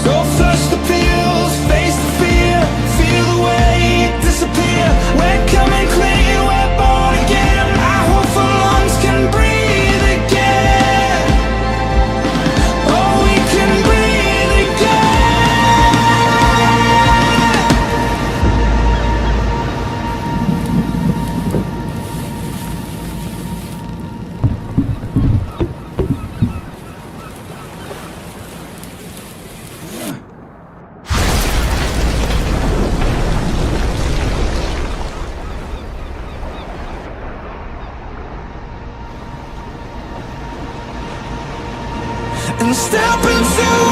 So flush the pills, face the fear, feel the weight disappear. We're coming clean, we're born again. Our hopeful lungs can breathe again. Oh, we can breathe again. And step into